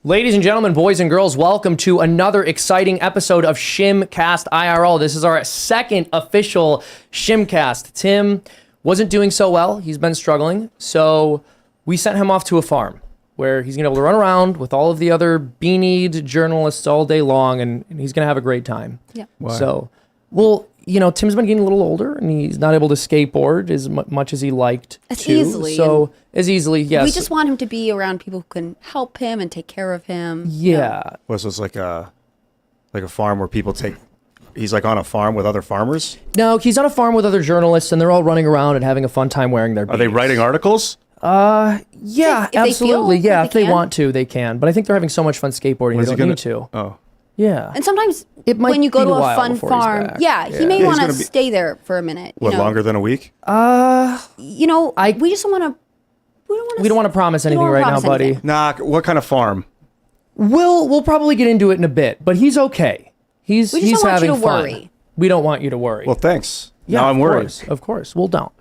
Ladies and gentlemen, boys and girls, welcome to another exciting episode of Timcast IRL. This is our second official Timcast. Tim wasn't doing so well. He's been struggling. So we sent him off to a farm where he's going to be able to run around with all of the other beanied journalists all day long, and he's going to have a great time. Yeah. Why? So, well, you know, Tim's been getting a little older, and he's not able to skateboard as much as he liked to. Easily. So, as easily, yes. We just want him to be around people who can help him and take care of him. Yeah. Well, so it's like a farm where people take. He's like on a farm with other farmers. No, he's on a farm with other journalists, and they're all running around and having a fun time wearing their Are they beanies. writing articles? Yeah, If they absolutely. feel Yeah, like if they can. want to, they can. But I think they're having so much fun skateboarding, When's they he don't gonna- need to. Oh, Yeah. And sometimes It might when you go be to a a while fun before he's farm, back. he Yeah. may Yeah, he's want to gonna be- stay there for a minute. what, longer than a week? You know, we just want to. We don't want to promise anything wanna right now, promise buddy. anything. Nah. What kind of farm? We'll probably get into it in a bit, but he's okay. He's We just don't want having you to fun. worry. We don't want you to worry. Well, thanks. Yeah, now I'm of worried. course, of course. Well, don't.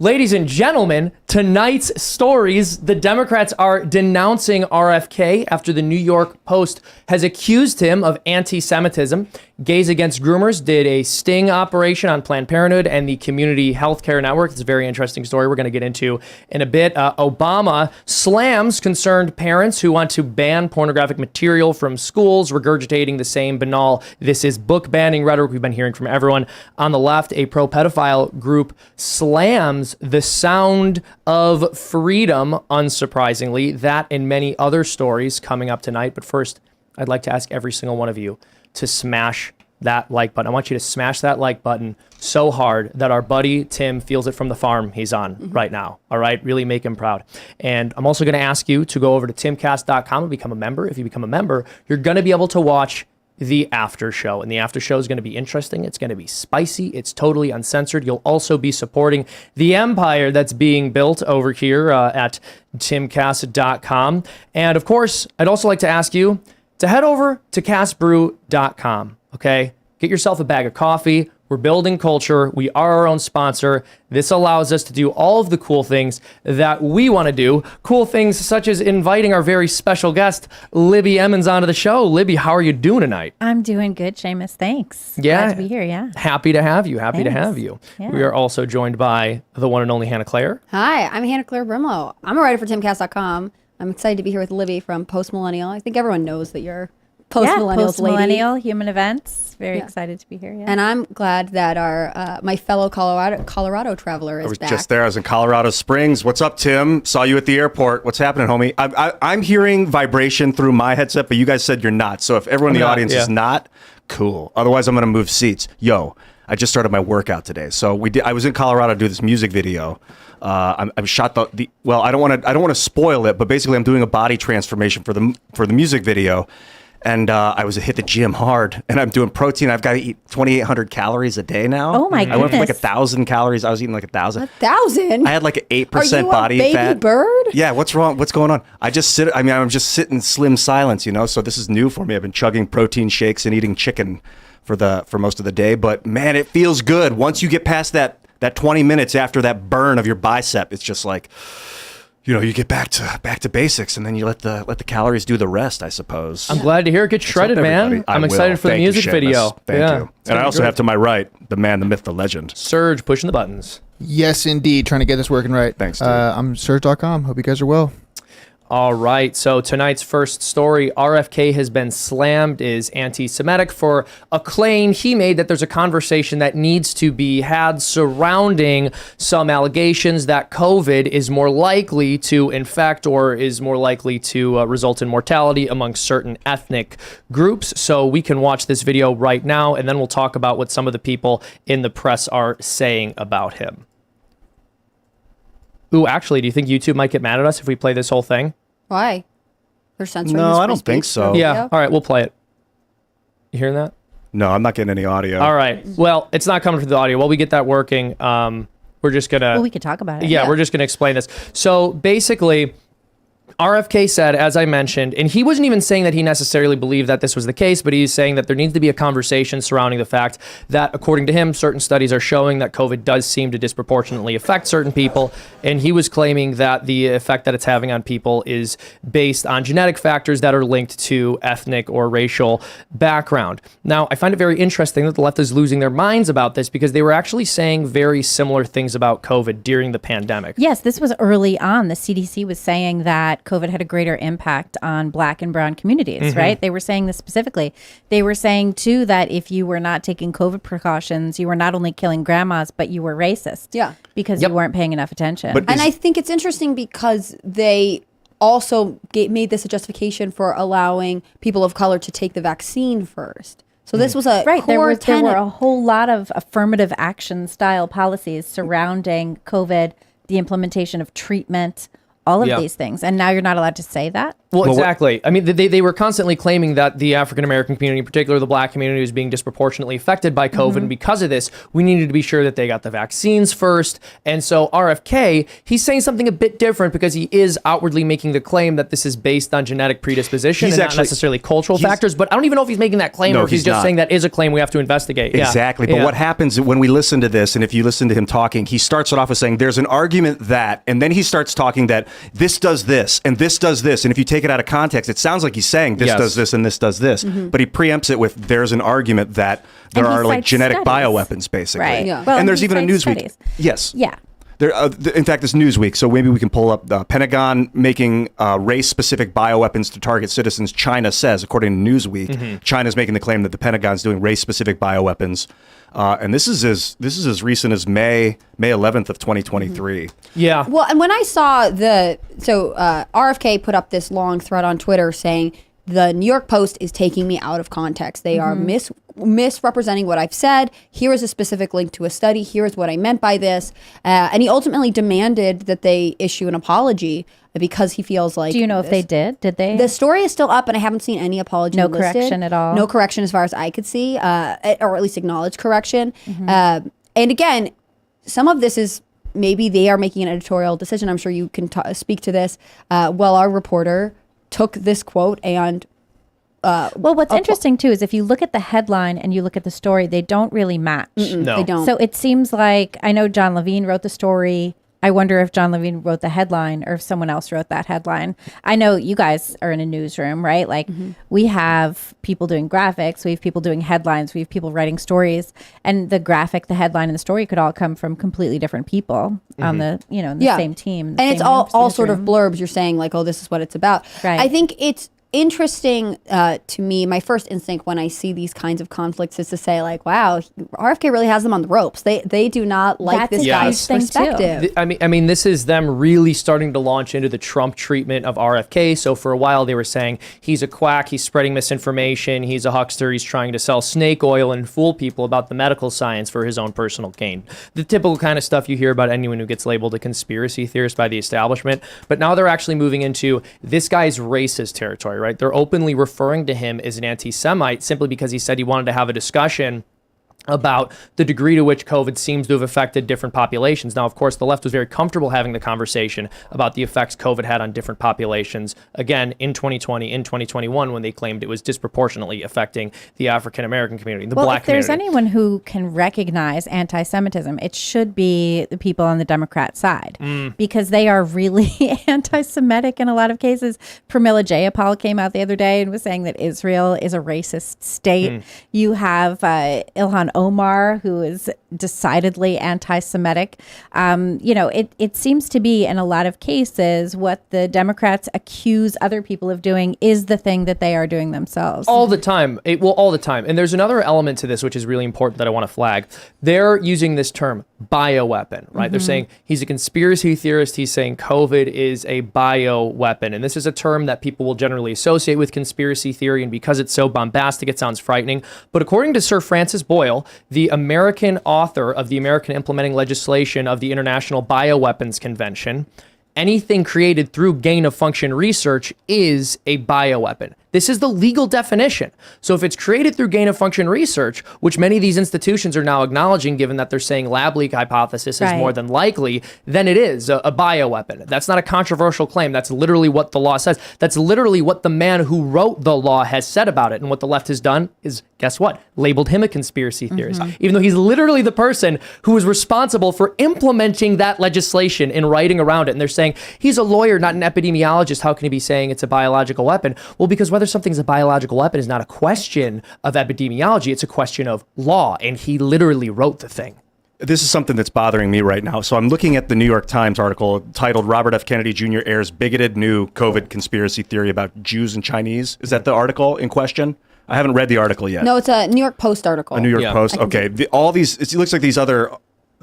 Ladies and gentlemen, tonight's stories, the Democrats are denouncing RFK after the New York Post has accused him of anti-Semitism. Gays Against Groomers did a sting operation on Planned Parenthood and the Community Healthcare Network. It's a very interesting story we're going to get into in a bit. Obama slams concerned parents who want to ban pornographic material from schools, regurgitating the same banal "this is book banning" rhetoric we've been hearing from everyone on the left. A pro-pedophile group slams the sound of freedom, unsurprisingly. That and many other stories coming up tonight. But first, I'd like to ask every single one of you to smash that like button. I want you to smash that like button so hard that our buddy Tim feels it from the farm he's on right now. All right? Really make him proud. And I'm also going to ask you to go over to timcast.com and become a member. If you become a member, you're going to be able to watch the after show, and the after show is going to be interesting. It's going to be spicy. It's totally uncensored. You'll also be supporting the empire that's being built over here at timcast.com. And of course, I'd also like to ask you to head over to castbrew.com. Okay, get yourself a bag of coffee. We're building culture. We are our own sponsor. This allows us to do all of the cool things that we want to do. Cool things such as inviting our very special guest, Libby Emmons, onto the show. Libby, how are you doing tonight? I'm doing good, Seamus. Thanks. Yeah. Glad to be here, yeah. Happy to have you. Happy to Thanks. have you. Yeah. We are also joined by the one and only Hannah Claire. Hi, I'm Hannah Claire Brimlow. I'm a writer for Timcast.com. I'm excited to be here with Libby from Post Millennial. I think everyone knows that you're Post-Millennials lady. Post-Millennial, Human Events. Very Yeah. excited to be here, yeah. And I'm glad that our my fellow Colorado traveler is I was back. just there. I was in Colorado Springs. What's up, Tim? Saw you at the airport. What's happening, homie? I'm hearing vibration through my headset, but you guys said you're not. So if everyone in the not, audience yeah. is not, cool. Otherwise, I'm going to move seats. Yo, I just started my workout today. So I was in Colorado to do this music video. I shot the well. I don't want to spoil it, but basically, I'm doing a body transformation for the music video. And I hit the gym hard, and I'm doing protein. I've got to eat 2,800 calories a day now. Oh, my I went from like goodness. 1,000 calories. I was eating like 1,000. 1,000? I had like an 8% Are you body a baby fat. bird? Yeah, what's wrong? What's going on? I'm just sitting slim silence, you know. So this is new for me. I've been chugging protein shakes and eating chicken for most of the day. But man, it feels good once you get past that 20 minutes after that burn of your bicep. It's just like, you know, you get back to basics, and then you let the calories do the rest, I suppose. I'm glad to hear it get shredded, man. Everybody. I I'm will. excited for the Thank you, music Seamus. video. Thank Yeah. you. It's And gonna I be also great. have to my right the man, the myth, the legend. Serge pushing the buttons. Yes, indeed. Trying to get this working right. Thanks, dude. I'm Serge.com. Hope you guys are well. All right, so tonight's first story, RFK has been slammed is anti-Semitic for a claim he made that there's a conversation that needs to be had surrounding some allegations that COVID is more likely to infect or is more likely to result in mortality among certain ethnic groups. So we can watch this video right now, and then we'll talk about what some of the people in the press are saying about him. Ooh, actually, do you think YouTube might get mad at us if we play this whole thing? Why? They're censoring No, his I free don't think speech so. through Yeah, video? all right, we'll play it. You hearing that? No, I'm not getting any audio. All right. Well, it's not coming through the audio. While we get that working, we're just gonna. Well, we could talk about it. Yeah, we're just gonna explain this. So basically, RFK said, as I mentioned, and he wasn't even saying that he necessarily believed that this was the case, but he's saying that there needs to be a conversation surrounding the fact that, according to him, certain studies are showing that COVID does seem to disproportionately affect certain people. And he was claiming that the effect that it's having on people is based on genetic factors that are linked to ethnic or racial background. Now, I find it very interesting that the left is losing their minds about this because they were actually saying very similar things about COVID during the pandemic. Yes, this was early on. The CDC was saying that COVID had a greater impact on Black and brown communities, right? They were saying this specifically. They were saying, too, that if you were not taking COVID precautions, you were not only killing grandmas, but you were racist. Yeah. Because you weren't paying enough attention. And I think it's interesting because they also made this a justification for allowing people of color to take the vaccine first. So this was a Right. There core were tenet. a whole lot of affirmative action style policies surrounding COVID, the implementation of treatment, all of these things. And now you're not allowed to say that? Well, exactly. I mean, they were constantly claiming that the African-American community, in particular the Black community, was being disproportionately affected by COVID. And because of this, we needed to be sure that they got the vaccines first. And so RFK, he's saying something a bit different because he is outwardly making the claim that this is based on genetic predisposition and not necessarily cultural factors. But I don't even know if he's making that claim or if he's just saying that is a claim we have to investigate. Exactly. But what happens when we listen to this, and if you listen to him talking, he starts it off with saying there's an argument that, and then he starts talking that this does this, and this does this. And if you take it out of context, it sounds like he's saying this does this and this does this, but he preempts it with there's an argument that there are like genetic bioweapons, basically. Right. Yeah. Well, and there's even a Newsweek. studies. Yes. Yeah. There, in fact, this Newsweek, so maybe we can pull up the Pentagon making race-specific bioweapons to target citizens. China says, according to Newsweek, China's making the claim that the Pentagon's doing race-specific bioweapons. And this is as recent as May 11th of 2023. Yeah. Well, and when I saw RFK put up this long thread on Twitter saying the New York Post is taking me out of context. They are misrepresenting what I've said. Here is a specific link to a study. Here is what I meant by this. And he ultimately demanded that they issue an apology because he feels like... Do you know if they did? Did they? The story is still up and I haven't seen any apology listed. Correction at all? No correction as far as I could see, or at least acknowledged correction. And again, some of this is maybe they are making an editorial decision. I'm sure you can speak to this. Well, our reporter took this quote and well, what's interesting too is if you look at the headline and you look at the story, they don't really match. No. They don't. So it seems like, I know John Levine wrote the story. I wonder if John Levine wrote the headline or if someone else wrote that headline. I know you guys are in a newsroom, right? Like we have people doing graphics, we have people doing headlines, we have people writing stories, and the graphic, the headline, and the story could all come from completely different people on the, in the same team. And it's all sort of blurbs. You're saying like, oh, this is what it's about. Right. I think it's interesting to me. My first instinct when I see these kinds of conflicts is to say like, wow, RFK really has them on the ropes. They do not like That's this a guy's huge thing, too. perspective. I mean, this is them really starting to launch into the Trump treatment of RFK. So for a while they were saying he's a quack, he's spreading misinformation, he's a huckster, he's trying to sell snake oil and fool people about the medical science for his own personal gain. The typical kind of stuff you hear about anyone who gets labeled a conspiracy theorist by the establishment. But now they're actually moving into this guy's racist territory, right? They're openly referring to him as an anti-Semite simply because he said he wanted to have a discussion about the degree to which COVID seems to have affected different populations. Now, of course, the left was very comfortable having the conversation about the effects COVID had on different populations, again, in 2020, in 2021, when they claimed it was disproportionately affecting the African-American community, the Black community. If there's anyone who can recognize anti-Semitism, it should be the people on the Democrat side because they are really anti-Semitic in a lot of cases. Pramila Jayapal came out the other day and was saying that Israel is a racist state. You have Ilhan Omar, who is decidedly anti-Semitic. It seems to be in a lot of cases what the Democrats accuse other people of doing is the thing that they are doing themselves. All the time. All the time. And there's another element to this which is really important that I want to flag. They're using this term bioweapon, right? They're saying he's a conspiracy theorist. He's saying COVID is a bioweapon. And this is a term that people will generally associate with conspiracy theory. And because it's so bombastic, it sounds frightening. But according to Sir Francis Boyle, the American author of the American implementing legislation of the International Bioweapons Convention, anything created through gain of function research is a bioweapon. This is the legal definition. So if it's created through gain of function research, which many of these institutions are now acknowledging, given that they're saying lab leak hypothesis is more than likely, then it is a bioweapon. That's not a controversial claim. That's literally what the law says. That's literally what the man who wrote the law has said about it. And what the left has done is, guess what? Labeled him a conspiracy theorist, even though he's literally the person who was responsible for implementing that legislation and writing around it. And they're saying he's a lawyer, not an epidemiologist. How can he be saying it's a biological weapon? Well, because whether something's a biological weapon is not a question of epidemiology. It's a question of law. And he literally wrote the thing. This is something that's bothering me right now. So I'm looking at the New York Times article titled Robert F. Kennedy Jr. airs bigoted new COVID conspiracy theory about Jews and Chinese. Is that the article in question? I haven't read the article yet. No, it's a New York Post article. A New York Post. Okay. It looks like these other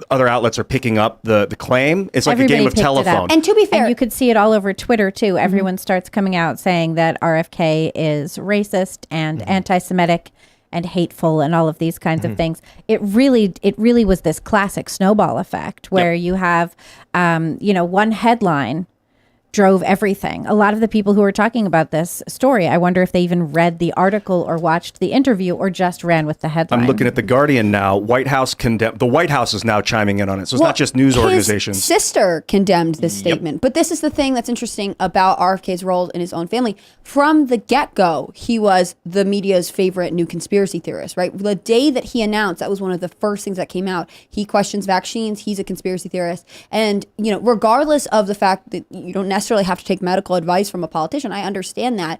outlets are picking up the claim. It's like Everybody a game of picked it up. telephone. And to be fair, And you could see it all over Twitter too. Everyone starts coming out saying that RFK is racist and anti-Semitic and hateful and all of these kinds of things. It really was this classic snowball effect where you have, one headline drove everything. A lot of the people who are talking about this story, I wonder if they even read the article or watched the interview or just ran with the headline. I'm looking at the Guardian now. The White House is now chiming in on it. So it's not just news organizations. His sister condemned this statement. But this is the thing that's interesting about RFK's role in his own family. From the get-go, he was the media's favorite new conspiracy theorist, right? The day that he announced, that was one of the first things that came out. He questions vaccines. He's a conspiracy theorist. And, regardless of the fact that you don't necessarily have to take medical advice from a politician, I understand that.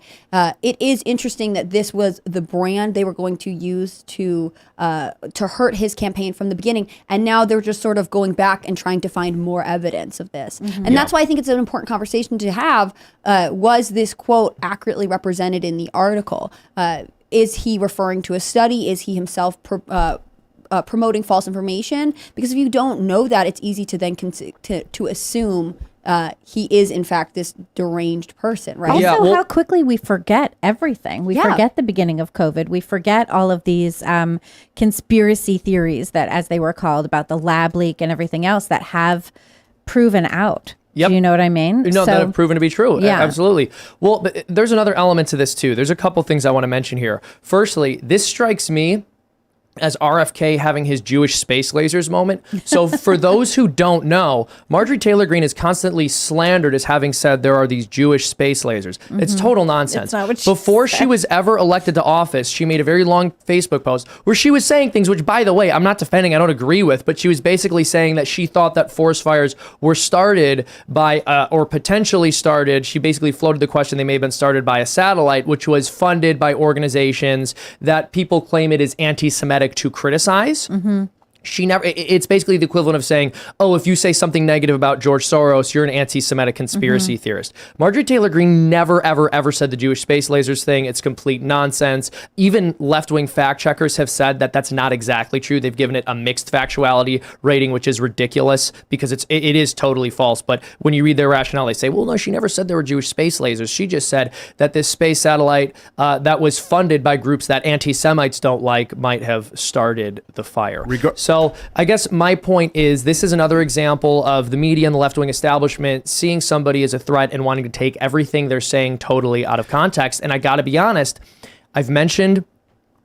It is interesting that this was the brand they were going to use to hurt his campaign from the beginning, and now they're just sort of going back and trying to find more evidence of this. And that's why I think it's an important conversation to have. Was this quote accurately represented in the article? Is he referring to a study? Is he himself promoting false information? Because if you don't know that, it's easy to then to assume he is in fact this deranged person, right? Also, how quickly we forget everything. We forget the beginning of COVID. We forget all of these conspiracy theories that, as they were called, about the lab leak and everything else that have proven out. Yep. Do you know what I mean? No, that have proven to be true. Yeah. Absolutely. Well, but there's another element to this too. There's a couple things I want to mention here. Firstly, this strikes me as RFK having his Jewish space lasers moment. So for those who don't know, Marjorie Taylor Greene is constantly slandered as having said there are these Jewish space lasers. It's total nonsense. It's not what she Before said. she was ever elected to office, she made a very long Facebook post where she was saying things which, by the way, I'm not defending, I don't agree with, but she was basically saying that she thought that forest fires were started by, or potentially started, she basically floated the question they may have been started by a satellite, which was funded by organizations that people claim it is anti-Semitic to criticize. It's basically the equivalent of saying, oh, if you say something negative about George Soros, you're an anti-Semitic conspiracy theorist. Marjorie Taylor Greene never, ever, ever said the Jewish space lasers thing. It's complete nonsense. Even left-wing fact checkers have said that that's not exactly true. They've given it a mixed factuality rating, which is ridiculous because it is totally false. But when you read their rationale, they say, well, no, she never said there were Jewish space lasers. She just said that this space satellite that was funded by groups that anti-Semites don't like might have started the fire. So I guess my point is this is another example of the media and the left-wing establishment seeing somebody as a threat and wanting to take everything they're saying totally out of context. And I got to be honest, I've mentioned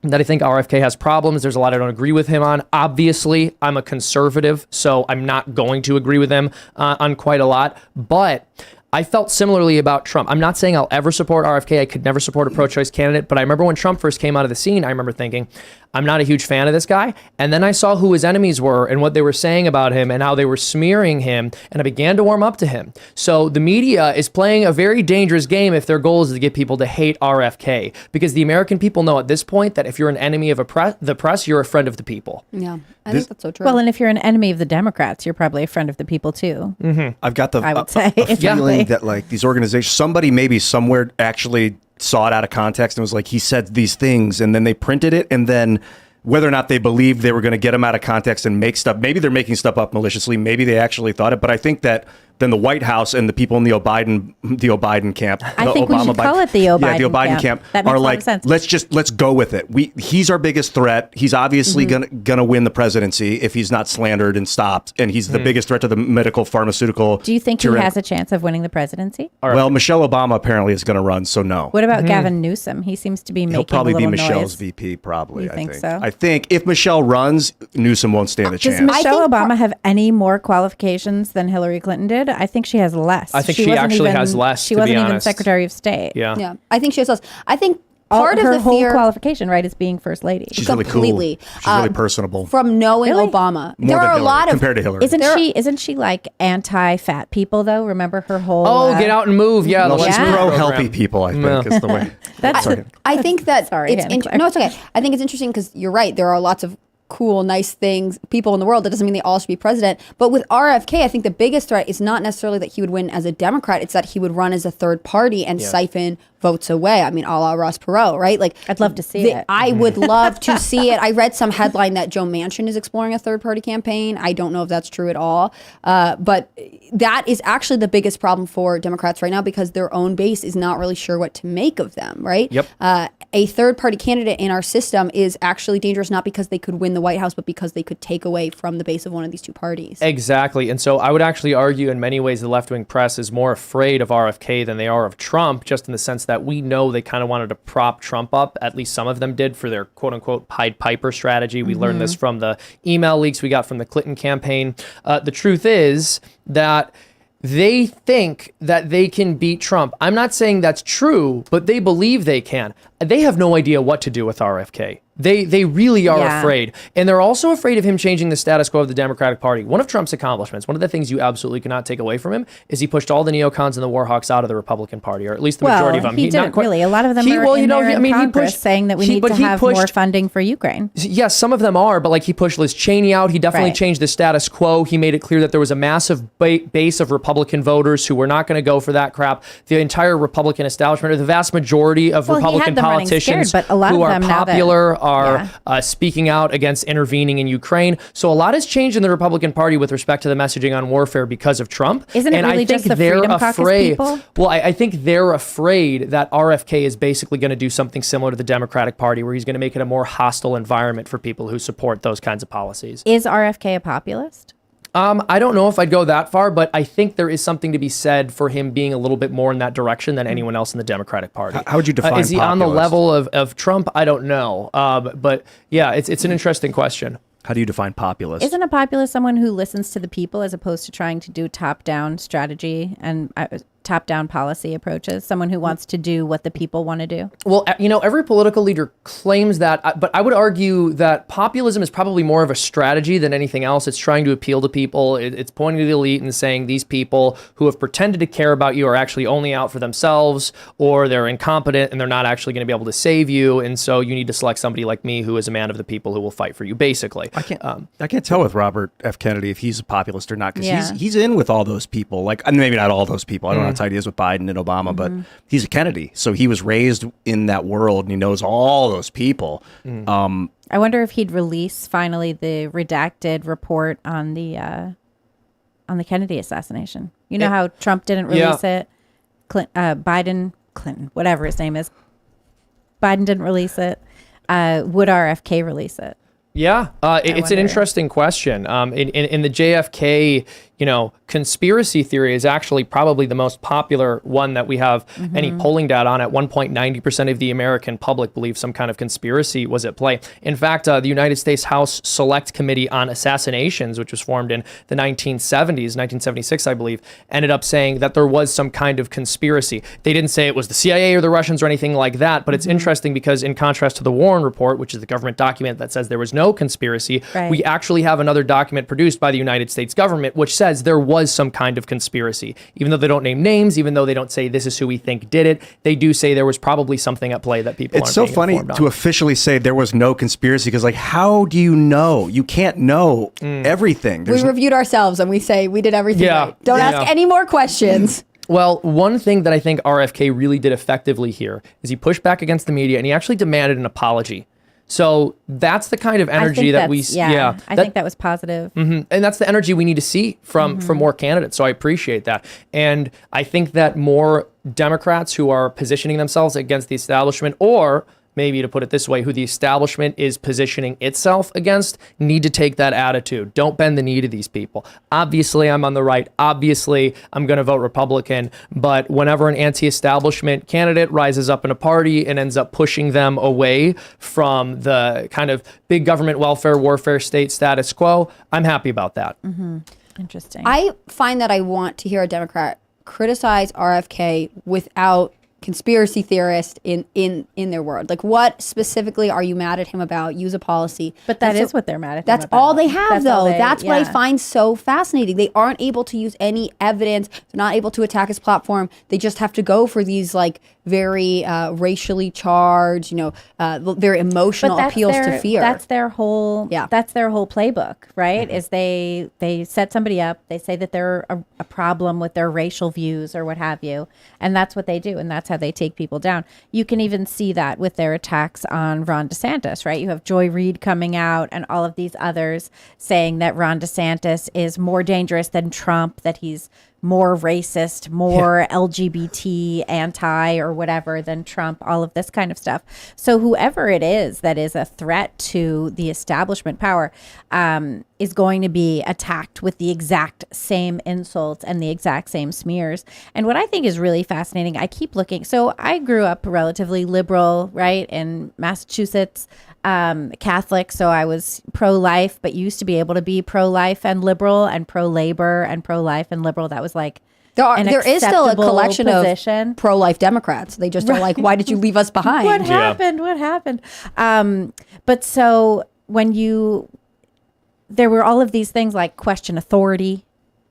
that I think RFK has problems. There's a lot I don't agree with him on. Obviously, I'm a conservative, so I'm not going to agree with him on quite a lot. But I felt similarly about Trump. I'm not saying I'll ever support RFK. I could never support a pro-choice candidate. But I remember when Trump first came out of the scene, I remember thinking, I'm not a huge fan of this guy. And then I saw who his enemies were and what they were saying about him and how they were smearing him. And I began to warm up to him. So the media is playing a very dangerous game if their goal is to get people to hate RFK. Because the American people know at this point that if you're an enemy of the press, you're a friend of the people. Yeah, I think that's so true. Well, and if you're an enemy of the Democrats, you're probably a friend of the people too. I've got I would say. a feeling that like these organizations, somebody maybe somewhere actually saw it out of context and was like, he said these things, and then they printed it, and then whether or not they believed they were going to get them out of context and make stuff, maybe they're making stuff up maliciously, maybe they actually thought it, but I think that then the White House and the people in the O'Biden camp. I think we should call it the O'Biden Yeah, the O'Biden camp That makes are a lot like, of sense. let's go with it. He's our biggest threat. He's obviously gonna win the presidency if he's not slandered and stopped, and he's the biggest threat to the medical pharmaceutical. Do you think he has a chance of winning the presidency? Well, Michelle Obama apparently is going to run, so no. What about Gavin Newsom? He seems to be making He'll probably a be little Michelle's noise. VP, probably. You think so? I think if Michelle runs, Newsom won't stand a Does chance. Michelle think Obama have any more qualifications than Hillary Clinton did? I think she has less. I think she wasn't actually even- has less, She to be wasn't even honest. Secretary of State. Yeah, I think she has less. I think All, part of her the whole fear qualification, right, is being first lady. She's really completely, cool. She's really personable. from knowing Really? Obama. More There than are a Hillary, lot of compared to Hillary. Isn't she like anti-fat people though? Remember her whole Get out and move. Yeah, Well, the she's Lunch pro-healthy program. people, I think, is the way. That's Sorry. I think that Sorry, it's Hannah Claire. no, it's okay. I think it's interesting because you're right. There are lots of cool, nice things, people in the world. That doesn't mean they all should be president. But with RFK, I think the biggest threat is not necessarily that he would win as a Democrat. It's that he would run as a third party and siphon votes away. I mean, a la Ross Perot, right? Like, I'd love to see it. I would love to see it. I read some headline that Joe Manchin is exploring a third party campaign. I don't know if that's true at all. But that is actually the biggest problem for Democrats right now because their own base is not really sure what to make of them, right? Yep. A third party candidate in our system is actually dangerous, not because they could win the White House, but because they could take away from the base of one of these two parties. Exactly. And so I would actually argue in many ways the left-wing press is more afraid of RFK than they are of Trump, just in the sense that we know they kind of wanted to prop Trump up. At least some of them did for their quote-unquote Pied Piper strategy. We learned this from the email leaks we got from the Clinton campaign. The truth is that they think that they can beat Trump. I'm not saying that's true, but they believe they can. They have no idea what to do with RFK. They really are afraid. And they're also afraid of him changing the status quo of the Democratic Party. One of Trump's accomplishments, one of the things you absolutely cannot take away from him, is he pushed all the neocons and the warhawks out of the Republican Party, or at least the majority of them. He didn't really. A lot of them are in there in Congress saying that we need to have more funding for Ukraine. Yes, some of them are, but like he pushed Liz Cheney out. He definitely changed the status quo. He made it clear that there was a massive base of Republican voters who were not going to go for that crap. The entire Republican establishment, or the vast majority of Republican politicians scared, but a lot who of are them popular are speaking out against intervening in Ukraine. So a lot has changed in the Republican Party with respect to the messaging on warfare because of Trump. Isn't it and really I think just the they're Freedom Caucus afraid. people? Well, I think they're afraid that RFK is basically going to do something similar to the Democratic Party, where he's going to make it a more hostile environment for people who support those kinds of policies. Is RFK a populist? I don't know if I'd go that far, but I think there is something to be said for him being a little bit more in that direction than anyone else in the Democratic Party. How would you define Is he on the populist? level of Trump? I don't know. But yeah, it's an interesting question. How do you define populist? Isn't a populist someone who listens to the people as opposed to trying to do top-down strategy and top-down policy approaches? Someone who wants to do what the people want to do? Well, every political leader claims that, but I would argue that populism is probably more of a strategy than anything else. It's trying to appeal to people. It's pointing to the elite and saying these people who have pretended to care about you are actually only out for themselves, or they're incompetent and they're not actually going to be able to save you. And so you need to select somebody like me who is a man of the people who will fight for you, basically. I can't tell with Robert F. Kennedy if he's a populist or not, because Yeah. he's in with all those people. Like, maybe not all those people. I don't know how tight he is with Biden and Obama, but he's a Kennedy, so he was raised in that world and he knows all those people. I wonder if he'd release finally the redacted report on the Kennedy assassination. You know how Trump didn't release it? Clinton, whatever his name is. Biden didn't release it. Would RFK release it? Yeah, it's an wonder. interesting question. In the JFK, conspiracy theory is actually probably the most popular one that we have any polling data on. At 1.90% of the American public believe some kind of conspiracy was at play. In fact, the United States House Select Committee on Assassinations, which was formed in the 1970s, 1976, I believe, ended up saying that there was some kind of conspiracy. They didn't say it was the CIA or the Russians or anything like that, but it's interesting because in contrast to the Warren Report, which is the government document that says there was no conspiracy, we actually have another document produced by the United States government which says there was some kind of conspiracy. Even though they don't name names, even though they don't say this is who we think did it, they do say there was probably something at play that people aren't It's so being funny informed on. to officially say there was no conspiracy, because how do you know? You can't know everything. We reviewed ourselves and we say we did everything right. Don't ask any more questions. Well, one thing that I think RFK really did effectively here is he pushed back against the media and he actually demanded an apology. So that's the kind of energy that we, I think that was positive. and that's the energy we need to see from more candidates. So I appreciate that. And I think that more Democrats who are positioning themselves against the establishment, or maybe to put it this way, who the establishment is positioning itself against, need to take that attitude. Don't bend the knee to these people. Obviously, I'm on the right. Obviously, I'm going to vote Republican. But whenever an anti-establishment candidate rises up in a party and ends up pushing them away from the kind of big government welfare warfare state status quo, I'm happy about that. Interesting. I find that I want to hear a Democrat criticize RFK without conspiracy theorist in their word. Like, what specifically are you mad at him about? Use a policy. But that is what they're mad at him That's about. all they have, That's all though. they- That's what I yeah. find so fascinating. They aren't able to use any evidence. They're not able to attack his platform. They just have to go for these like very racially charged, very emotional appeals to fear. That's their whole. Yeah. That's their whole playbook, right? Is they set somebody up. They say that they're a problem with their racial views or what have you, and that's what they do, and that's how they take people down. You can even see that with their attacks on Ron DeSantis, right? You have Joy Reid coming out and all of these others saying that Ron DeSantis is more dangerous than Trump, that he's more racist, more LGBT anti or whatever than Trump, all of this kind of stuff. So whoever it is that is a threat to the establishment power is going to be attacked with the exact same insults and the exact same smears. And what I think is really fascinating, I keep looking. So I grew up relatively liberal, right, in Massachusetts, Catholic. So I was pro-life, but used to be able to be pro-life and liberal and pro-labor and pro-life and liberal. That was like there is still a acceptable collection position. of pro-life Democrats. They just are like, why did you leave us behind? What happened? What happened? But so there were all of these things like question authority,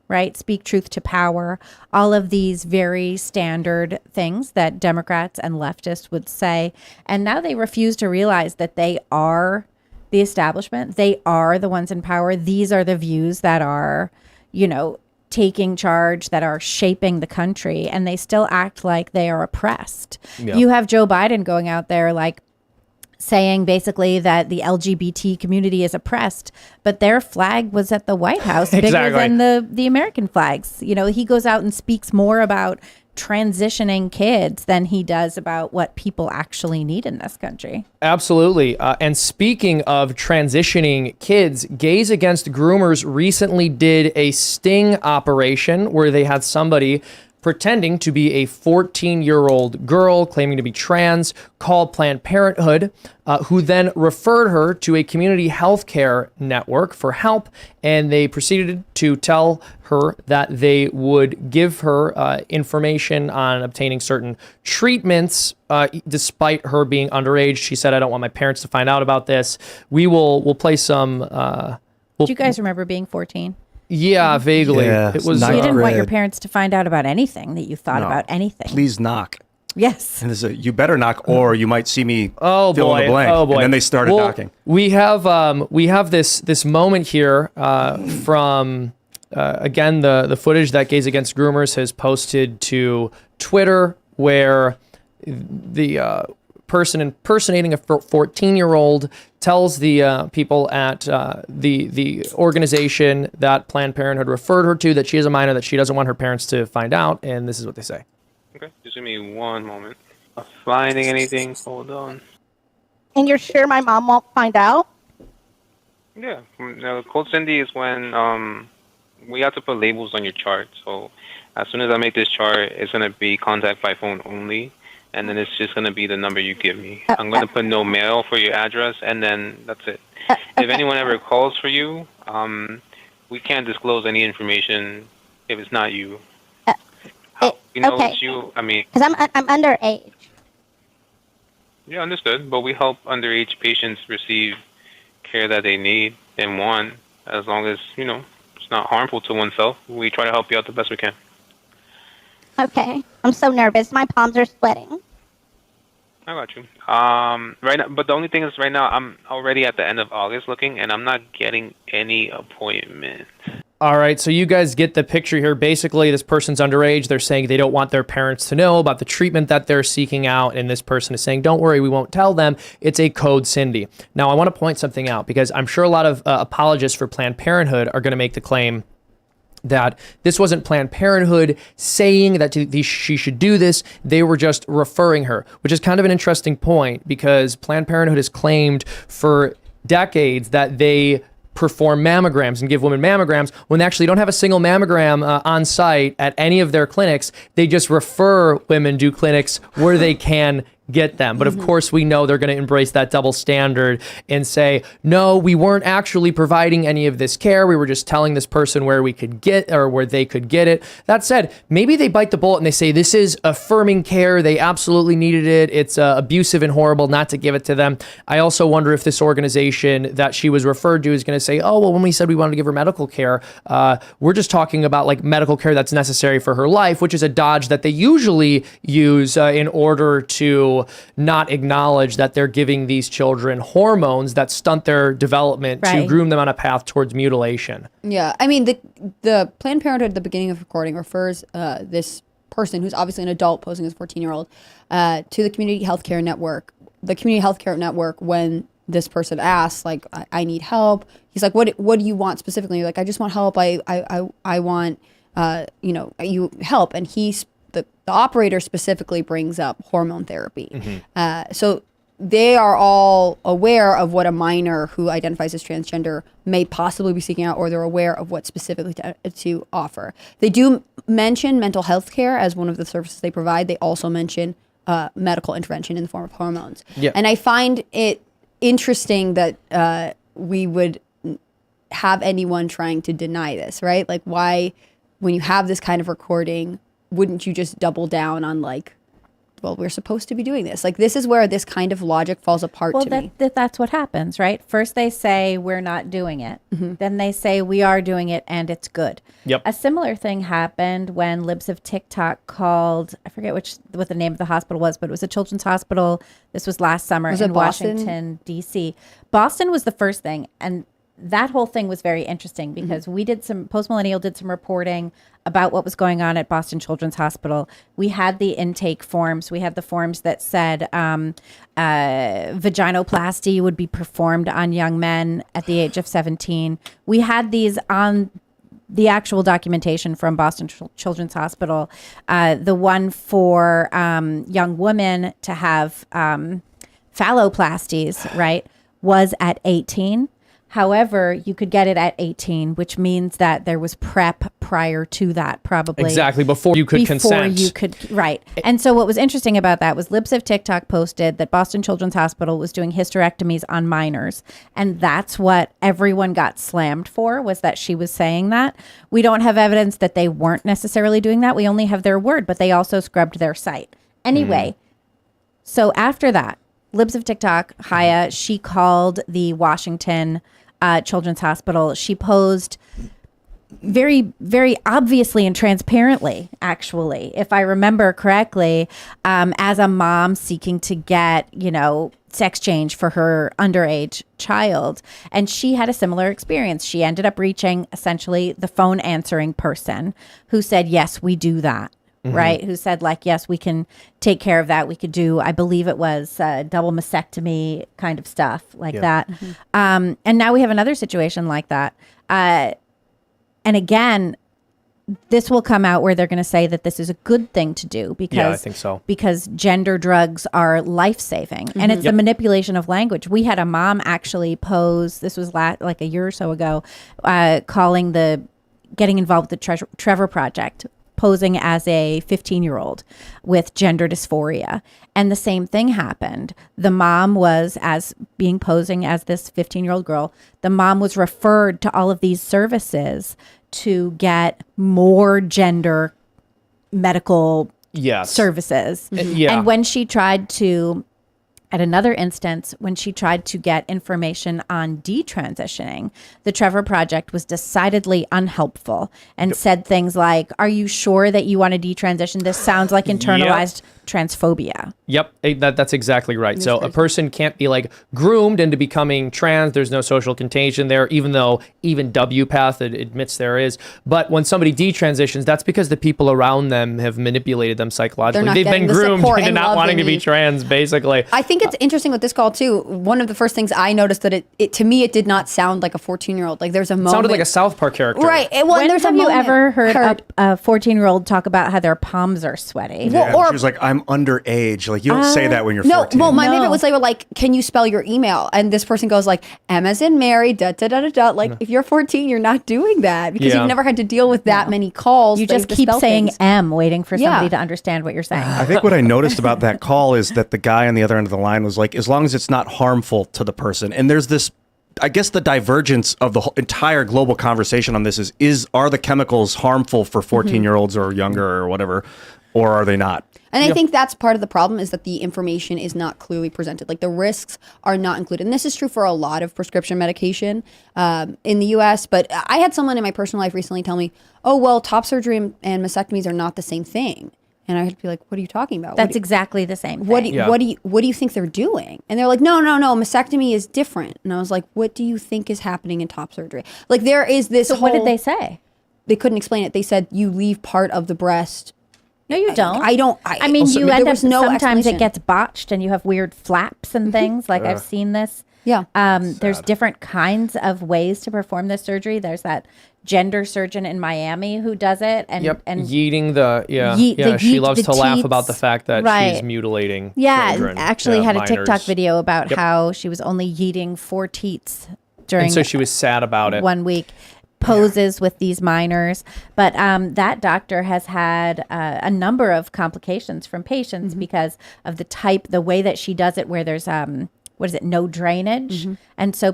right? Speak truth to power, all of these very standard things that Democrats and leftists would say. And now they refuse to realize that they are the establishment. They are the ones in power. These are the views that are, taking charge, that are shaping the country. And they still act like they are oppressed. Yeah. You have Joe Biden going out there like, saying basically that the LGBT community is oppressed, but their flag was at the White House bigger Exactly. than the American flags. He goes out and speaks more about transitioning kids than he does about what people actually need in this country. Absolutely. And speaking of transitioning kids, Gays Against Groomers recently did a sting operation where they had somebody pretending to be a 14-year-old girl claiming to be trans, called Planned Parenthood, who then referred her to a community health care network for help. And they proceeded to tell her that they would give her information on obtaining certain treatments, despite her being underage. She said, I don't want my parents to find out about this. We'll play some... Do you guys remember being 14? Yeah, vaguely. Yeah, it was. ninth So you didn't want your grade. parents to find out about anything that you thought No. about anything. Please knock. Yes. And you better knock, or you might see me Oh fill boy! in the blank. Oh boy! And then they started Well, knocking. We have this moment here from again the footage that Gays Against Groomers has posted to Twitter, where the person impersonating a 14-year-old tells the people at the organization that Planned Parenthood referred her to that she is a minor, that she doesn't want her parents to find out, and this is what they say. Okay, just give me one moment. Not finding anything. Hold on. And you're sure my mom won't find out? Yeah, Cold Cindy is when we have to put labels on your chart. So as soon as I make this chart, it's gonna be contact by phone only, and then it's just gonna be the number you give me. I'm gonna put no mail for your address, and then that's it. If anyone ever calls for you, we can't disclose any information if it's not you. You know, okay. it's you. I mean, Because I'm underage. yeah, understood. But we help underage patients receive care that they need and want, as long as, it's not harmful to oneself. We try to help you out the best we can. Okay. I'm so nervous. My palms are sweating. I got you. Right now, but the only thing is right now I'm already at the end of August looking, and I'm not getting any appointments. All right, so you guys get the picture here. Basically, this person's underage. They're saying they don't want their parents to know about the treatment that they're seeking out. And this person is saying, don't worry, we won't tell them. It's a code Cindy. Now, I want to point something out because I'm sure a lot of apologists for Planned Parenthood are going to make the claim that this wasn't Planned Parenthood saying that she should do this. They were just referring her, which is kind of an interesting point because Planned Parenthood has claimed for decades that they perform mammograms and give women mammograms when they actually don't have a single mammogram on site at any of their clinics. They just refer women to clinics where they can get them. But of course, we know they're going to embrace that double standard and say, no, we weren't actually providing any of this care. We were just telling this person where we could get or where they could get it. That said, maybe they bite the bullet and they say, this is affirming care. They absolutely needed it. It's abusive and horrible not to give it to them. I also wonder if this organization that she was referred to is going to say, oh, well, when we said we wanted to give her medical care, we're just talking about like medical care that's necessary for her life, which is a dodge that they usually use in order to not acknowledge that they're giving these children hormones that stunt their development to groom them on a path towards mutilation. Yeah, I mean, the Planned Parenthood at the beginning of recording refers this person, who's obviously an adult posing as a 14-year-old, to the Community Healthcare Network. The Community Healthcare Network, when this person asks, like, I need help, he's like, what do you want specifically? You're like, I just want help. I want, you help. And the operator specifically brings up hormone therapy. So they are all aware of what a minor who identifies as transgender may possibly be seeking out, or they're aware of what specifically to offer. They do mention mental health care as one of the services they provide. They also mention medical intervention in the form of hormones. Yeah. And I find it interesting that we would have anyone trying to deny this, right? Like, why, when you have this kind of recording, wouldn't you just double down on like, well, we're supposed to be doing this? Like, this is where this kind of logic falls apart to me. That's what happens, right? First they say we're not doing it. Then they say we are doing it and it's good. Yep. A similar thing happened when Libs of TikTok called, I forget what the name of the hospital was, but it was a children's hospital. This was last summer in Washington, D.C. Boston was the first thing. And that whole thing was very interesting because Post Millennial did some reporting about what was going on at Boston Children's Hospital. We had the intake forms. We had the forms that said vaginoplasty would be performed on young men at the age of 17. We had these on the actual documentation from Boston Children's Hospital. The one for young women to have phalloplasties, right, was at 18. However, you could get it at 18, which means that there was prep prior to that, probably. Exactly, before you could consent. Right. And so what was interesting about that was Libs of TikTok posted that Boston Children's Hospital was doing hysterectomies on minors. And that's what everyone got slammed for, was that she was saying that. We don't have evidence that they weren't necessarily doing that. We only have their word, but they also scrubbed their site. Anyway, so after that, Libs of TikTok, Haya, she called the Washington Children's Hospital. She posed very, very obviously and transparently, actually, if I remember correctly, as a mom seeking to get, sex change for her underage child. And she had a similar experience. She ended up reaching essentially the phone answering person who said, yes, we do that. Right? Who said, like, yes, we can take care of that. We could do, I believe it was double mastectomy kind of stuff like that. And now we have another situation like that. And again, this will come out where they're going to say that this is a good thing to do because I think so. Because gender drugs are life-saving. And it's the manipulation of language. We had a mom actually pose, this was like a year or so ago, getting involved with the Trevor Project, posing as a 15-year-old with gender dysphoria. And the same thing happened. The mom was, posing as this 15-year-old girl, the mom was referred to all of these services to get more gender medical services. Yeah. And when she tried to At another instance, when she tried to get information on detransitioning, the Trevor Project was decidedly unhelpful and said things like, "Are you sure that you want to detransition? This sounds like internalized transphobia." Yep, that's exactly right. So a person can't be like groomed into becoming trans. There's no social contagion there, even though even WPATH admits there is. But when somebody detransitions, that's because the people around them have manipulated them psychologically. They've been groomed into not wanting to be trans, basically. I think it's interesting with this call too. One of the first things I noticed that it to me, it did not sound like a 14-year-old. Like there's a moment. Sounded like a South Park character. Right. When have you ever heard a 14-year-old talk about how their palms are sweaty? Yeah, she was like, I'm underage. Like, you don't say that when you're No, 14. well, my favorite was like, can you spell your email? And this person goes like, M as in Mary, da da da da da. Like, if you're 14, you're not doing that because you've never had to deal with that many calls. You that just have to keep spell saying things. M, waiting for somebody to understand what you're saying. I think what I noticed about that call is that the guy on the other end of the line was like, as long as it's not harmful to the person. And there's this, I guess the divergence of the whole entire global conversation on this are the chemicals harmful for 14-year-olds or younger or whatever, or are they not? And I think that's part of the problem is that the information is not clearly presented. Like the risks are not included. And this is true for a lot of prescription medication in the US. But I had someone in my personal life recently tell me, oh, well, top surgery and mastectomies are not the same thing. And I had to be like, what are you talking about? That's exactly the same thing. What do you think they're doing? And they're like, no, mastectomy is different. And I was like, what do you think is happening in top surgery? Like there is this what did they say? They couldn't explain it. They said you leave part of the breast. No, you don't. I mean, also, you end there up, was no sometimes explanation. it gets botched and you have weird flaps and things. Like I've seen this. Yeah. There's different kinds of ways to perform this surgery. There's that gender surgeon in Miami who does it. And yeeting the she yeet loves the to laugh teats. about the fact that Right. she's mutilating Yeah, children. actually had a minors. TikTok video about how she was only yeeting 4 teats during And so she was sad about it. 1 week. Poses with these minors, but that doctor has had a number of complications from patients because of the way that she does it, where there's no drainage, and so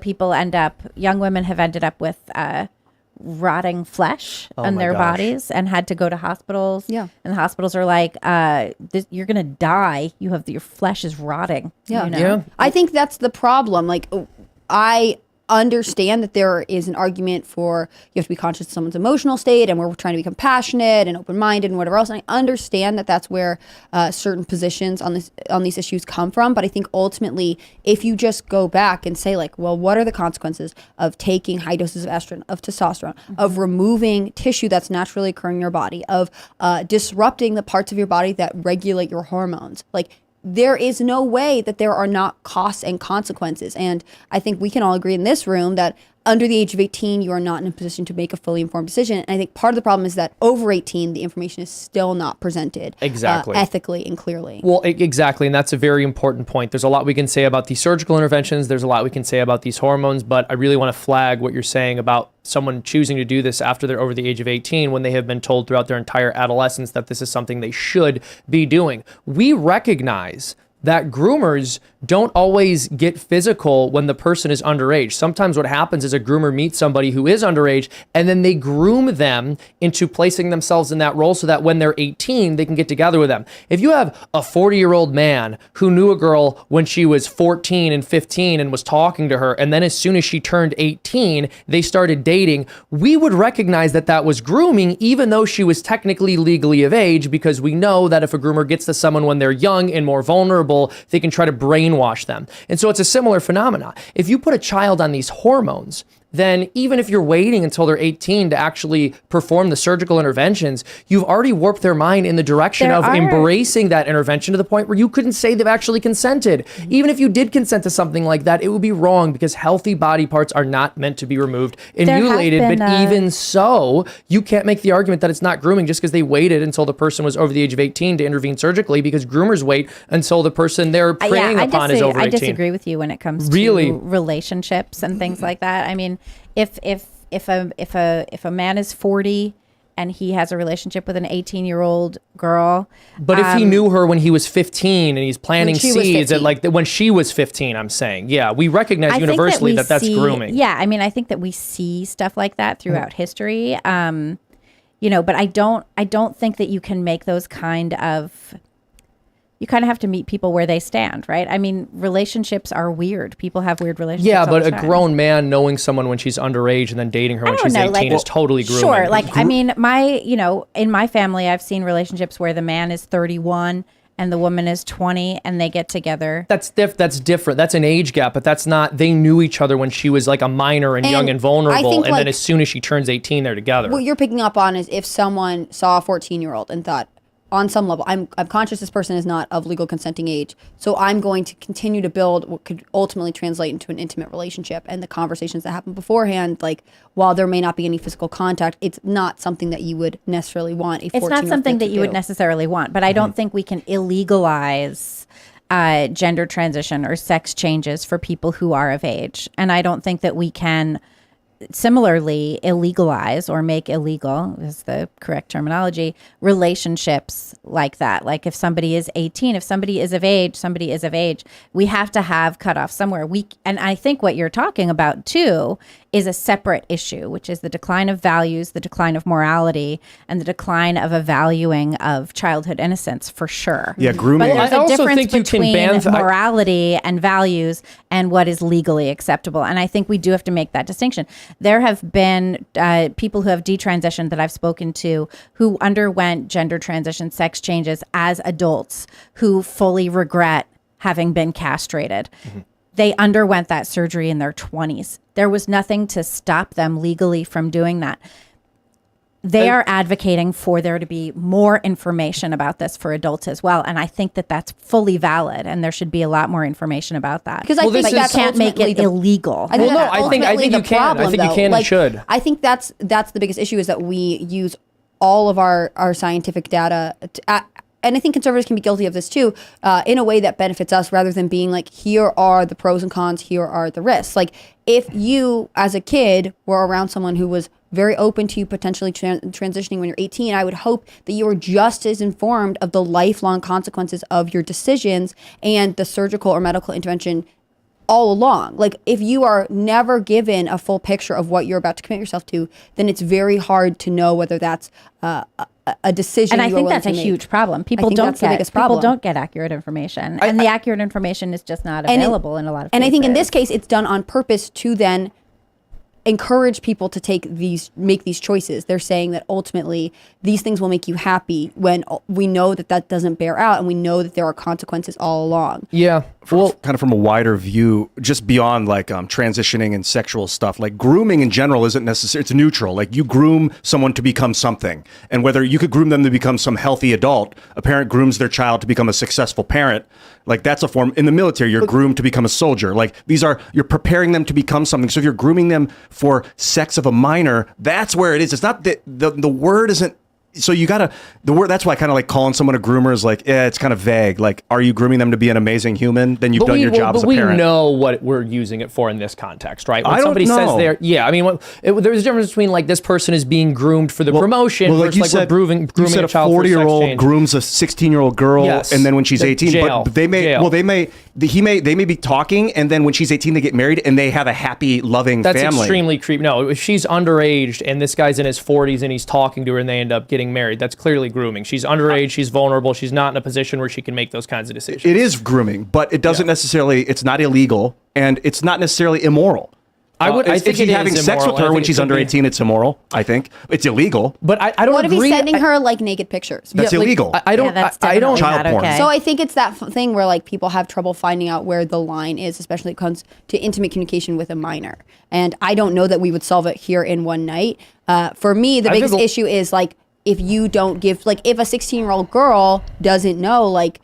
young women have ended up with rotting flesh on their bodies and had to go to hospitals. Yeah, and the hospitals are like, you're gonna die. Your flesh is rotting. Yeah, you know? Yeah. I think that's the problem. Like I understand that there is an argument for you have to be conscious of someone's emotional state and we're trying to be compassionate and open-minded and whatever else, and I understand that that's where certain positions on these issues come from. But I think ultimately if you just go back and say like, well, what are the consequences of taking high doses of estrogen, of testosterone, of removing tissue that's naturally occurring in your body, of disrupting the parts of your body that regulate your hormones, like there is no way that there are not costs and consequences. And I think we can all agree in this room that under the age of 18, you are not in a position to make a fully informed decision. And I think part of the problem is that over 18, the information is still not presented ethically and clearly. Well, exactly. And that's a very important point. There's a lot we can say about these surgical interventions. There's a lot we can say about these hormones, but I really want to flag what you're saying about someone choosing to do this after they're over the age of 18 when they have been told throughout their entire adolescence that this is something they should be doing. We recognize that groomers don't always get physical when the person is underage. Sometimes what happens is a groomer meets somebody who is underage and then they groom them into placing themselves in that role so that when they're 18, they can get together with them. If you have a 40-year-old man who knew a girl when she was 14 and 15 and was talking to her, and then as soon as she turned 18, they started dating, we would recognize that that was grooming even though she was technically legally of age, because we know that if a groomer gets to someone when they're young and more vulnerable, they can try to brainwash them. And so it's a similar phenomenon. If you put a child on these hormones, then even if you're waiting until they're 18 to actually perform the surgical interventions, you've already warped their mind in the direction of embracing that intervention to the point where you couldn't say they've actually consented. Even if you did consent to something like that, it would be wrong because healthy body parts are not meant to be removed and mutilated. But even so, you can't make the argument that it's not grooming just because they waited until the person was over the age of 18 to intervene surgically, because groomers wait until the person they're preying upon is over 18. I disagree with you when it comes to relationships and things like that. I mean, if a man is 40 and he has a relationship with an 18-year-old girl, but if he knew her when he was 15 and he's planting seeds at like when she was 15, I'm saying, yeah, we recognize universally that that's grooming. Yeah, I mean, I think that we see stuff like that throughout history. But I don't think that you can make those kind of you kind of have to meet people where they stand, right? I mean, relationships are weird. People have weird relationships. Yeah, all but the a time. grown man knowing someone when she's underage and then dating her when she's 18 is totally grooming. Sure, like I mean, in my family, I've seen relationships where the man is 31 and the woman is 20, and they get together. That's different. That's an age gap, but that's not. They knew each other when she was like a minor and young and I vulnerable, think, and like, then as soon as she turns 18, they're together. What you're picking up on is if someone saw a 14-year-old and thought, on some level, I'm conscious this person is not of legal consenting age, so I'm going to continue to build what could ultimately translate into an intimate relationship. And the conversations that happen beforehand, like while there may not be any physical contact, it's not something that you would necessarily want a 14-year-old It's not something that you would necessarily want, but I don't think we can illegalize gender transition or sex changes for people who are of age. And I don't think that we can similarly illegalize or make illegal, is the correct terminology, relationships like that. Like if somebody is 18, if somebody is of age, we have to have cutoff somewhere. And I think what you're talking about too is a separate issue, which is the decline of values, the decline of morality, and the decline of a valuing of childhood innocence, for sure. Yeah, grooming. But there's I a also difference think you can between ban morality and values and what is legally acceptable. And I think we do have to make that distinction. There have been people who have detransitioned that I've spoken to who underwent gender transition sex changes as adults who fully regret having been castrated. Mm-hmm. They underwent that surgery in their 20s. There was nothing to stop them legally from doing that. They are advocating for there to be more information about this for adults as well. And I think that that's fully valid, and there should be a lot more information about that. Because I think you can't make it illegal. I think Well, no, that's I think ultimately you the can. I problem, think you though. can and Like, should. I think that's the biggest issue is that we use all of our scientific data and I think conservatives can be guilty of this too, in a way that benefits us rather than being like, here are the pros and cons, here are the risks. Like if you as a kid were around someone who was very open to you potentially transitioning when you're 18, I would hope that you were just as informed of the lifelong consequences of your decisions and the surgical or medical intervention all along. Like if you are never given a full picture of what you're about to commit yourself to, then it's very hard to know whether that's a decision. And I you are think willing that's a to make. huge problem. People I think don't that's the get biggest problem. people don't get accurate information, and the accurate information is just not available in a lot of and cases. I think in this case, it's done on purpose to then encourage people to make these choices. They're saying that ultimately these things will make you happy when we know that doesn't bear out, and we know that there are consequences all along. Yeah. Well, kind of from a wider view, just beyond like transitioning and sexual stuff, like grooming in general isn't necessary. It's neutral. Like you groom someone to become something, and whether you could groom them to become some healthy adult, a parent grooms their child to become a successful parent. Like that's a form. In the military, you're groomed to become a soldier. Like you're preparing them to become something. So if you're grooming them for sex of a minor, that's where it is. It's not that the word isn't. So you gotta, the word, that's why I kind of like calling someone a groomer is like, it's kind of vague. Like, are you grooming them to be an amazing human? Then you've done your job as a parent. But we know what we're using it for in this context, right? When I don't somebody know. says they're, yeah, I mean, there's a difference between like this person is being groomed for the promotion versus like we're grooming you said a child for sex 40-year-old change. grooms a 16-year-old girl, Yes. and then when she's The 18, jail. but they may be talking, and then when she's 18, they get married, and they have a happy, loving That's family. extremely creepy. No, if she's underage and this guy's in his 40s and he's talking to her and they end up getting married, that's clearly grooming. She's underage, she's vulnerable, she's not in a position where she can make those kinds of decisions. It is grooming, but it doesn't necessarily, it's not illegal, and it's not necessarily immoral. I if think he's it having is sex immoral, with her and I when think she's it under could be. 18, it's immoral. I think it's illegal. But I don't What if agree. he's sending her like naked pictures? That's Yeah, like, illegal. I don't. that's I don't. definitely Child not porn. okay. So I think it's that thing where like people have trouble finding out where the line is, especially when it comes to intimate communication with a minor. And I don't know that we would solve it here in one night. For me, the biggest issue is like if you don't give, like if a 16-year-old girl doesn't know, like,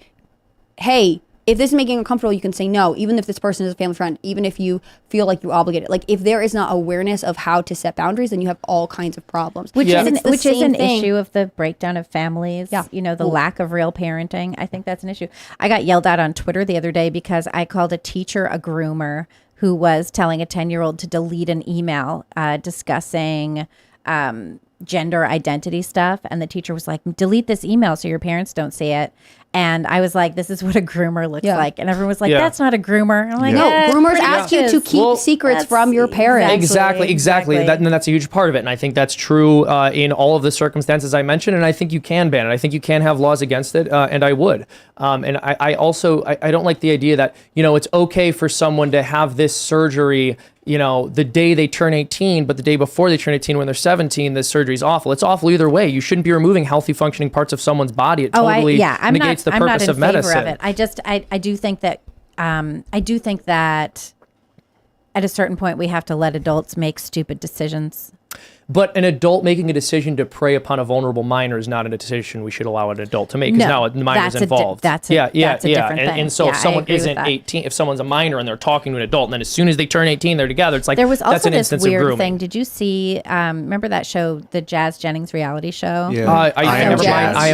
hey, if this is making you uncomfortable, you can say no, even if this person is a family friend, even if you feel like you're obligated. Like if there is not awareness of how to set boundaries, then you have all kinds of problems. Which Yeah. is It's the an same thing. issue of the breakdown of families. Yeah. You know, the lack of real parenting. I think that's an issue. I got yelled at on Twitter the other day because I called a teacher a groomer who was telling a 10-year-old to delete an email discussing gender identity stuff, and the teacher was like, delete this email so your parents don't see it. And I was like, this is what a groomer looks like. And everyone was like, that's not a groomer. I'm like, no, groomers pretty ask much you to is." keep secrets from your parents. Exactly. And that's a huge part of it. And I think that's true in all of the circumstances I mentioned. And I think you can ban it. I think you can have laws against it. And I would. And I also don't like the idea that, it's okay for someone to have this surgery, the day they turn 18, but the day before they turn 18 when they're 17, this surgery is awful. It's awful either way. You shouldn't be removing healthy functioning parts of someone's body. It totally negates the purpose of medicine. Of it. I do think that at a certain point we have to let adults make stupid decisions. But an adult making a decision to prey upon a vulnerable minor is not a decision we should allow an adult to make, because now a minor's involved. That's a different thing. And so if someone isn't 18, if someone's a minor and they're talking to an adult, and then as soon as they turn 18, they're together, it's like, there was also that's an this instance of weird grooming. thing. Did you see, remember that show, the Jazz Jennings reality show? Yeah. I am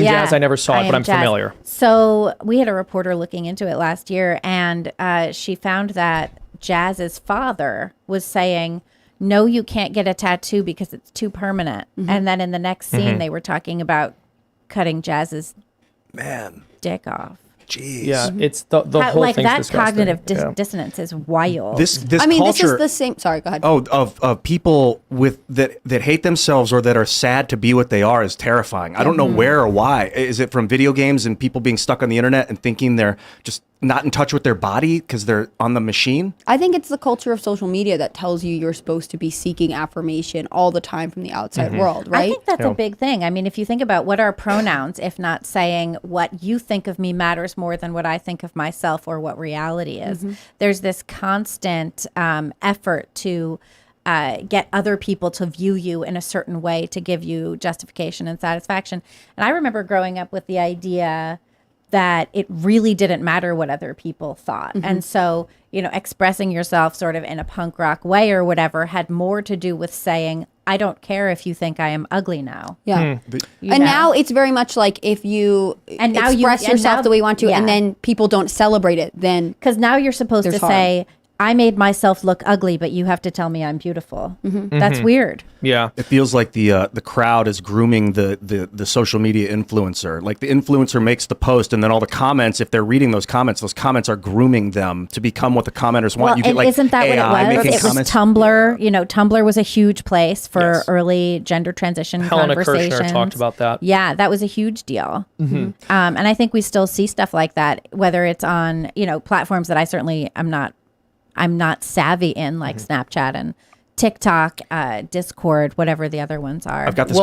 Jazz. I never saw it, but I'm familiar. So we had a reporter looking into it last year, and she found that Jazz's father was saying, no, you can't get a tattoo because it's too permanent. And then in the next scene, they were talking about cutting Jazz's dick off. Jeez. Yeah, it's the whole like thing's that disgusting. cognitive dissonance is wild. This I mean, culture, this is the same. Sorry, go ahead. of people with that hate themselves or that are sad to be what they are is terrifying. I don't know where or why. Is it from video games and people being stuck on the internet and thinking they're just not in touch with their body because they're on the machine? I think it's the culture of social media that tells you you're supposed to be seeking affirmation all the time from the outside world, right? I think that's a big thing. I mean, if you think about what are pronouns, if not saying what you think of me matters more than what I think of myself or what reality is, there's this constant effort to get other people to view you in a certain way to give you justification and satisfaction. And I remember growing up with the idea that it really didn't matter what other people thought. And so, expressing yourself sort of in a punk rock way or whatever had more to do with saying, I don't care if you think I am ugly now. Yeah. And now it's very much like if you express yourself the way you want to, and then people don't celebrate it, then... Because now you're supposed to say, I made myself look ugly, but you have to tell me I'm beautiful. That's weird. Yeah. It feels like the crowd is grooming the social media influencer. Like the influencer makes the post, and then all the comments, if they're reading those comments are grooming them to become what the commenters want. Well, You get like isn't that AI what it was? making It was comments. Tumblr. Tumblr was a huge place for early gender transition Helena conversations. Kirshner talked about that. Yeah, that was a huge deal. And I think we still see stuff like that, whether it's on platforms that I certainly I'm not savvy in, like Snapchat and TikTok, Discord, whatever the other ones are. I've got this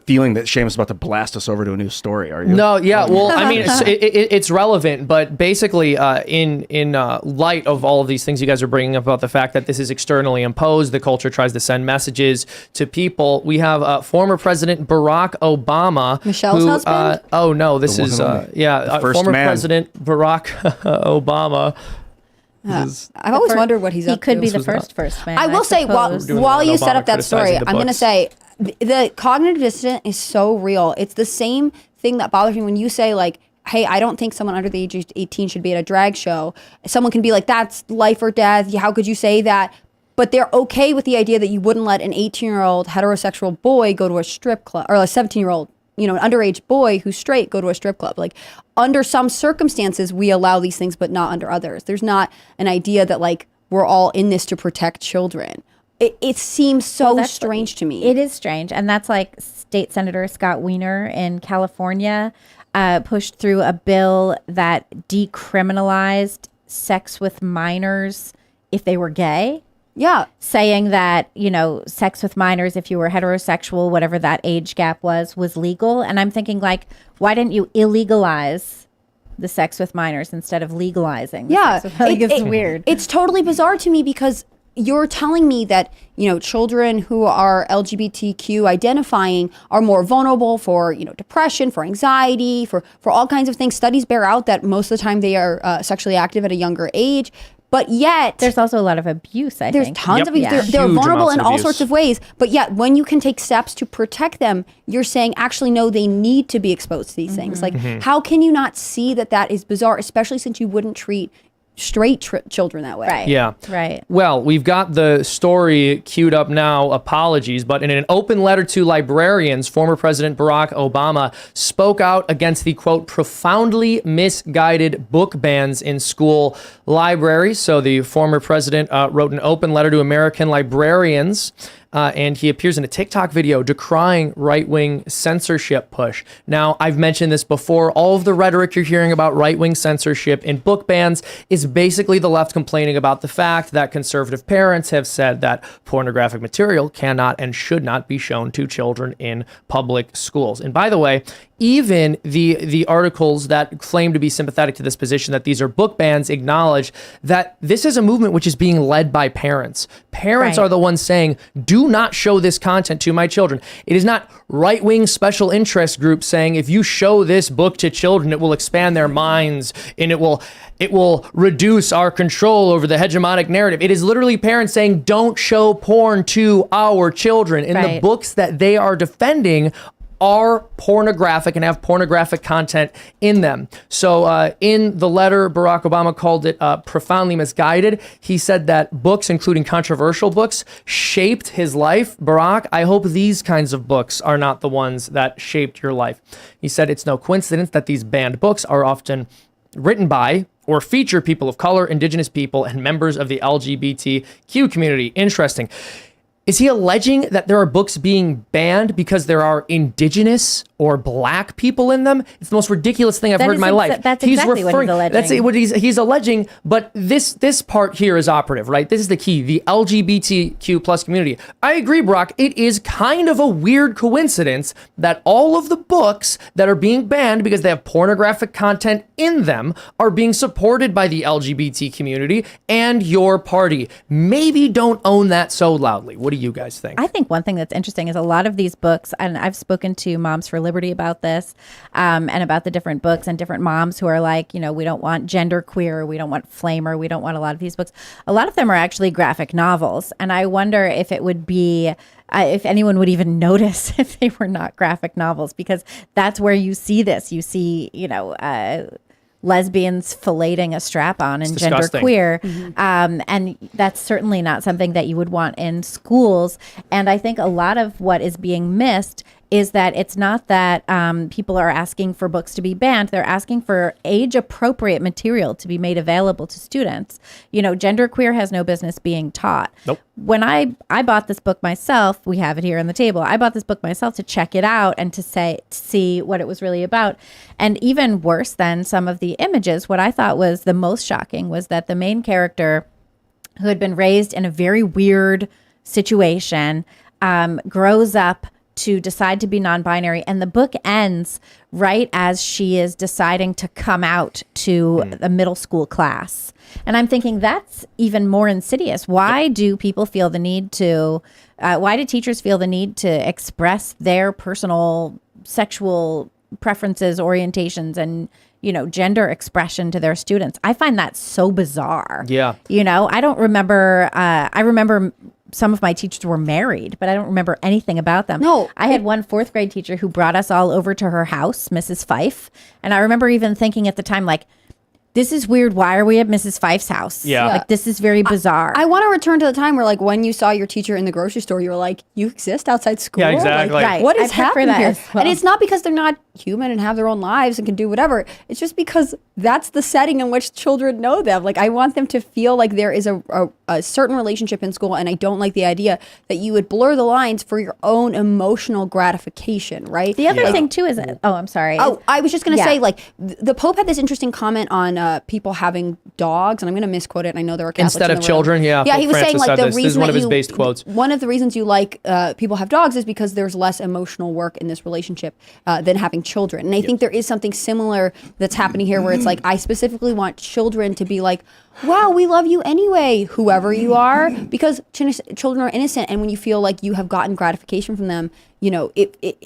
feeling that Seamus is about to blast us over to a new story. Are you? No, yeah. Well, I mean, it's relevant, but basically, in light of all of these things you guys are bringing up about the fact that this is externally imposed, the culture tries to send messages to people. We have former President Barack Obama, Michelle's husband. Oh no, this is first former man. President Barack Obama. I've always wondered what he's up to. He could be the first man. I will say, suppose. while you set Obama up that story, criticizing the I'm going to books. say the cognitive dissonance is so real. It's the same thing that bothers me when you say, like, hey, I don't think someone under the age of 18 should be at a drag show. Someone can be like, that's life or death. How could you say that? But they're okay with the idea that you wouldn't let an 18-year-old heterosexual boy go to a strip club, or a 17-year-old, an underage boy who's straight go to a strip club. Like, under some circumstances, we allow these things, but not under others. There's not an idea that, like, we're all in this to protect children. It seems so strange to me. It is strange. And that's like State Senator Scott Wiener in California pushed through a bill that decriminalized sex with minors if they were gay. Yeah. Saying that, sex with minors, if you were heterosexual, whatever that age gap was legal. And I'm thinking, like, why didn't you illegalize the sex with minors instead of legalizing? It's weird. It's totally bizarre to me because you're telling me that, children who are LGBTQ identifying are more vulnerable for, depression, for anxiety, for all kinds of things. Studies bear out that most of the time they are sexually active at a younger age. But yet... There's also a lot of abuse, I think. There's tons of abuse. They're vulnerable in all sorts of ways. But yet, when you can take steps to protect them, you're saying, actually, no, they need to be exposed to these things. Like, how can you not see that is bizarre, especially since you wouldn't treat straight children that way. Right. Yeah. Right. Well, we've got the story queued up now. Apologies. But in an open letter to librarians, former President Barack Obama spoke out against the, quote, profoundly misguided book bans in school libraries. So the former president wrote an open letter to American librarians. And he appears in a TikTok video decrying right-wing censorship push. Now, I've mentioned this before. All of the rhetoric you're hearing about right-wing censorship in book bans is basically the left complaining about the fact that conservative parents have said that pornographic material cannot and should not be shown to children in public schools. And by the way, even the articles that claim to be sympathetic to this position, that these are book bans, acknowledge that this is a movement which is being led by parents. Parents Right. are the ones saying, do not show this content to my children. It is not right-wing special interest groups saying, if you show this book to children, it will expand their minds and it will reduce our control over the hegemonic narrative. It is literally parents saying, don't show porn to our children. And the Right. books that they are defending are pornographic and have pornographic content in them. So in the letter, Barack Obama called it profoundly misguided. He said that books, including controversial books, shaped his life. Barack, I hope these kinds of books are not the ones that shaped your life. He said it's no coincidence that these banned books are often written by or feature people of color, indigenous people, and members of the LGBTQ community. Interesting. Is he alleging that there are books being banned because there are indigenous or black people in them? It's the most ridiculous thing I've heard in my life. That's exactly what he's alleging. That's what he's alleging, but this part here is operative, right? This is the key, the LGBTQ plus community. I agree, Brock. It is kind of a weird coincidence that all of the books that are being banned because they have pornographic content in them are being supported by the LGBT community and your party. Maybe don't own that so loudly. What do you guys think? I think one thing that's interesting is a lot of these books, and I've spoken to Moms for Liberty about this, and about the different books and different moms who are like, you know, we don't want genderqueer, we don't want flamer, we don't want a lot of these books. A lot of them are actually graphic novels. And I wonder if it would be, if anyone would even notice if they were not graphic novels, because that's where you see this. You see, you know, lesbians filleting a strap-on and genderqueer. And that's certainly not something that you would want in schools. And I think a lot of what is being missed is that it's not that people are asking for books to be banned. They're asking for age-appropriate material to be made available to students. You know, genderqueer has no business being taught. Nope. When I bought this book myself, we have it here on the table. I bought this book myself to check it out and to see what it was really about. And even worse than some of the images, what I thought was the most shocking was that the main character, who had been raised in a very weird situation, grows up to decide to be non-binary, and the book ends right as she is deciding to come out to a middle school class. And I'm thinking that's even more insidious. Why do people feel the need to, why do teachers feel the need to express their personal sexual preferences, orientations, and, you know, gender expression to their students? I find that so bizarre. Yeah. You know, I don't remember, I remember some of my teachers were married, but I don't remember anything about them. No. I had one fourth grade teacher who brought us all over to her house, Mrs. Fife. And I remember even thinking at the time, like, this is weird. Why are we at Mrs. Fife's house? Yeah. Like, this is very bizarre. I want to return to the time where, like, when you saw your teacher in the grocery store, you were like, you exist outside school? Yeah, exactly. Like, Right. what is I prefer happening that here? as well. And it's not because they're not human and have their own lives and can do whatever. It's just because that's the setting in which children know them. Like, I want them to feel like there is a certain relationship in school, and I don't like the idea that you would blur the lines for your own emotional gratification, right? the other thing, too, is, I'm sorry. Oh, I was just going to Yeah. say, like, the Pope had this interesting comment on people having dogs, and I'm going to misquote it, and I know there are Catholics Instead in of the children, room. yeah. Yeah, Pope he was Francis saying, like, said the this. reason This is one that of his based quotes. one of the reasons you like people have dogs is because there's less emotional work in this relationship than having children. And I think there is something similar that's happening here where it's like, I specifically want children to be like, wow, we love you anyway, whoever you are, because children are innocent. And when you feel like you have gotten gratification from them,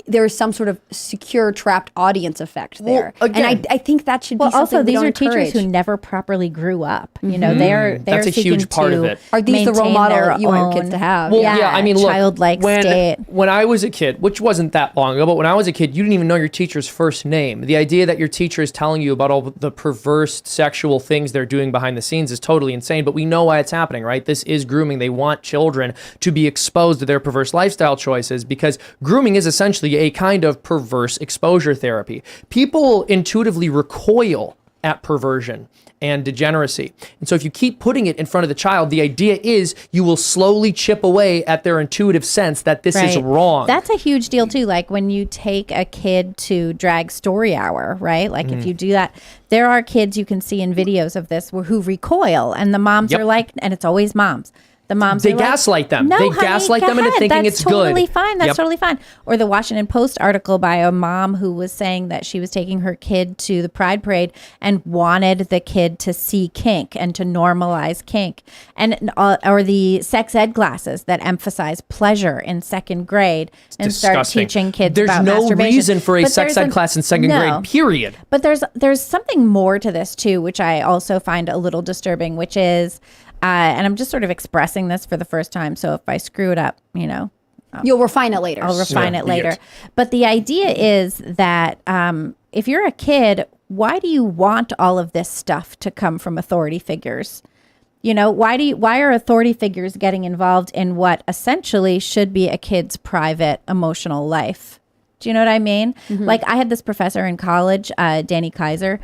there is some sort of secure trapped audience effect there. again- and I think that should be Well, something also, we these don't are teachers encourage. who never properly grew up. You know, they're That's a seeking huge part to of it. Are these the role maintain model their that you want your kids own- to have? Well, Yeah, I mean, look, childlike state. when I was a kid, which wasn't that long ago, but when I was a kid, you didn't even know your teacher's first name. The idea that your teacher is telling you about all the perverse sexual things they're doing behind the scenes is totally insane, but we know why it's happening, right? This is grooming. They want children to be exposed to their perverse lifestyle choices because grooming is essentially a kind of perverse exposure therapy. People intuitively recoil at perversion and degeneracy. And so if you keep putting it in front of the child, the idea is you will slowly chip away at their intuitive sense that this is Right. wrong. That's a huge deal too. Like when you take a kid to drag story hour, right? Like if you do that, there are kids you can see in videos of this who recoil, and the moms Yep. are like, and it's always moms. The moms They are like, gaslight them. No, They honey, gaslight go them into ahead. thinking That's it's good." totally fine. That's Yep. totally fine. Or the Washington Post article by a mom who was saying that she was taking her kid to the Pride Parade and wanted the kid to see kink and to normalize kink, and or the sex ed classes that emphasize pleasure in second grade and start Disgusting. teaching kids There's about no masturbation. reason for a But sex there's ed class in second no. grade, period. But there's something more to this too, which I also find a little disturbing, which is, and I'm just sort of expressing this for the first time. So if I screw it up, You'll refine it later. I'll refine Yeah, it later. yes. But the idea is that if you're a kid, why do you want all of this stuff to come from authority figures? Why are authority figures getting involved in what essentially should be a kid's private emotional life? Do you know what I mean? Like I had this professor in college, Danny Kaiser,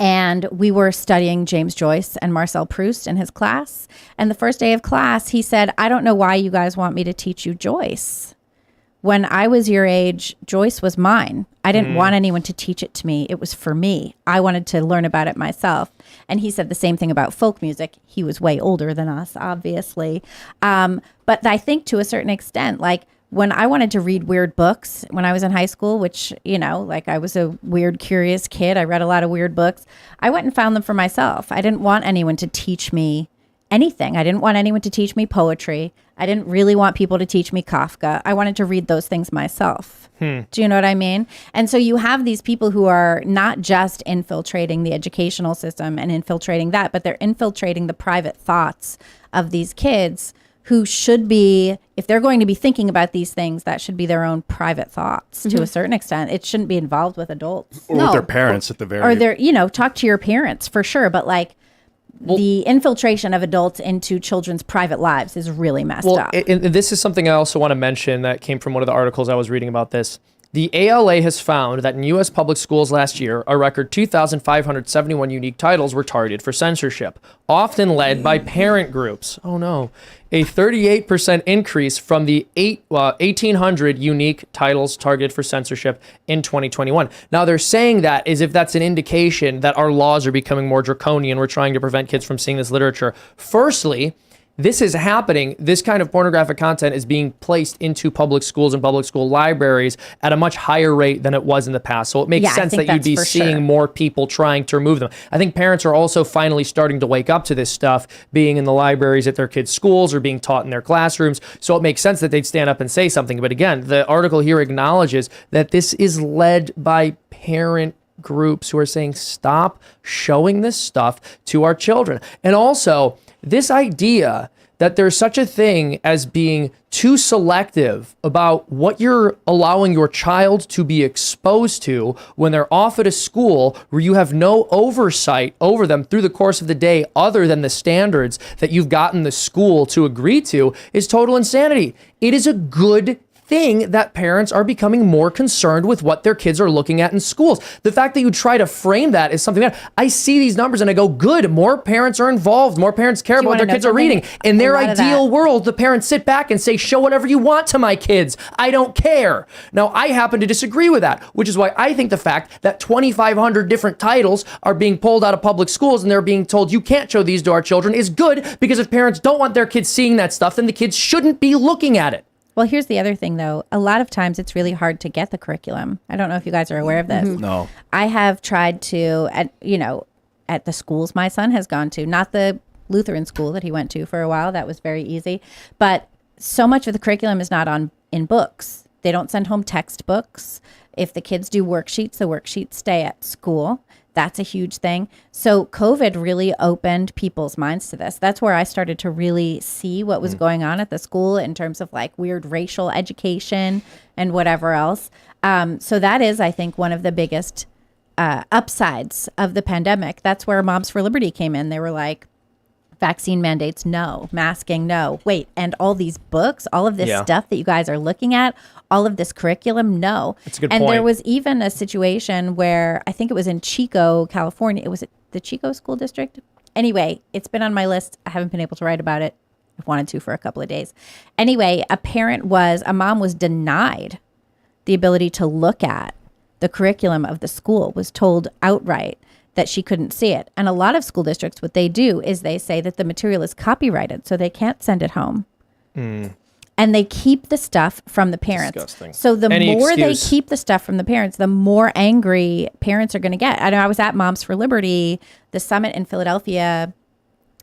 and we were studying James Joyce and Marcel Proust in his class. And the first day of class, he said, "I don't know why you guys want me to teach you Joyce. When I was your age, Joyce was mine. I didn't want anyone to teach it to me. It was for me. I wanted to learn about it myself." And he said the same thing about folk music. He was way older than us, obviously. But I think to a certain extent, like when I wanted to read weird books when I was in high school, which, like I was a weird, curious kid. I read a lot of weird books. I went and found them for myself. I didn't want anyone to teach me anything. I didn't want anyone to teach me poetry. I didn't really want people to teach me Kafka. I wanted to read those things myself. Do you know what I mean? And so you have these people who are not just infiltrating the educational system and infiltrating that, but they're infiltrating the private thoughts of these kids who should be, if they're going to be thinking about these things, that should be their own private thoughts to a certain extent. It shouldn't be involved with adults. Or with their parents at the very Or they're, talk to your parents for sure. But like the infiltration of adults into children's private lives is really messed up. And this is something I also want to mention that came from one of the articles I was reading about this. The ALA has found that in U.S. public schools last year, a record 2,571 unique titles were targeted for censorship, often led by parent groups. Oh no. A 38% increase from the 1,800 unique titles targeted for censorship in 2021. Now, they're saying that as if that's an indication that our laws are becoming more draconian. We're trying to prevent kids from seeing this literature. Firstly, this is happening. This kind of pornographic content is being placed into public schools and public school libraries at a much higher rate than it was in the past. So it makes Yeah, I sense think that you'd that's be for seeing sure. more people trying to remove them. I think parents are also finally starting to wake up to this stuff, being in the libraries at their kids' schools or being taught in their classrooms. So it makes sense that they'd stand up and say something. But again, the article here acknowledges that this is led by parent groups who are saying, stop showing this stuff to our children. And also, this idea that there's such a thing as being too selective about what you're allowing your child to be exposed to when they're off at a school where you have no oversight over them through the course of the day other than the standards that you've gotten the school to agree to is total insanity. It is a good thing that parents are becoming more concerned with what their kids are looking at in schools. The fact that you try to frame that as something that I see these numbers and I go, good, more parents are involved, more parents care about what their wanna know kids are something? reading. In their A lot of ideal that- world, the parents sit back and say, show whatever you want to my kids. I don't care. Now, I happen to disagree with that, which is why I think the fact that 2,500 different titles are being pulled out of public schools and they're being told you can't show these to our children is good, because if parents don't want their kids seeing that stuff, then the kids shouldn't be looking at it. Well, here's the other thing, though. A lot of times it's really hard to get the curriculum. I don't know if you guys are aware of this. No. I have tried to, at the schools my son has gone to, not the Lutheran school that he went to for a while. That was very easy. But so much of the curriculum is not in books. They don't send home textbooks. If the kids do worksheets, the worksheets stay at school. That's a huge thing. So COVID really opened people's minds to this. That's where I started to really see what was going on at the school in terms of like weird racial education and whatever else. So that is, I think, one of the biggest upsides of the pandemic. That's where Moms for Liberty came in. They were like, vaccine mandates, no. Masking, no. Wait, and all these books, all of this stuff that you guys are looking at, all of this curriculum, no. That's a good point. point. There was even a situation where I think it was in Chico, California. It was the Chico School District. Anyway, it's been on my list. I haven't been able to write about it. I've wanted to for a couple of days. Anyway, a mom was denied the ability to look at the curriculum of the school, was told outright that she couldn't see it. And a lot of school districts, what they do is they say that the material is copyrighted, so they can't send it home. And they keep the stuff from the parents. Disgusting. So the Any more excuse. they keep the stuff from the parents, the more angry parents are going to get. I know I was at Moms for Liberty, the summit in Philadelphia,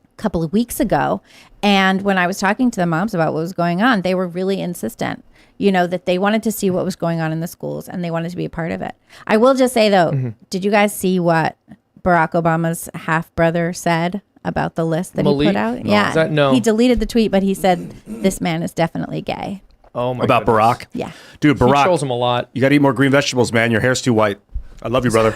a couple of weeks ago. And when I was talking to the moms about what was going on, they were really insistent, that they wanted to see what was going on in the schools and they wanted to be a part of it. I will just say, though, did you guys see what Barack Obama's half-brother said about the list that Malik? he put out? No. Yeah. Is that- no. He deleted the tweet, but he said, this man is definitely gay. Oh my About goodness. Barack? Yeah. Dude, He Barack, trolls him a lot. you got to eat more green vegetables, man. Your hair's too white. I love you, brother.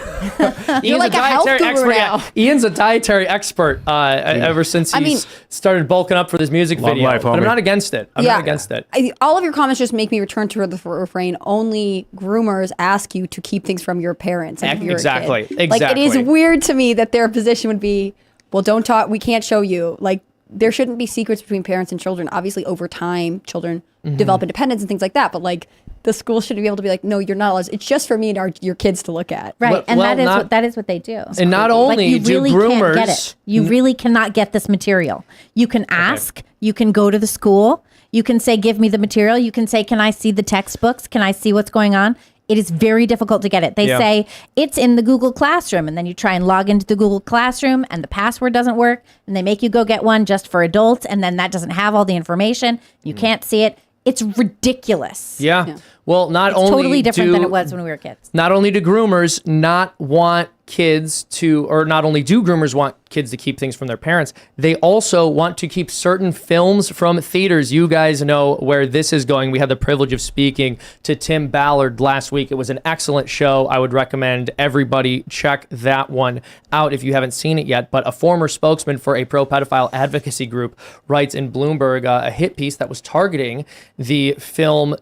Ian's like a health guru expert. now. Ian's a dietary expert ever since he's started bulking up for this music Long video. life, But I'm homie. not against it. I'm not against it. All of your comments just make me return to the refrain. Only groomers ask you to keep things from your parents. If you're Exactly. A kid. Like, it is Exactly. weird to me that their position would be, well, don't talk. We can't show you. Like, there shouldn't be secrets between parents and children. Obviously, over time, children develop independence and things like that. But like, the school shouldn't be able to be like, no, you're not allowed. It's just for me and your kids to look at. Right. Well- And well, that is what they do. And not only you do really can't get groomers- it. You really cannot get this material. You can ask, you can go to the school, you can say, give me the material. You can say, can I see the textbooks? Can I see what's going on? It is very difficult to get it. They say it's in the Google Classroom, and then you try and log into the Google Classroom and the password doesn't work, and they make you go get one just for adults, and then that doesn't have all the information. You can't see it. It's ridiculous. Yeah. Well, not It's only totally different than do- it was when we were kids. Not only do groomers not want kids to, or not only do groomers want kids to keep things from their parents, they also want to keep certain films from theaters. You guys know where this is going. We had the privilege of speaking to Tim Ballard last week. It was an excellent show. I would recommend everybody check that one out if you haven't seen it yet. But a former spokesman for a pro-pedophile advocacy group writes in Bloomberg a hit piece that was targeting the film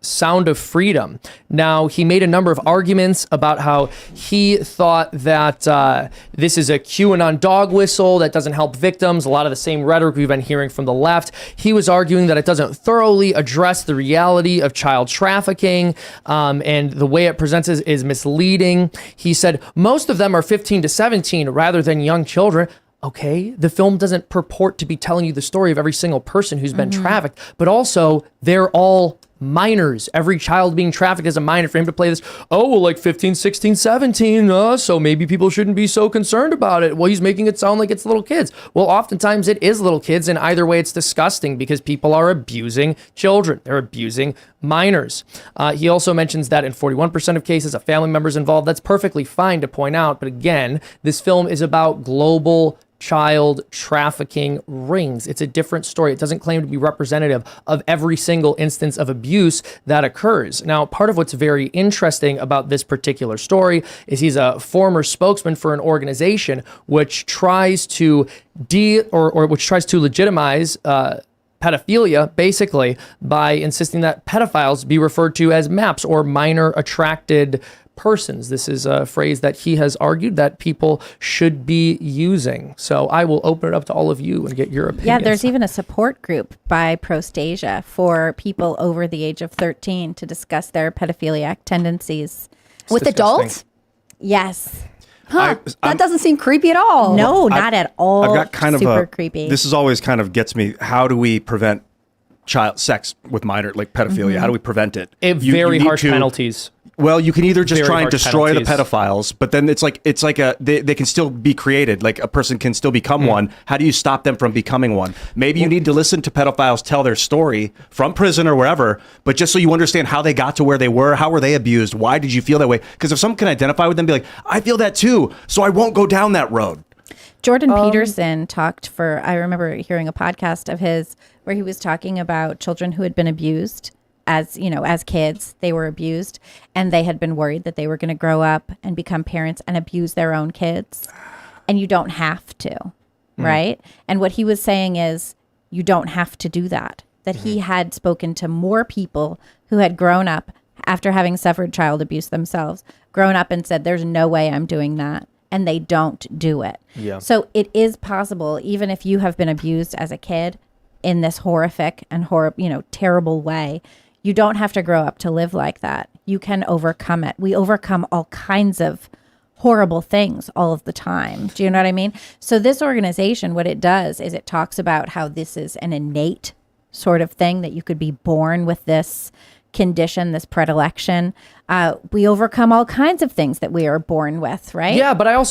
Sound of Freedom. Now, he made a number of arguments about how he thought that this is a QAnon dog whistle that doesn't help victims. A lot of the same rhetoric we've been hearing from the left. He was arguing that it doesn't thoroughly address the reality of child trafficking, and the way it presents is misleading. He said most of them are 15 to 17 rather than young children. Okay, the film doesn't purport to be telling you the story of every single person who's been trafficked, but also they're all minors. Every child being trafficked is a minor. For him to play this, oh, well, like 15, 16, 17, so maybe people shouldn't be so concerned about it. Well, he's making it sound like it's little kids. Well, oftentimes it is little kids, and either way it's disgusting because people are abusing children. They're abusing minors. He also mentions that in 41% of cases, a family member is involved. That's perfectly fine to point out, but again, this film is about global child trafficking rings. It's a different story. It doesn't claim to be representative of every single instance of abuse that occurs. Now, part of what's very interesting about this particular story is he's a former spokesman for an organization which tries to which tries to legitimize pedophilia, basically, by insisting that pedophiles be referred to as MAPs, or minor attracted persons. This is a phrase that he has argued that people should be using. So I will open it up to all of you and get your opinion. Yeah, there's even a support group by Prostasia for people over the age of 13 to discuss their pedophiliac tendencies. With adults? Yes. That doesn't seem creepy at all. No, not at all. I've got kind super of a creepy. This is always kind of gets me. How do we prevent child sex with minor, like pedophilia? How do we prevent it? Very need harsh penalties. Well, you can either just Very try and harsh destroy penalties. the pedophiles, but then it's like they can still be created. Like a person can still become one. How do you stop them from becoming one? Maybe you need to listen to pedophiles tell their story from prison or wherever, but just so you understand how they got to where they were, how were they abused, why did you feel that way? Because if someone can identify with them, be like, I feel that too, so I won't go down that road. Jordan Peterson talked I remember hearing a podcast of his where he was talking about children who had been abused as kids. They were abused and they had been worried that they were going to grow up and become parents and abuse their own kids. And you don't have to, right? And what he was saying is you don't have to do that. That he had spoken to more people who had grown up after having suffered child abuse themselves, grown up and said, there's no way I'm doing that. And they don't do it. Yeah. So it is possible, even if you have been abused as a kid in this horrific and terrible way, you don't have to grow up to live like that. You can overcome it. We overcome all kinds of horrible things all of the time. Do you know what I mean? So this organization, what it does is it talks about how this is an innate sort of thing, that you could be born with this condition, this predilection. We overcome all kinds of things that we are born with, right? Yeah, but I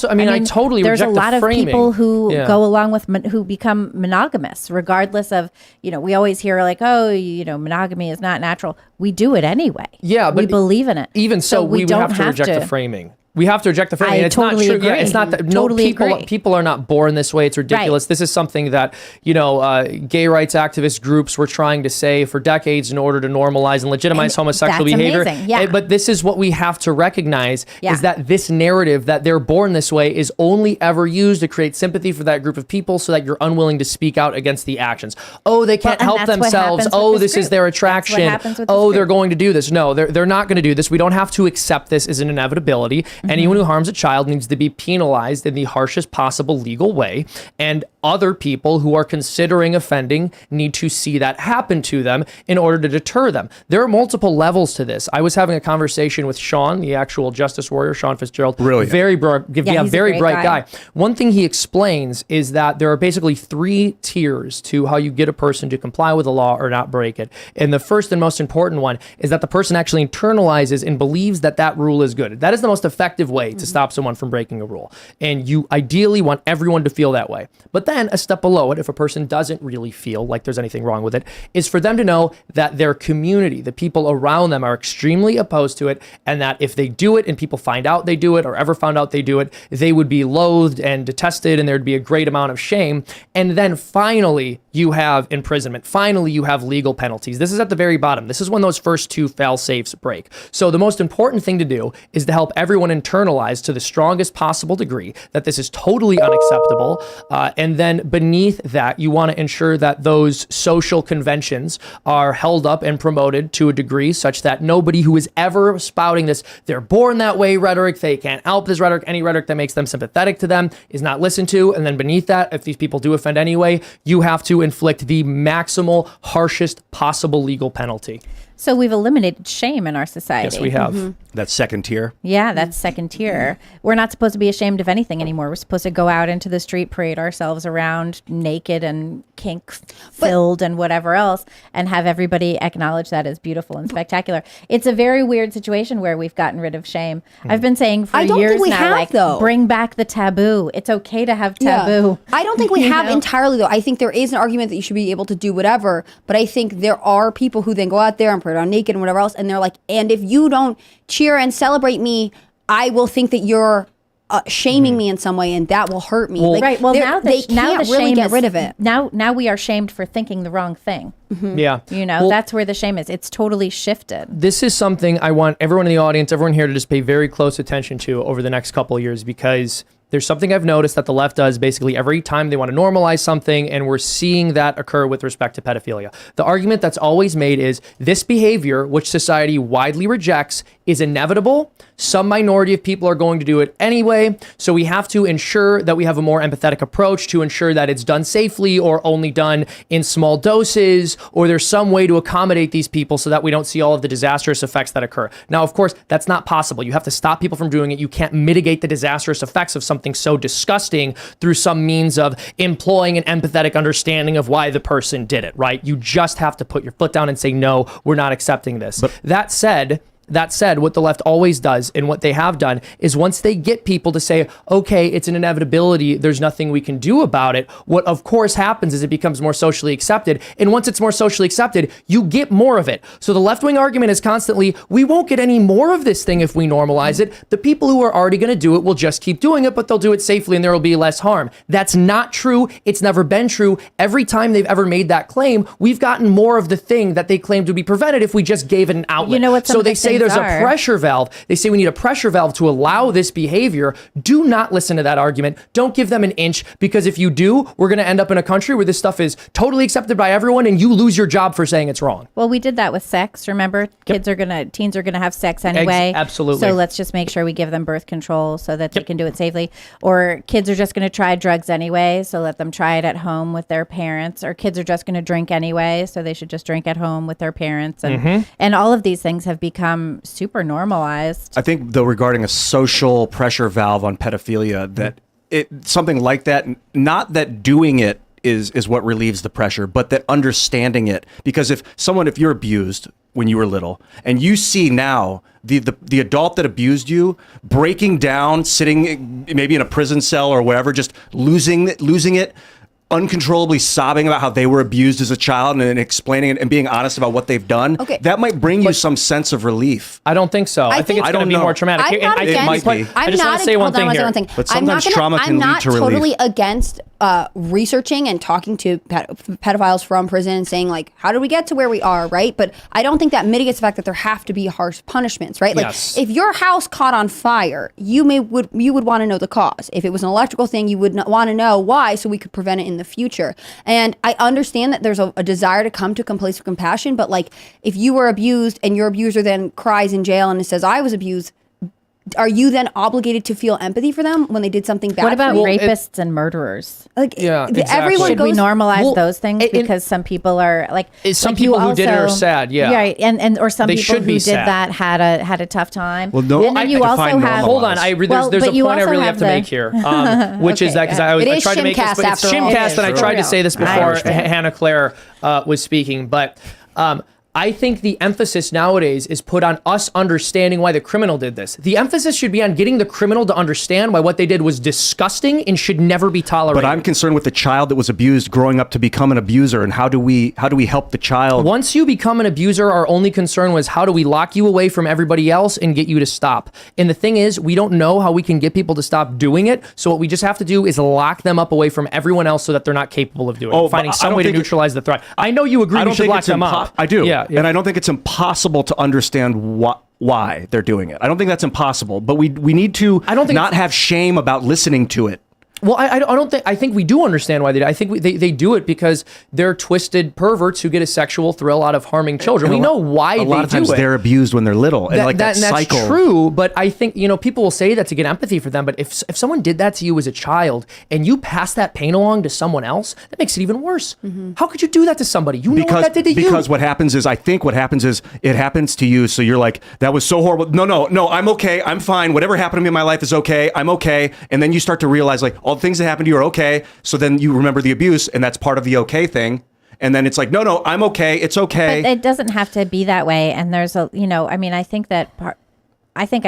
totally there's reject a lot the of framing. people who Yeah. go along with who become monogamous, regardless of, we always hear like, monogamy is not natural. We do it anyway. Yeah, but we believe in it. Even so, we would don't have to reject the framing. We have to reject the framing. I And it's totally not true. Yeah, agree. it's not that Totally people agree. people are not born this way. It's ridiculous. Right. This is something that, gay rights activist groups were trying to say for decades in order to normalize and legitimize And homosexual that's behavior. amazing. Yeah. But this is what we have to recognize Yeah. is that this narrative that they're born this way is only ever used to create sympathy for that group of people so that you're unwilling to speak out against the actions. Oh, they can't and help that's what themselves. happens with Oh, this this is group. their That's what attraction. happens with this Oh, they're group. going to do this. No, they're not going to do this. We don't have to accept this as an inevitability. Anyone who harms a child needs to be penalized in the harshest possible legal way. And other people who are considering offending need to see that happen to them in order to deter them. There are multiple levels to this. I was having a conversation with Sean, the actual justice warrior, Sean Fitzgerald. Brilliant. Very bright, he's a very great bright guy. guy. One thing he explains is that there are basically 3 tiers to how you get a person to comply with the law or not break it. And the first and most important one is that the person actually internalizes and believes that that rule is good. That is the most effective way to stop someone from breaking a rule. And you ideally want everyone to feel that way. But then a step below it, if a person doesn't really feel like there's anything wrong with it, is for them to know that their community, the people around them, are extremely opposed to it, and that if they do it and people find out they do it or ever found out they do it, they would be loathed and detested, and there'd be a great amount of shame. And then finally, you have imprisonment. Finally, you have legal penalties. This is at the very bottom. This is when those first 2 fail-safes break. So the most important thing to do is to help everyone internalize to the strongest possible degree that this is totally unacceptable. And then beneath that, you want to ensure that those social conventions are held up and promoted to a degree such that nobody who is ever spouting this, they're born that way rhetoric, they can't help this rhetoric, any rhetoric that makes them sympathetic to them is not listened to. And then beneath that, if these people do offend anyway, you have to inflict the maximal, harshest possible legal penalty. So we've eliminated shame in our society. Yes, we have. That second tier. Yeah, that's second tier. We're not supposed to be ashamed of anything anymore. We're supposed to go out into the street, parade ourselves around naked and kink filled and whatever else, and have everybody acknowledge that as beautiful and spectacular. It's a very weird situation where we've gotten rid of shame. I've been saying for I don't years think we now, have, though. bring back the taboo. It's okay to have taboo. Yeah. I don't think we You have know? entirely, though. I think there is an argument that you should be able to do whatever, but I think there are people who then go out there and parade on naked and whatever else, and they're like, and if you don't cheer and celebrate me, I will think that you're shaming me in some way, and that will hurt me. Like, Right. Well, they're- now they now can't the really shame get is, rid of it. Now we are shamed for thinking the wrong thing. Yeah. That's where the shame is. It's totally shifted. This is something I want everyone in the audience, everyone here to just pay very close attention to over the next couple of years, because there's something I've noticed that the left does basically every time they want to normalize something, and we're seeing that occur with respect to pedophilia. The argument that's always made is this behavior, which society widely rejects, is inevitable. Some minority of people are going to do it anyway, so we have to ensure that we have a more empathetic approach to ensure that it's done safely or only done in small doses, or there's some way to accommodate these people so that we don't see all of the disastrous effects that occur. Now, of course, that's not possible. You have to stop people from doing it. You can't mitigate the disastrous effects of something so disgusting through some means of employing an empathetic understanding of why the person did it, right? You just have to put your foot down and say, no, we're not accepting this. That said, That said, what the left always does and what they have done is once they get people to say, okay, it's an inevitability, there's nothing we can do about it, what of course happens is it becomes more socially accepted. And once it's more socially accepted, you get more of it. So the left-wing argument is constantly, we won't get any more of this thing if we normalize it. The people who are already going to do it will just keep doing it, but they'll do it safely and there will be less harm. That's not true. It's never been true. Every time they've ever made that claim, we've gotten more of the thing that they claimed would be prevented if we just gave it an outlet. You know what some so of the they say things there's are? a pressure valve. They say we need a pressure valve to allow this behavior. Do not listen to that argument. Don't give them an inch, because if you do, we're going to end up in a country where this stuff is totally accepted by everyone and you lose your job for saying it's wrong. Well, we did that with sex. Remember, teens are going to have sex anyway. Absolutely. So let's just make sure we give them birth control so that they can do it safely. Or kids are just going to try drugs anyway, so let them try it at home with their parents. Or kids are just going to drink anyway, so they should just drink at home with their parents. And all of these things have become super normalized. I think, though, regarding a social pressure valve on pedophilia, that something like that, not that doing it is what relieves the pressure, but that understanding it. Because if you're abused when you were little and you see now the adult that abused you breaking down, sitting maybe in a prison cell or wherever, just losing it, uncontrollably sobbing about how they were abused as a child and explaining it and being honest about what they've done, that might bring you some sense of relief. I don't think so. I think it's going to be more traumatic. I'm not against, it might be. I just want to say one thing here. But sometimes trauma can lead to relief. I'm not totally against researching and talking to pedophiles from prison and saying, like, how did we get to where we are, right? But I don't think that mitigates the fact that there have to be harsh punishments, right? Like, if your house caught on fire, you would want to know the cause. If it was an electrical thing, you would want to know why, so we could prevent it in the future. And I understand that there's a desire to come to a place of compassion, but like, if you were abused and your abuser then cries in jail and says, I was abused, are you then obligated to feel empathy for them when they did something bad? What about for you? rapists and murderers? Like, exactly. Everyone Should we goes, normalize those things because some people are like some like people you who did it are sad, right, and or some They people should who be did sad. that had a tough time. Well, no, and then you I also define have Hold on, there's a but you point I also really have to make here, which is that because I It is tried to make this, Timcast but it's after all. Timcast, and I tried to say this I before understand. Hannah Claire was speaking, but I think the emphasis nowadays is put on us understanding why the criminal did this. The emphasis should be on getting the criminal to understand why what they did was disgusting and should never be tolerated. But I'm concerned with the child that was abused growing up to become an abuser, and how do we help the child? Once you become an abuser, our only concern was how do we lock you away from everybody else and get you to stop. And the thing is, we don't know how we can get people to stop doing it. So what we just have to do is lock them up away from everyone else so that they're not capable of doing it. Finding some way to neutralize the threat. I know you agree we should lock them up. I do. Yeah. And I don't think it's impossible to understand why they're doing it. I don't think that's impossible, but we need to not have shame about listening to it. Well, I think we do understand why they do. I think they do it because they're twisted perverts who get a sexual thrill out of harming children. We know why they do it. A lot of times they're abused when they're little. And that cycle. That's true, but I think, people will say that to get empathy for them, but if someone did that to you as a child and you pass that pain along to someone else, that makes it even worse. How could you do that to somebody? You know what that did to you. Because what happens is, it happens to you, so you're like, that was so horrible. No, I'm okay. I'm fine. Whatever happened to me in my life is okay. I'm okay. And then you start to realize, like, all the things that happened to you are okay. So then you remember the abuse, and that's part of the okay thing. And then it's like, no, I'm okay. It's okay. But it doesn't have to be that way. And there's I think that I think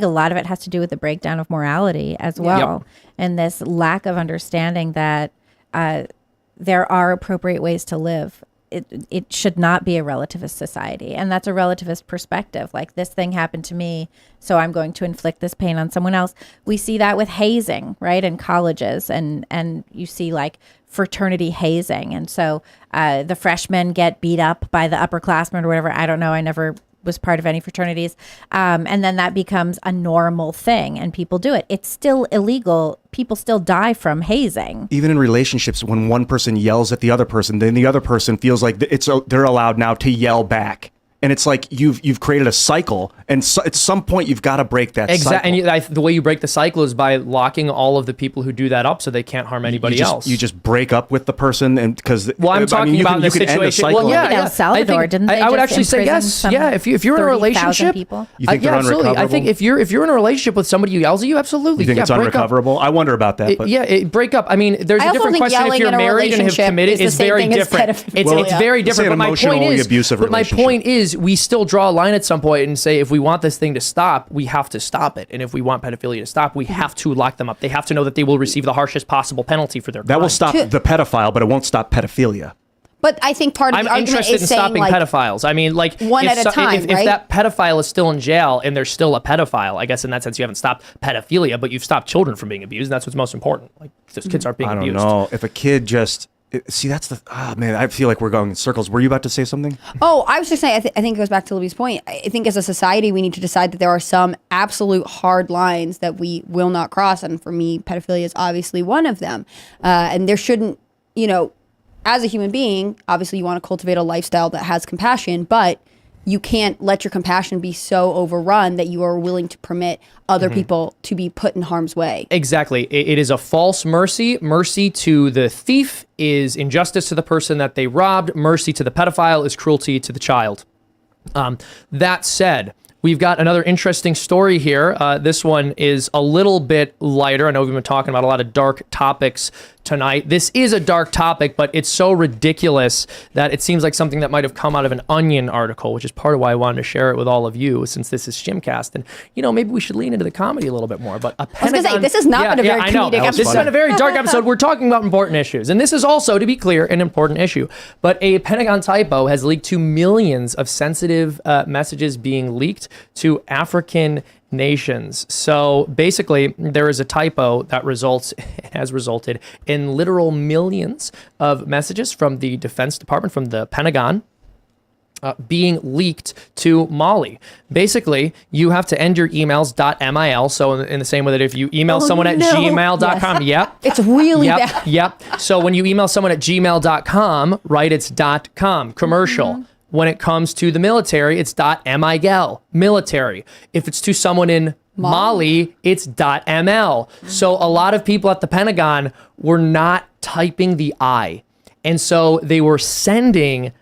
a lot of it has to do with the breakdown of morality as well. And this lack of understanding that there are appropriate ways to live. It should not be a relativist society. And that's a relativist perspective. Like, this thing happened to me, so I'm going to inflict this pain on someone else. We see that with hazing, right, in colleges. And you see, like, fraternity hazing. And so the freshmen get beat up by the upperclassmen or whatever. I don't know. I never was part of any fraternities. And then that becomes a normal thing and people do it. It's still illegal. People still die from hazing. Even in relationships, when one person yells at the other person, then the other person feels like they're allowed now to yell back. And it's like you've created a cycle, and at some point you've got to break that cycle. And the way you break the cycle is by locking all of the people who do that up, so they can't harm anybody else. You just break up with the person, and because I'm talking about the situation. Well, El Salvador, didn't they? I would actually say yes. Yeah, if you're in a relationship, you think they're absolutely. unrecoverable? I think if you're in a relationship with somebody who yells at you, absolutely. You think it's unrecoverable? I wonder about that. But break up. I mean, there's a different question if you're married and have committed. It's very different. It's very different. But my point is, is we still draw a line at some point and say, if we want this thing to stop, we have to stop it. And if we want pedophilia to stop, we have to lock them up. They have to know that they will receive the harshest possible penalty for their crime. That will stop the pedophile, but it won't stop pedophilia. But I think part of I'm the argument interested is in saying stopping like pedophiles. I mean, like one if at a time, if right? that pedophile is still in jail and they're still a pedophile, I guess in that sense you haven't stopped pedophilia, but you've stopped children from being abused. And that's what's most important. Like those kids aren't being I don't abused. know. If a kid just... See, that's the... Oh, man, I feel like we're going in circles. Were you about to say something? Oh, I was just saying, I think it goes back to Libby's point. I think as a society, we need to decide that there are some absolute hard lines that we will not cross. And for me, pedophilia is obviously one of them. And there shouldn't, as a human being, obviously you want to cultivate a lifestyle that has compassion, but you can't let your compassion be so overrun that you are willing to permit other people to be put in harm's way. Exactly. It is a false mercy. Mercy to the thief is injustice to the person that they robbed. Mercy to the pedophile is cruelty to the child. That said, we've got another interesting story here. This one is a little bit lighter. I know we've been talking about a lot of dark topics tonight. This is a dark topic, but it's so ridiculous that it seems like something that might have come out of an Onion article, which is part of why I wanted to share it with all of you, since this is Timcast. And, maybe we should lean into the comedy a little bit more. But I was going to say, this has not been a very comedic episode. This has been a very dark episode. We're talking about important issues. And this is also, to be clear, an important issue. But a Pentagon typo has leaked to millions of sensitive messages being leaked to African nations. So basically, there is a typo that has resulted in literal millions of messages from the Defense Department, from the Pentagon, being leaked to Mali. Basically, you have to end your emails .mil. So in the same way that if you email someone at gmail.com, yep. It's really bad. Yep. So when you email someone at gmail.com, right, it's .com, commercial. When it comes to the military, it's .migel, military. If it's to someone in Mali, it's .ml. So a lot of people at the Pentagon were not typing the I. And so they were sending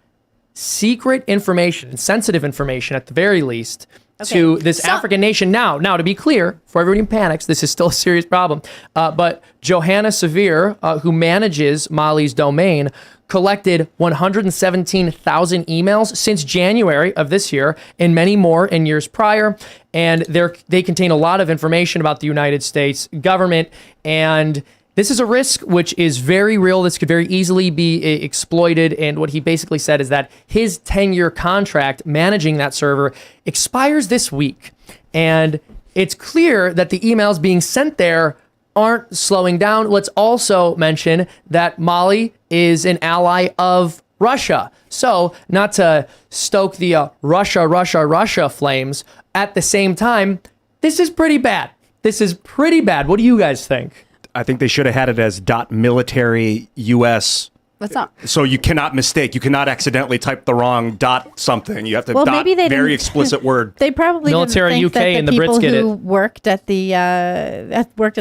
secret information, sensitive information at the very least, to this African nation. Now, to be clear, for everyone who panics, this is still a serious problem. But Johanna Severe, who manages Mali's domain, collected 117,000 emails since January of this year and many more in years prior. And they contain a lot of information about the United States government. And this is a risk which is very real. This could very easily be exploited. And what he basically said is that his 10-year contract managing that server expires this week. And it's clear that the emails being sent there aren't slowing down. Let's also mention that Mali is an ally of Russia. So not to stoke the Russia flames, at the same time, this is pretty bad. What do you guys think? I think they should have had it as .military US. That's not. So you cannot mistake. You cannot accidentally type the wrong .something. You have to maybe they very didn't- explicit word. They probably Military didn't think UK that and the the Brits people get who it. worked at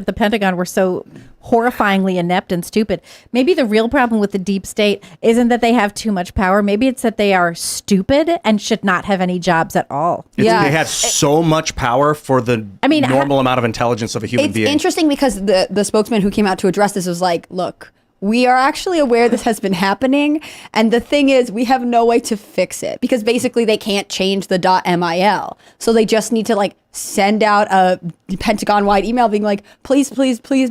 the Pentagon were so horrifyingly inept and stupid. Maybe the real problem with the deep state isn't that they have too much power. Maybe it's that they are stupid and should not have any jobs at all. They had so much power for the normal amount of intelligence of a human being. It's interesting because the spokesman who came out to address this was like, look, we are actually aware this has been happening. And the thing is, we have no way to fix it because basically they can't change the .mil. So they just need to send out a Pentagon-wide email being like, please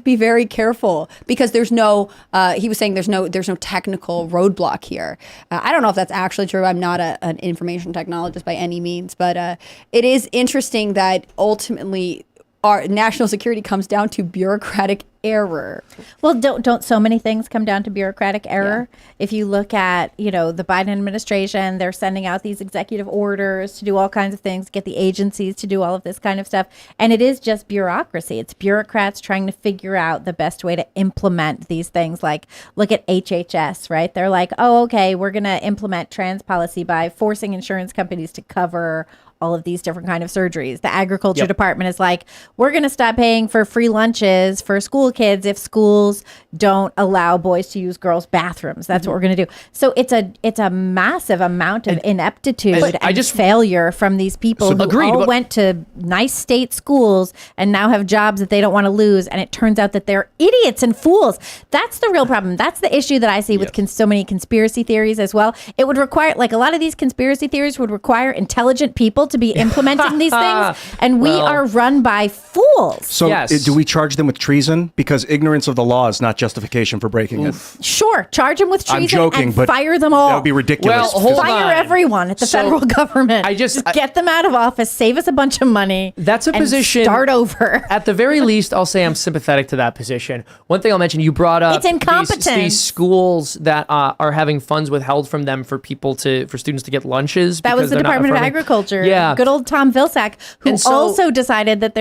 be very careful because there's no, he was saying there's no technical roadblock here. I don't know if that's actually true. I'm not an information technologist by any means, but it is interesting that ultimately our national security comes down to bureaucratic error. Well, don't so many things come down to bureaucratic error? Yeah. If you look at, the Biden administration, they're sending out these executive orders to do all kinds of things, get the agencies to do all of this kind of stuff. And it is just bureaucracy. It's bureaucrats trying to figure out the best way to implement these things. Like, look at HHS, right? They're like, oh, okay, we're going to implement trans policy by forcing insurance companies to cover all of these different kind of surgeries. The agriculture department is like, we're going to stop paying for free lunches for school kids if schools don't allow boys to use girls' bathrooms. That's what we're going to do. So it's a massive amount of ineptitude and failure from these people who all went to nice state schools and now have jobs that they don't want to lose. And it turns out that they're idiots and fools. That's the real problem. That's the issue that I see with so many conspiracy theories as well. It would require, like, a lot of these conspiracy theories would require intelligent people to be implementing these things, and we are run by fools. So do we charge them with treason? Because ignorance of the law is not justification for breaking it. Sure, charge them with treason. I'm joking, and but fire them all. That would be ridiculous. Well, hold fire everyone at the federal government. Just get them out of office, save us a bunch of money. That's a position. Start over. At the very least, I'll say I'm sympathetic to that position. One thing I'll mention, you brought up it's incompetence. These schools that are having funds withheld from them for students to get lunches. That was the Department of Agriculture. Yeah, good old Tom Vilsack, who also decided that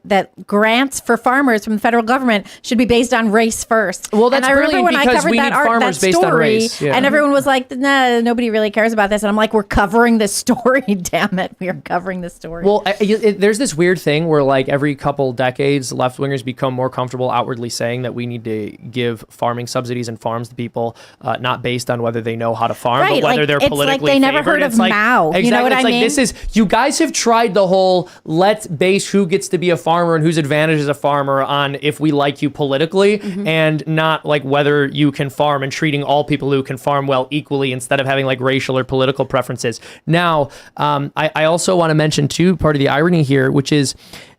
that grants for farmers from the federal government should be based on race first. Well, that's brilliant because we need farmers based on race. Yeah. And everyone was like, "Nah, nobody really cares about this." And I'm like, "We're covering this story. Damn it, we are covering this story." Well, there's this weird thing where, like, every couple decades, left wingers become more comfortable outwardly saying that we need to give farming subsidies and farms to people, not based on whether they know how to farm, but whether they're politically favored. It's like they never heard of Mao. Exactly. You know what I mean? This is, you guys have tried the whole let's base who gets to be a farmer and whose advantage is a farmer on if we like you politically, and not like whether you can farm, and treating all people who can farm well equally instead of having like racial or political preferences. Now, I also want to mention too, part of the irony here, which is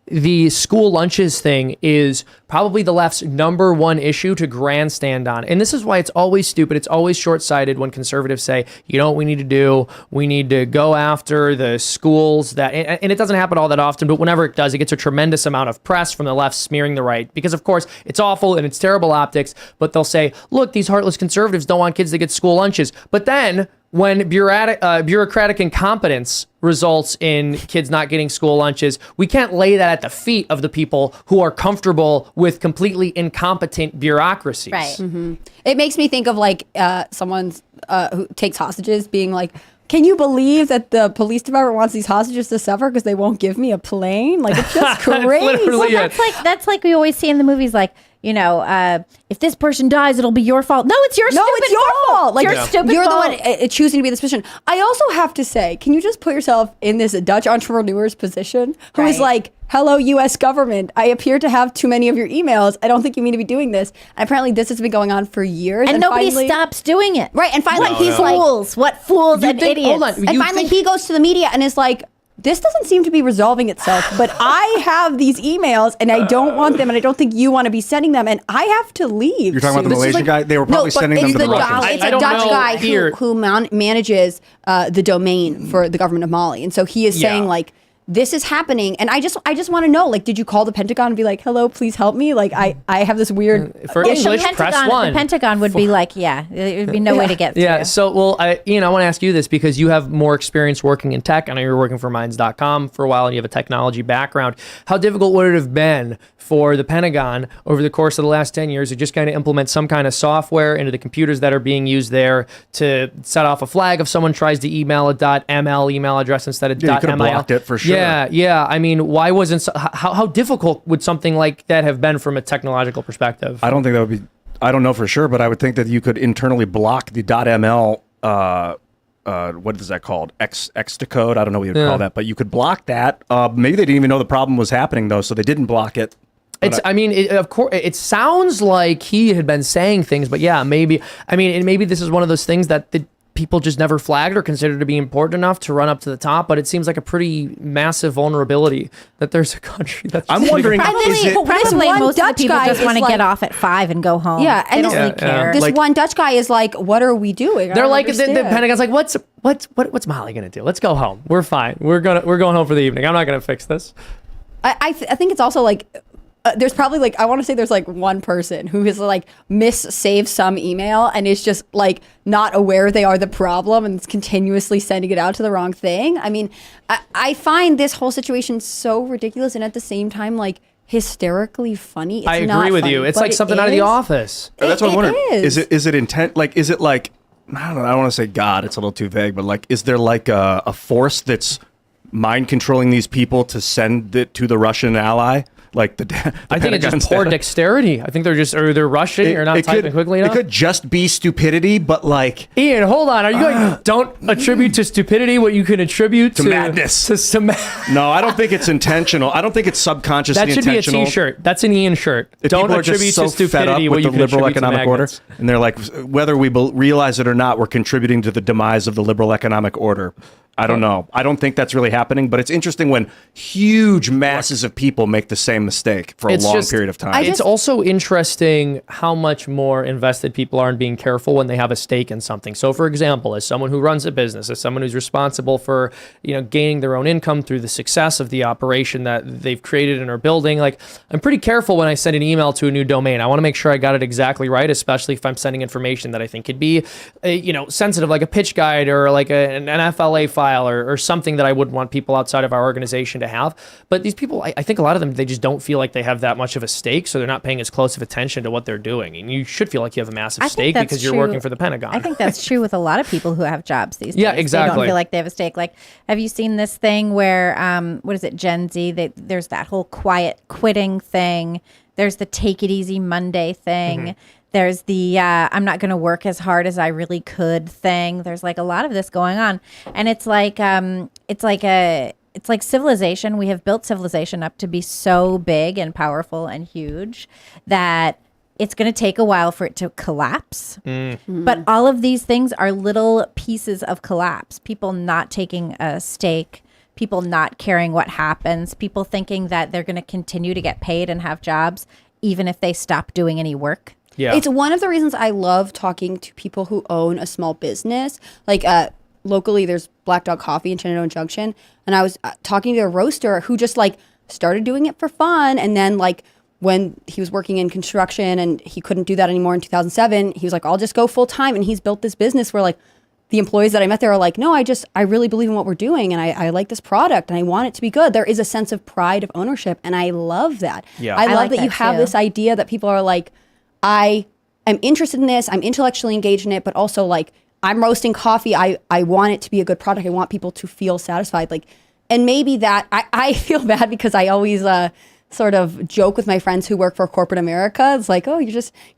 the school lunches thing is probably the left's number one issue to grandstand on. And this is why it's always stupid. It's always short-sighted when conservatives say, you know what we need to do? We need to go after the schools that, and it doesn't happen all that often, but whenever it does, it gets a tremendous amount of press from the left smearing the right. Because of course, it's awful and it's terrible optics, but they'll say, look, these heartless conservatives don't want kids to get school lunches. But then when bureaucratic incompetence results in kids not getting school lunches, we can't lay that at the feet of the people who are comfortable with completely incompetent bureaucracies. Right. It makes me think of like someone who takes hostages being like, can you believe that the police department wants these hostages to suffer because they won't give me a plane? Like, it's just crazy. Well, that's like we always see in the movies, like, you know, if this person dies, it'll be your fault. No, it's your stupid it's your fault. Like, your stupid you're fault. the one choosing to be in this position. I also have to say, can you just put yourself in this Dutch entrepreneur's position who is like, hello, U.S. government, I appear to have too many of your emails. I don't think you mean to be doing this. And apparently this has been going on for years. And nobody stops doing it. Right. And finally he's like, fools. What fools and idiots. Hold on. And finally he goes to the media and is like, this doesn't seem to be resolving itself, but I have these emails and I don't want them, and I don't think you want to be sending them, and I have to leave. You're talking about the Malaysian guy? They were probably sending them to the Russians. It's a Dutch guy who manages the domain for the government of Mali. And so he is saying, like, this is happening, and I just want to know, like, did you call the Pentagon and be like, hello, please help me? Like, I have this weird... For English, press 1. The Pentagon would be like, there would be no way to get through. Yeah, so, well, I want to ask you this because you have more experience working in tech. I know you were working for Minds.com for a while, and you have a technology background. How difficult would it have been for the Pentagon over the course of the last 10 years to just kind of implement some kind of software into the computers that are being used there to set off a flag if someone tries to email a .ml email address instead of you could have .mil? blocked it for sure. Yeah. I mean, why wasn't how difficult would something like that have been from a technological perspective? I don't think that would be. I don't know for sure, but I would think that you could internally block the .ml. What is that called? X to code. I don't know what you'd call that, but you could block that. Maybe they didn't even know the problem was happening though, so they didn't block it. Of course, it sounds like he had been saying things, but yeah, maybe. I mean, and maybe this is one of those things that the people just never flagged or considered to be important enough to run up to the top. But it seems like a pretty massive vulnerability that there's a country that's. I'm wondering. Probably most of the people just want to get off at 5 and go home. Yeah, and they don't really care. This one Dutch guy is like, "What are we doing?" They're like, the Pentagon's like, "What's Molly gonna do? Let's go home. We're fine. We're going home for the evening. I'm not gonna fix this." I think it's also like. There's probably like, I want to say there's like one person who has like saved some email and is just like not aware they are the problem and is continuously sending it out to the wrong thing. I mean, I find this whole situation so ridiculous and at the same time like hysterically funny. I agree with you. It's like something out of The Office. That's what I'm wondering. Is it intent? Like, is it like, I don't know, I don't want to say God, it's a little too vague, but like, is there like a force that's mind controlling these people to send it to the Russian ally? Like I think it's just poor dexterity. I think they're rushing or not typing quickly enough. It could just be stupidity, but like Ian, hold on. Are you going? Don't attribute to stupidity what you can attribute to madness. No, I don't think it's intentional. I don't think it's subconsciously intentional. That should be a T-shirt. That's an Ian shirt. If don't people are attribute just so to stupidity fed up what with you the can liberal attribute to economic order, magnets. and they're like, whether we realize it or not, we're contributing to the demise of the liberal economic order. I don't know. I don't think that's really happening, but it's interesting when huge masses of people make the same mistake for a long period of time. It's also interesting how much more invested people are in being careful when they have a stake in something. So, for example, as someone who runs a business, as someone who's responsible for, gaining their own income through the success of the operation that they've created and are building, like, I'm pretty careful when I send an email to a new domain. I want to make sure I got it exactly right, especially if I'm sending information that I think could be, sensitive, like a pitch guide or like an FLA file or something that I wouldn't want people outside of our organization to have. But these people, I think a lot of them, they just don't feel like they have that much of a stake, so they're not paying as close of attention to what they're doing. And you should feel like you have a massive stake because you're working for the Pentagon. I think that's true with a lot of people who have jobs these days. Yeah, exactly. They don't feel like they have a stake. Like, have you seen this thing where, what is it, Gen Z? There's that whole quiet quitting thing. There's the take it easy Monday thing. Mm-hmm. There's the I'm not going to work as hard as I really could thing. There's like a lot of this going on, and it's like civilization. We have built civilization up to be so big and powerful and huge that it's going to take a while for it to collapse. Mm. But all of these things are little pieces of collapse. People not taking a stake. People not caring what happens. People thinking that they're going to continue to get paid and have jobs even if they stop doing any work. Yeah. It's one of the reasons I love talking to people who own a small business. Like locally, there's Black Dog Coffee in Shenandoah Junction. And I was talking to a roaster who just like started doing it for fun. And then like when he was working in construction and he couldn't do that anymore in 2007, he was like, I'll just go full time. And he's built this business where like the employees that I met there are like, no, I really believe in what we're doing. And I like this product and I want it to be good. There is a sense of pride of ownership. And I love that. Yeah. I love like that you that have too. this idea that people are like, I am interested in this. I'm intellectually engaged in it, but also like I'm roasting coffee. I want it to be a good product. I want people to feel satisfied. Like, and maybe that I feel bad because I always sort of joke with my friends who work for corporate America. It's like, oh,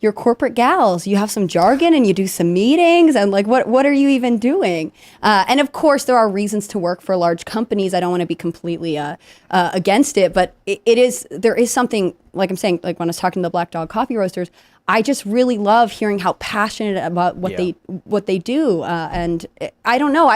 you're corporate gals. You have some jargon and you do some meetings and like, what are you even doing? And of course there are reasons to work for large companies. I don't want to be completely against it, but there is something, like I'm saying, like when I was talking to the Black Dog Coffee Roasters, I just really love hearing how passionate about what they do. And I don't know,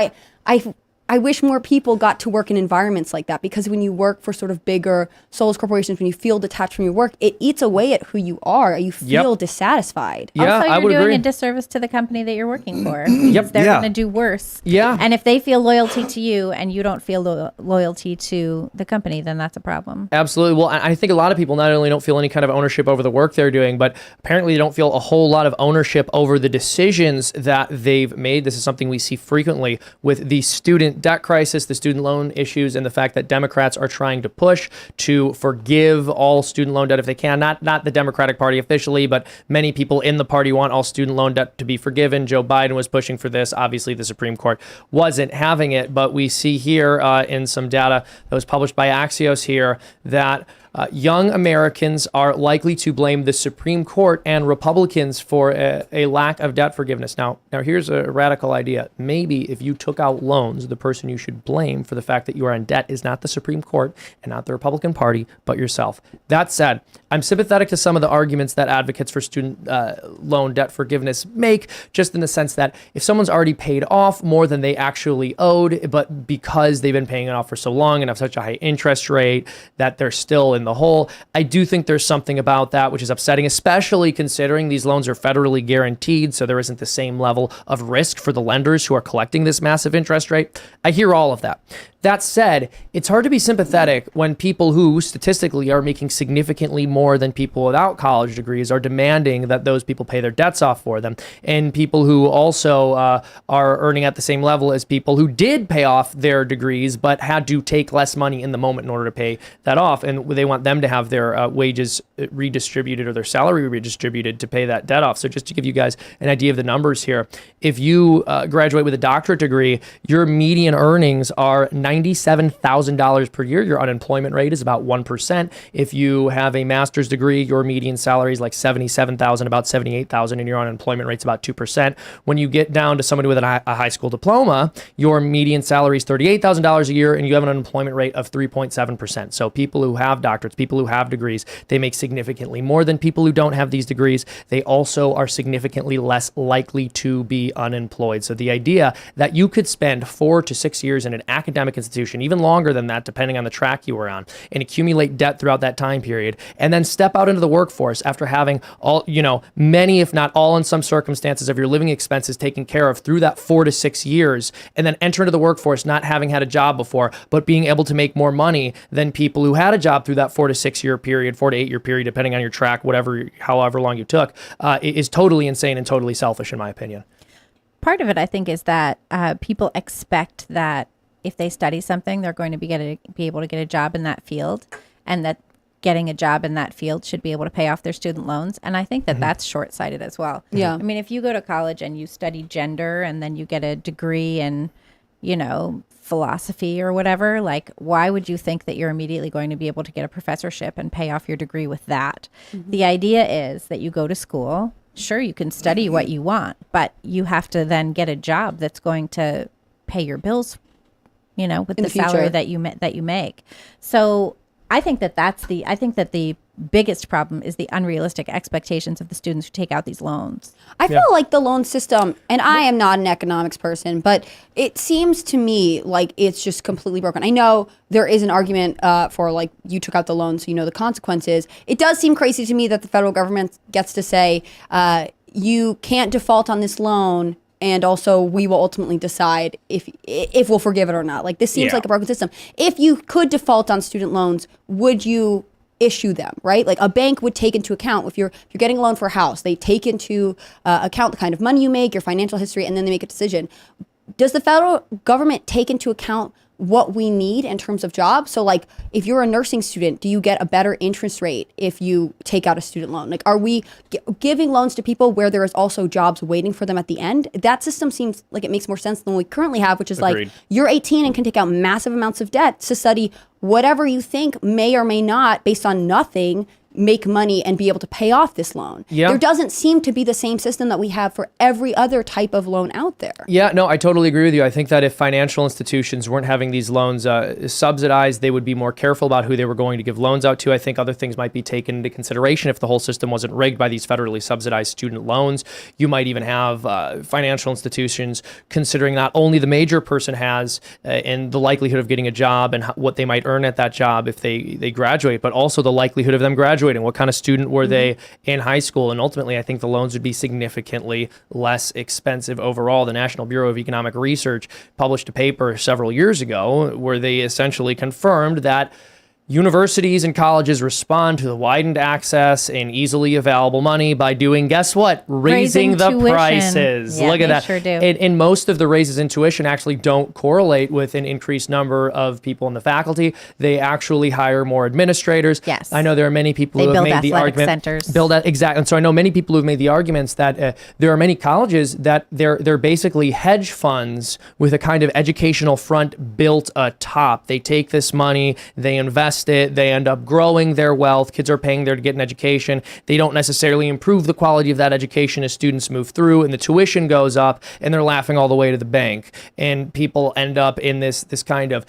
I wish more people got to work in environments like that, because when you work for sort of bigger soulless corporations, when you feel detached from your work, it eats away at who you are. You feel dissattleed. Yeah, also, I would you're doing agree. A disservice to the company that you're working for. Yep. They're going to do worse. Yeah. And if they feel loyalty to you and you don't feel loyalty to the company, then that's a problem. Absolutely. Well, I think a lot of people not only don't feel any kind of ownership over the work they're doing, but apparently they don't feel a whole lot of ownership over the decisions that they've made. This is something we see frequently with the student debt crisis, the student loan issues, and the fact that Democrats are trying to push to forgive all student loan debt if they can. Not the Democratic Party officially, but many people in the party want all student loan debt to be forgiven. Joe Biden was pushing for this. Obviously, the Supreme Court wasn't having it, but we see here in some data that was published by Axios here that young Americans are likely to blame the Supreme Court and Republicans for a lack of debt forgiveness. Now, here's a radical idea. Maybe if you took out loans, the person you should blame for the fact that you are in debt is not the Supreme Court and not the Republican Party, but yourself. That said, I'm sympathetic to some of the arguments that advocates for student loan debt forgiveness make, just in the sense that if someone's already paid off more than they actually owed, but because they've been paying it off for so long and have such a high interest rate that they're still in the hole, I do think there's something about that which is upsetting, especially considering these loans are federally guaranteed, so there isn't the same level of risk for the lenders who are collecting this massive interest rate. I hear all of that. That said, it's hard to be sympathetic when people who statistically are making significantly more than people without college degrees are demanding that those people pay their debts off for them, and people who also are earning at the same level as people who did pay off their degrees but had to take less money in the moment in order to pay that off, and they want them to have their wages redistributed or their salary redistributed to pay that debt off. So just to give you guys an idea of the numbers here, if you graduate with a doctorate degree, your median earnings are $97,000 per year. Your unemployment rate is about 1%. If you have a master's degree, your median salary is like $77,000, about $78,000, and your unemployment rate's about 2%. When you get down to somebody with a high school diploma, your median salary is $38,000 a year, and you have an unemployment rate of 3.7%. So people who have doctorates, people who have degrees, they make significantly more than people who don't have these degrees. They also are significantly less likely to be unemployed. So the idea that you could spend 4 to 6 years in an academic institution, even longer than that, depending on the track you were on, and accumulate debt throughout that time period, and then step out into the workforce after having all, many, if not all in some circumstances, of your living expenses taken care of through that 4 to 6 years, and then enter into the workforce not having had a job before, but being able to make more money than people who had a job through that 4 to 6 year period, 4 to 8 year period, depending on your track, however long you took, is totally insane and totally selfish, in my opinion. Part of it, I think, is that people expect that if they study something, they're going to be able to get a job in that field, and that getting a job in that field should be able to pay off their student loans. And I think that that's short-sighted as well. Yeah. I mean, if you go to college and you study gender and then you get a degree in, philosophy or whatever, like, why would you think that you're immediately going to be able to get a professorship and pay off your degree with that? The idea is that you go to school. Sure, you can study what you want, but you have to then get a job that's going to pay your bills, with the salary that you make. So I think that the biggest problem is the unrealistic expectations of the students who take out these loans. I feel like the loan system, and I am not an economics person, but it seems to me like it's just completely broken. I know there is an argument for, like, you took out the loan, so you know the consequences. It does seem crazy to me that the federal government gets to say, you can't default on this loan, and also we will ultimately decide if we'll forgive it or not. Like, this seems like a broken system. If you could default on student loans, would you issue them, right? Like, a bank would take into account, if you're getting a loan for a house, they take into account the kind of money you make, your financial history, and then they make a decision. Does the federal government take into account what we need in terms of jobs? So, like, if you're a nursing student, do you get a better interest rate if you take out a student loan? Like, are we giving loans to people where there is also jobs waiting for them at the end? That system seems like it makes more sense than what we currently have, which is Agreed. like, you're 18 and can take out massive amounts of debt to study whatever you think may or may not, based on nothing, make money and be able to pay off this loan. Yeah. There doesn't seem to be the same system that we have for every other type of loan out there. Yeah, no, I totally agree with you. I think that if financial institutions weren't having these loans subsidized, they would be more careful about who they were going to give loans out to. I think other things might be taken into consideration if the whole system wasn't rigged by these federally subsidized student loans. You might even have financial institutions considering not only the major a person has and the likelihood of getting a job and what they might earn at that job if they graduate, but also the likelihood of them graduating. What kind of student were they in high school? And ultimately, I think the loans would be significantly less expensive overall. The National Bureau of Economic Research published a paper several years ago where they essentially confirmed that universities and colleges respond to the widened access and easily available money by doing, guess what? Raising the tuition. prices. Yeah, Look at they that. sure do. And most of the raises in tuition actually don't correlate with an increased number of people in the faculty. They actually hire more administrators. Yes. I know there are many people They who have build made the athletic argument. centers. Exactly. And so I know many people who have made the arguments that there are many colleges that they're basically hedge funds with a kind of educational front built atop. They take this money, they invest it, they end up growing their wealth. Kids are paying there to get an education. They don't necessarily improve the quality of that education as students move through, and the tuition goes up, and they're laughing all the way to the bank. And people end up in this kind of,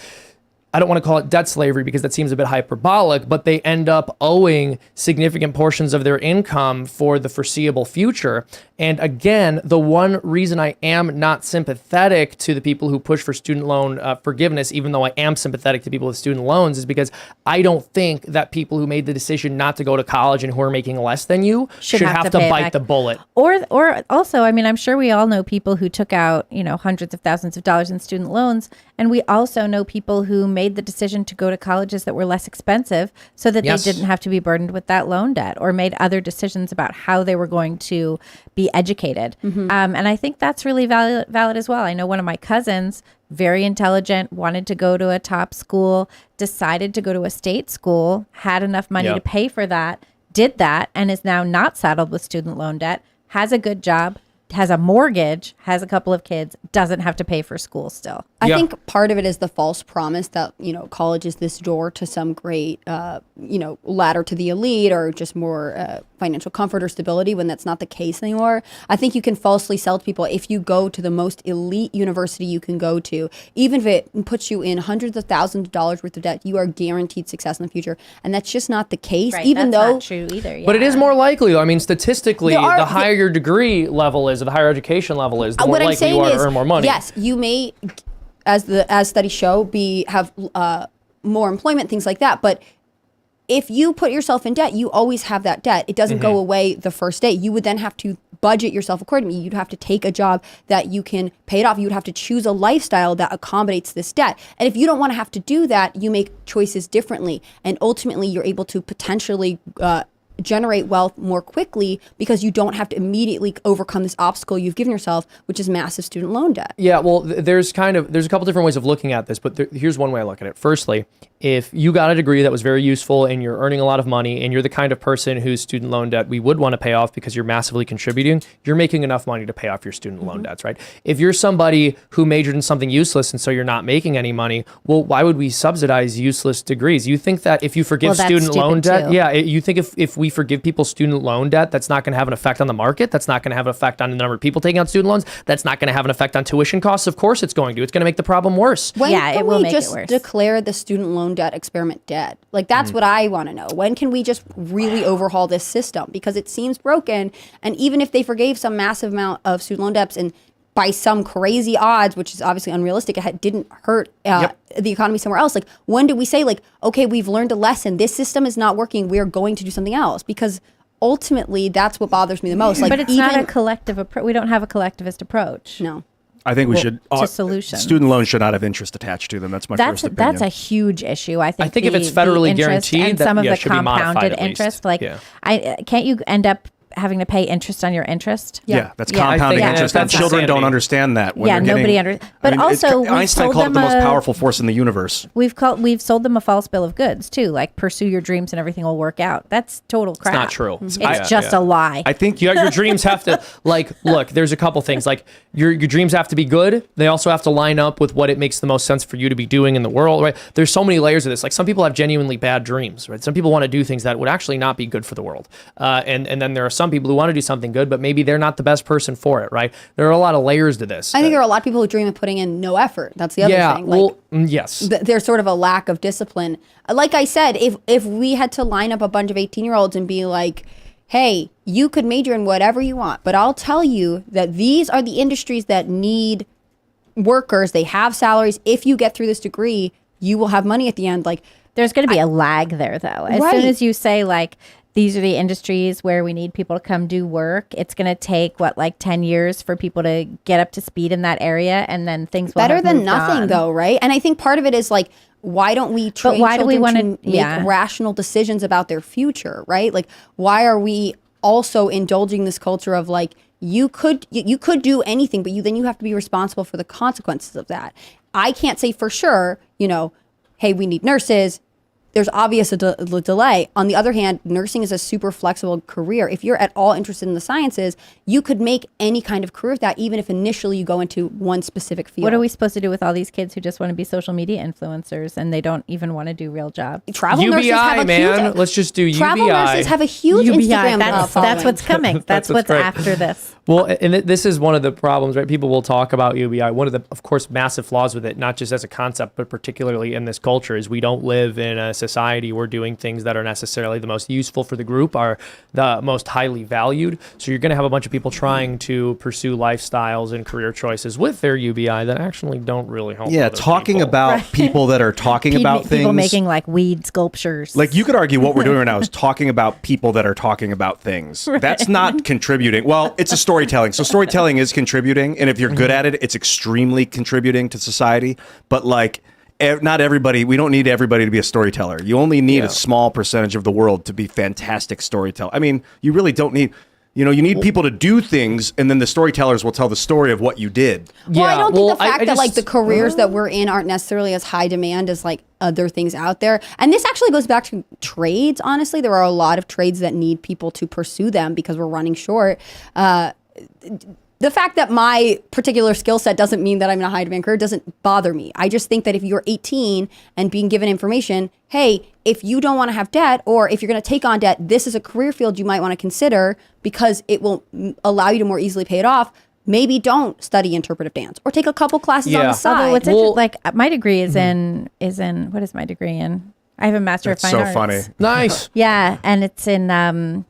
I don't want to call it debt slavery because that seems a bit hyperbolic, but they end up owing significant portions of their income for the foreseeable future. And again, the one reason I am not sympathetic to the people who push for student loan forgiveness, even though I am sympathetic to people with student loans, is because I don't think that people who made the decision not to go to college and who are making less than you should have to bite the bullet. Or also, I mean, I'm sure we all know people who took out, hundreds of thousands of dollars in student loans. And we also know people who made the decision to go to colleges that were less expensive so that Yes. they didn't have to be burdened with that loan debt, or made other decisions about how they were going to be educated. And I think that's really valid as well. I know one of my cousins, very intelligent, wanted to go to a top school, decided to go to a state school, had enough money Yeah. to pay for that, did that, and is now not saddled with student loan debt, has a good job, has a mortgage, has a couple of kids, doesn't have to pay for school still. I Yeah. think part of it is the false promise that, college is this door to some great, ladder to the elite or just more financial comfort or stability, when that's not the case anymore. I think you can falsely sell to people, if you go to the most elite university you can go to, even if it puts you in hundreds of thousands of dollars worth of debt, you are guaranteed success in the future. And that's just not the case, even that's though not true either. But it is yeah. more likely, though. I mean, statistically, There are- the higher your degree level is, or the higher education level is, the more what I'm likely saying you are is, to earn more money. yes, you may, as studies show, have more employment, things like that. But if you put yourself in debt, you always have that debt. It doesn't go away the first day. You would then have to budget yourself accordingly. You'd have to take a job that you can pay it off. You would have to choose a lifestyle that accommodates this debt. And if you don't want to have to do that, you make choices differently. And ultimately, you're able to potentially generate wealth more quickly because you don't have to immediately overcome this obstacle you've given yourself, which is massive student loan debt. Yeah, well, there's a couple different ways of looking at this, but here's one way I look at it. Firstly, if you got a degree that was very useful and you're earning a lot of money and you're the kind of person whose student loan debt we would want to pay off because you're massively contributing, you're making enough money to pay off your student loan debts, right? If you're somebody who majored in something useless and so you're not making any money, well, why would we subsidize useless degrees? You think that if you forgive that's student loan stupid debt, too. you think if we forgive people student loan debt, that's not going to have an effect on the market? That's not going to have an effect on the number of people taking out student loans? That's not going to have an effect on tuition costs? Of course it's going to. It's going to make the problem worse. When Yeah, can it will we make it just worse. declare the student loan debt experiment dead? Like, that's what I want to know. When can we just really overhaul this system? Because it seems broken. And even if they forgave some massive amount of student loan debts and by some crazy odds, which is obviously unrealistic, it didn't hurt the economy somewhere else. Like, when do we say, like, okay, we've learned a lesson. This system is not working. We're going to do something else. Because ultimately, that's what bothers me the most. Like, But it's not a collective approach. We don't have a collectivist approach. No. I think we should. to solution. Student loans should not have interest attached to them. That's my first opinion. That's a huge issue. I think. if it's federally the interest guaranteed, and that, some of yeah, the it should be modified compounded at least. interest, like, Yeah. can't you end up having to pay interest on your interest? Yeah, that's Yeah. compounding I think interest. that's And children don't insanity. understand that. When Yeah, they're nobody getting, but also, we've Einstein sold called it them the most a- powerful force in the universe. We've sold them a false bill of goods too, like pursue your dreams and everything will work out. That's total crap. not true. It's Yeah, just yeah. a lie. I think Your dreams have to, like, look, there's a couple things. Like, your dreams have to be good. They also have to line up with what it makes the most sense for you to be doing in the world, right? There's so many layers of this. Like, some people have genuinely bad dreams, right? Some people want to do things that would actually not be good for the world. And then there are some people who want to do something good, but maybe they're not the best person for it, right? There are a lot of layers to this. I think there are a lot of people who dream of putting in no effort. That's the other yeah, thing. well, yes. There's sort of a lack of discipline. Like I said, if we had to line up a bunch of 18-year-olds and be like, hey, you could major in whatever you want, but I'll tell you that these are the industries that need workers. They have salaries. If you get through this degree, you will have money at the end. Like, There's going to be a lag there, though. As Right. soon as you say, like, these are the industries where we need people to come do work, it's going to take, 10 years for people to get up to speed in that area, and then things will better have than moved nothing, on. though, right? And I think part of it is like, why don't we train why do we children wanna- to make yeah. rational decisions about their future, right? Like, why are we also indulging this culture of like, you could do anything, but then you have to be responsible for the consequences of that. I can't say for sure, hey, we need nurses. There's obvious a delay. On the other hand, nursing is a super flexible career. If you're at all interested in the sciences, you could make any kind of career with that, even if initially you go into one specific field. What are we supposed to do with all these kids who just want to be social media influencers and they don't even want to do real jobs? Travel nurses have UBI, a man. huge, Let's just do UBI. Travel nurses have a huge Instagram That's following. what's coming. That's what's great. after this. Well, and this is one of the problems, right? People will talk about UBI. One of the, of course, massive flaws with it, not just as a concept, but particularly in this culture, is we don't live in a society where doing things that are necessarily the most useful for the group are the most highly valued. So you're going to have a bunch of people trying to pursue lifestyles and career choices with their UBI that actually don't really help. Yeah, other talking people. about people that are talking about things. People making like weed sculptures. Like, you could argue what we're doing right now is talking about people that are talking about things. That's not contributing. Well, it's a storytelling. So storytelling is contributing. And if you're good at it, it's extremely contributing to society. But like, not everybody. We don't need everybody to be a storyteller. You only need a small percentage of the world to be fantastic storytellers. I mean, you really don't need. You need people to do things, and then the storytellers will tell the story of what you did. Well, I don't think the fact I that like just- the careers that we're in aren't necessarily as high demand as like other things out there. And this actually goes back to trades. Honestly, there are a lot of trades that need people to pursue them because we're running short. The fact that my particular skill set doesn't mean that I'm in a high demand career doesn't bother me. I just think that if you're 18 and being given information, hey, if you don't want to have debt or if you're going to take on debt, this is a career field you might want to consider because it will allow you to more easily pay it off. Maybe don't study interpretive dance or take a couple classes on the side. Although what's interesting, like my degree is in what is my degree in? I have a Master of Fine Arts. So funny. Nice. Yeah, and it's in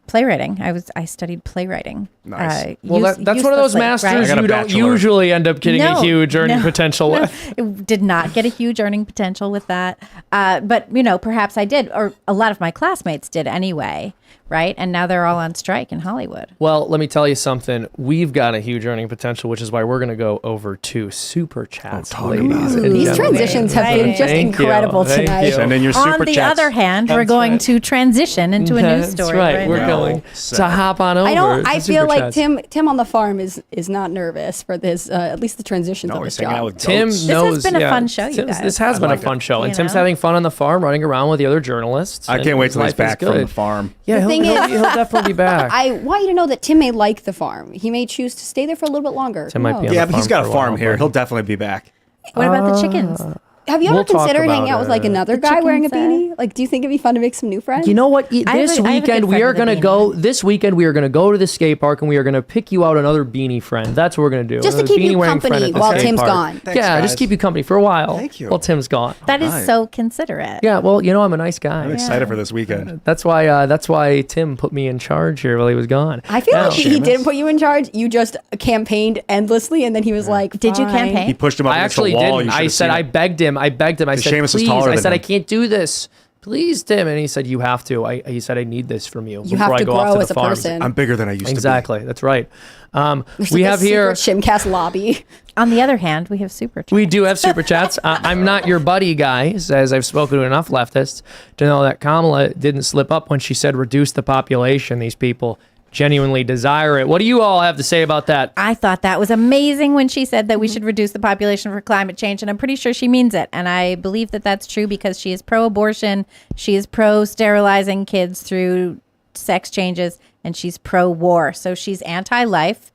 playwriting. I studied playwriting. Nice. Well, that's one of those uselessly, masters right? I got a you don't bachelor. usually end up getting a huge earning No, potential no. with. It did not get a huge earning potential with that. But, perhaps I did, or a lot of my classmates did anyway, right? And now they're all on strike in Hollywood. Well, let me tell you something. We've got a huge earning potential, which is why we're going to go over to Super Chats, ladies and These gentlemen. transitions have been just Thank you. incredible Thank tonight. you. Send in your super On the chats. other hand, we're going to transition into a news That's story. right. We're now. going to hop on over. I to feel Super like Chats. Tim on the farm is not nervous for this, at least the transitions No, of he's this hanging out job. with Tim goats. knows. been a fun show, you Tim's- guys. This has been a like fun it. show, and You Tim's know? having fun on the farm, running around with the other journalists. I and can't wait his till he's life is back from good. the farm. Yeah, thing he'll is- definitely be back. I want you to know that Tim may like the farm. He may choose to stay there for a little bit longer. Tim Who might be knows? on Yeah, the but he's farm got a for a farm while, here. but- He'll definitely be back. What about the chickens? Have you We'll ever talk considered about hanging out with like it. another The guy wearing a chickens, beanie? Like, do you think it'd be fun to make some new friends? You know what? I have This a good weekend we friend are with a going to beanie. go. This weekend we are going to go to the skate park and we are going to pick you out another beanie friend. That's what we're going to do. Just to Another keep you beanie-wearing friend company at the while skate Tim's park. gone. Thanks, Yeah, guys. just keep you company for a while. Thank you. While Tim's gone. That is Nice. so considerate. Yeah, well, I'm a nice guy. I'm excited for this weekend. That's why Tim put me in charge here while he was gone. I feel Now- like he didn't put you in charge. You just campaigned endlessly, and then he was like, Did you "Fine." campaign? He pushed him up I against actually the wall. didn't. You I should've said seen I it. begged him. I said, Seamus is please. taller I than said I him. can't do this. Please, Tim. And he said, you have to. He said, I need this from you. You before have I to go off grow to as the a farm. person. I'm bigger than I used to be. Exactly. That's right. There's We like a have here. secret Shimcast lobby. On the other hand, we have super chats. We do have super chats. I'm not your buddy, guys, as I've spoken to enough leftists to know that Kamala didn't slip up when she said reduce the population. These people genuinely desire it. What do you all have to say about that? I thought that was amazing when she said that we should reduce the population for climate change, and I'm pretty sure she means it. And I believe that that's true because she is pro-abortion, she is pro-sterilizing kids through sex changes, and she's pro-war. So she's anti-life,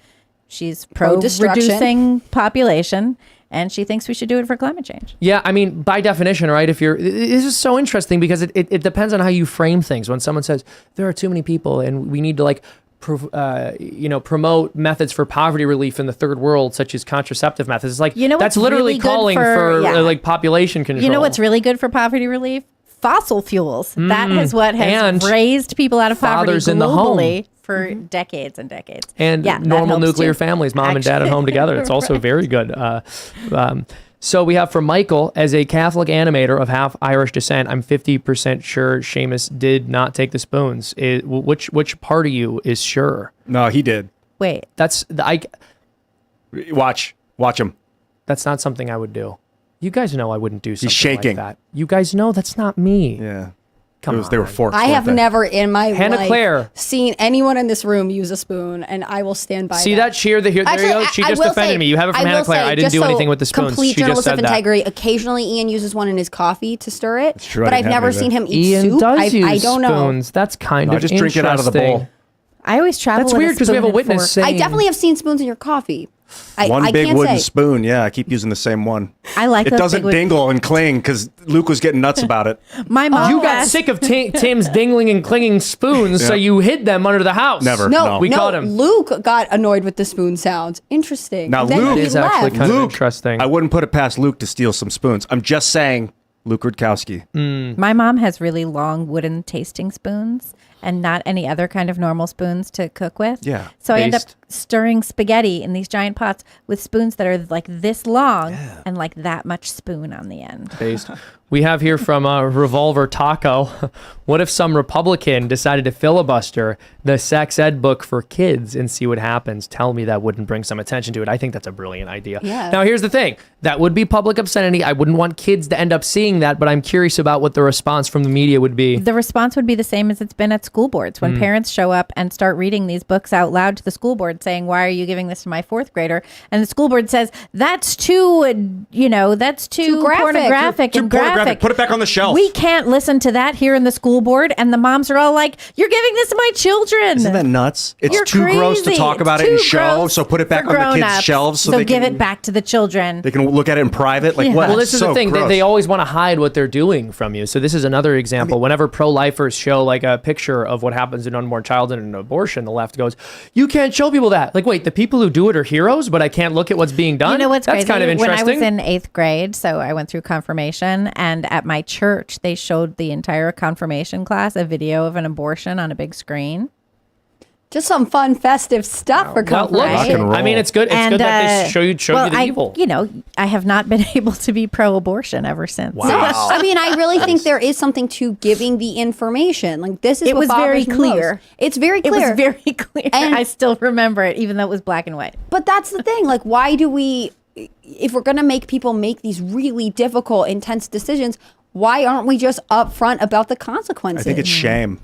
she's Pro-destruction. pro-reducing population, and she thinks we should do it for climate change. Yeah, I mean, by definition, right? This is so interesting because it depends on how you frame things. When someone says there are too many people and we need to promote methods for poverty relief in the third world, such as contraceptive methods, it's like You know that's what's literally really good calling for- yeah. like population control. You know what's really good for poverty relief? Fossil fuels. That is what has And raised people out of poverty fathers in the home. globally for decades and decades. and Yeah, that normal helps nuclear too. families, mom and dad at home Actually, together. It's also right. very good. So we have from Michael, as a Catholic animator of half Irish descent, I'm 50% sure Seamus did not take the spoons. Which part of you is sure? No, he did. Wait, That's Watch him. that's not something I would do. You guys know I wouldn't do something shaking. like that. You guys know that's not me. Yeah. Come They were on. forks. I weren't have they? never in my Hannah life Claire. seen anyone in this room use a spoon, and I will stand by See that cheer? There you go. She just defended me. You have it from Hannah Claire. I didn't do anything with the spoons. Complete She just journalistic said that. integrity. Occasionally, Ian uses one in his coffee to stir it, It's true, I but I've didn't have never any of seen that. him eat Ian soup. does use I don't know. spoons. That's kind No, of just drink it out of the bowl. interesting. I always travel. That's with a weird because we have a spoon and witness fork. saying I definitely have seen spoons in your coffee. One I big can't wooden say. spoon. Yeah, I keep using the same one. I like it those doesn't big wooden- dingle and cling because Luke was getting nuts about it. My mom. You got asked- sick of Tim's dingling and clinging spoons, so Yeah. you hid them under the house. Never. No, We no, caught him. Luke got annoyed with the spoon sounds. Interesting. Now, Then Luke he It is actually left. kind of Luke, interesting. I wouldn't put it past Luke to steal some spoons. I'm just saying, Luke Rudkowski. My mom has really long wooden tasting spoons and not any other kind of normal spoons to cook with. Yeah. So I end up Based. stirring spaghetti in these giant pots with spoons that are like this long and like that much spoon on the end. Based. We have here from Revolver Taco. What if some Republican decided to filibuster the sex ed book for kids and see what happens? Tell me that wouldn't bring some attention to it. I think that's a brilliant idea. Yeah. Now, here's the thing. That would be public obscenity. I wouldn't want kids to end up seeing that, but I'm curious about what the response from the media would be. The response would be the same as it's been at school boards when parents show up and start reading these books out loud to the school board saying, why are you giving this to my fourth grader? And the school board says, that's too, that's too graphic. pornographic and graphic. Put it back on the shelf. We can't listen to that here in the school board. And the moms are all like, you're giving this to my children. Isn't that nuts? It's You're too gross to crazy. talk about It's it and too show, gross so put it back for on the kids' grown-ups. shelves so So they give can, it back to the children. they can look at it in private. Like, Yeah. what? Well, this is so the thing. gross. They always want to hide what they're doing from you. So this is another example. Whenever pro-lifers show like a picture of what happens in unborn child in an abortion, the left goes, you can't show people that. Like, wait, the people who do it are heroes, but I can't look at what's being done? You know what's That's crazy? kind of interesting. When I was in 8th grade, so I went through confirmation, and at my church, they showed the entire confirmation class a video of an abortion on a big screen. Just some fun, festive stuff for Well, look, confirmation. Rock and roll. I mean, it's good. It's good that they show you well, the evil. I have not been able to be pro-abortion ever since. Wow. No, I mean, I really think there is something to giving the information. Like, this is It what was very bothers me clear. most. It's very It clear. was very clear. And- I still remember it, even though it was black and white. But that's the thing. Like, why do we, if we're going to make people make these really difficult, intense decisions, why aren't we just upfront about the I consequences? think it's shame.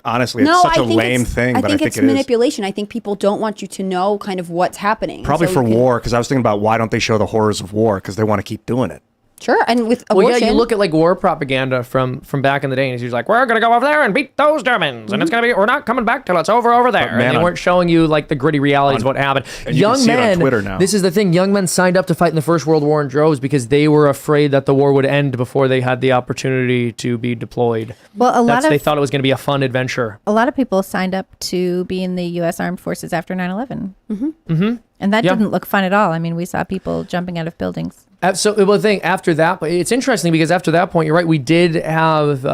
Honestly, it's no, such I a think lame it's, thing, I but think I it's think it is. manipulation. I think people don't want you to know kind of what's happening. Probably So for you can- war, because I was thinking about why don't they show the horrors of war? Because they want to keep doing it. Sure, and with Well, abortion, yeah, you look at like war propaganda from back in the day, and he's like, "We're gonna go over there and beat those Germans, and it's gonna be we're not coming back till it's over there." man, And they on- weren't showing you like the gritty realities of what happened. and you can see it on Twitter now. This is the thing. Young men signed up to fight in the First World War in droves because they were afraid that the war would end before they had the opportunity to be deployed. Well, They thought it was gonna be a fun adventure. a lot of people signed up to be in the U.S. Armed Forces after 9/11. And that Yeah. didn't look fun at all. I mean, we saw people jumping out of buildings. So the thing after that, it's interesting because after that point, you're right. We did have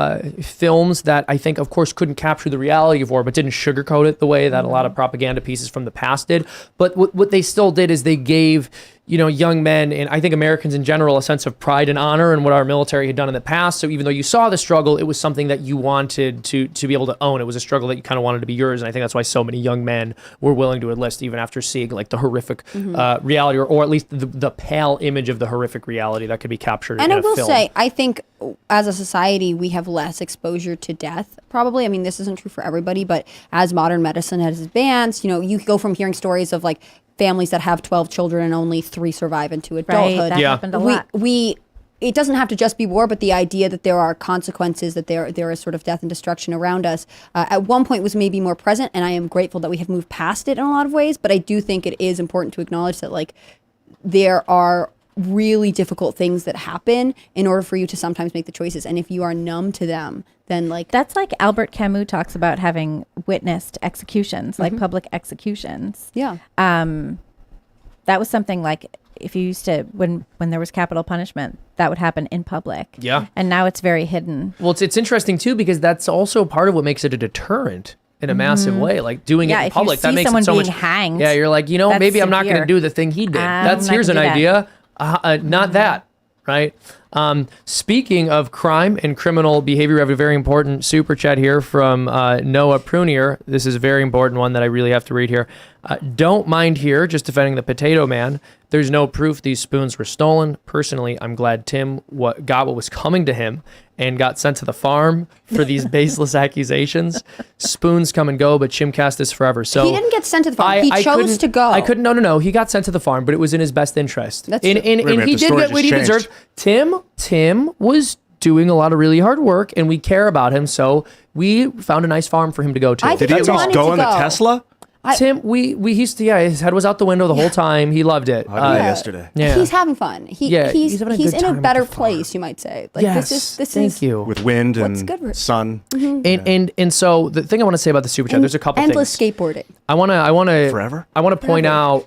films that I think, of course, couldn't capture the reality of war, but didn't sugarcoat it the way that a lot of propaganda pieces from the past did. But what they still did is they gave young men and I think Americans in general a sense of pride and honor in what our military had done in the past. So even though you saw the struggle, it was something that you wanted to be able to own. It was a struggle that you kind of wanted to be yours, and I think that's why so many young men were willing to enlist even after seeing like the horrific reality, or at least the pale image of the horrific reality that could be captured and in I a will film. say, I think as a society, we have less exposure to death. Probably, I mean, this isn't true for everybody, but as modern medicine has advanced, you go from hearing stories of like families that have 12 children and only 3 survive into adulthood. Right, that Yeah. happened a lot. It doesn't have to just be war, but the idea that there are consequences, that there is sort of death and destruction around us, at one point was maybe more present, and I am grateful that we have moved past it in a lot of ways. But I do think it is important to acknowledge that like there are really difficult things that happen in order for you to sometimes make the choices, and if you are numb to them, then like That's like Albert Camus talks about having witnessed executions, like public executions. yeah. That was something like if you used to, when there was capital punishment, that would happen in public. Yeah. And now it's very hidden. Well, it's interesting too because that's also part of what makes it a deterrent in a massive way. Like doing Yeah, it in if you public, that see makes someone it so being much. hanged, Yeah, you're like, that's maybe I'm not going to severe. do the thing he did. I'm not Here's an gonna do that. idea. Not that, right? Speaking of crime and criminal behavior, we have a very important super chat here from Noah Prunier. This is a very important one that I really have to read here. Don't mind here, just defending the potato man. There's no proof these spoons were stolen. Personally, I'm glad Tim got what was coming to him and got sent to the farm for these baseless accusations. Spoons come and go, but Timcast is forever. So He didn't get sent to the farm. He chose couldn't- to go. I couldn't. No. He got sent to the farm, but it was in his best interest. That's and true. and, Wait a and minute, he the did story get what he just deserved. Tim was doing a lot of really hard work, and we care about him. So we found a nice farm for him to go to. I Did he at That's least wanted go to in the go. Tesla? Tim, we used to, his head was out the window the whole time. He loved it. I did yesterday. Yeah. He's having fun. He's having a good in time a at better the farm. place, you might say. Like Yes, this thank is you. With wind What's and good for- sun. And so the thing I want to say about the super chat, there's a couple endless things. skateboarding. I want to Forever? I want to point out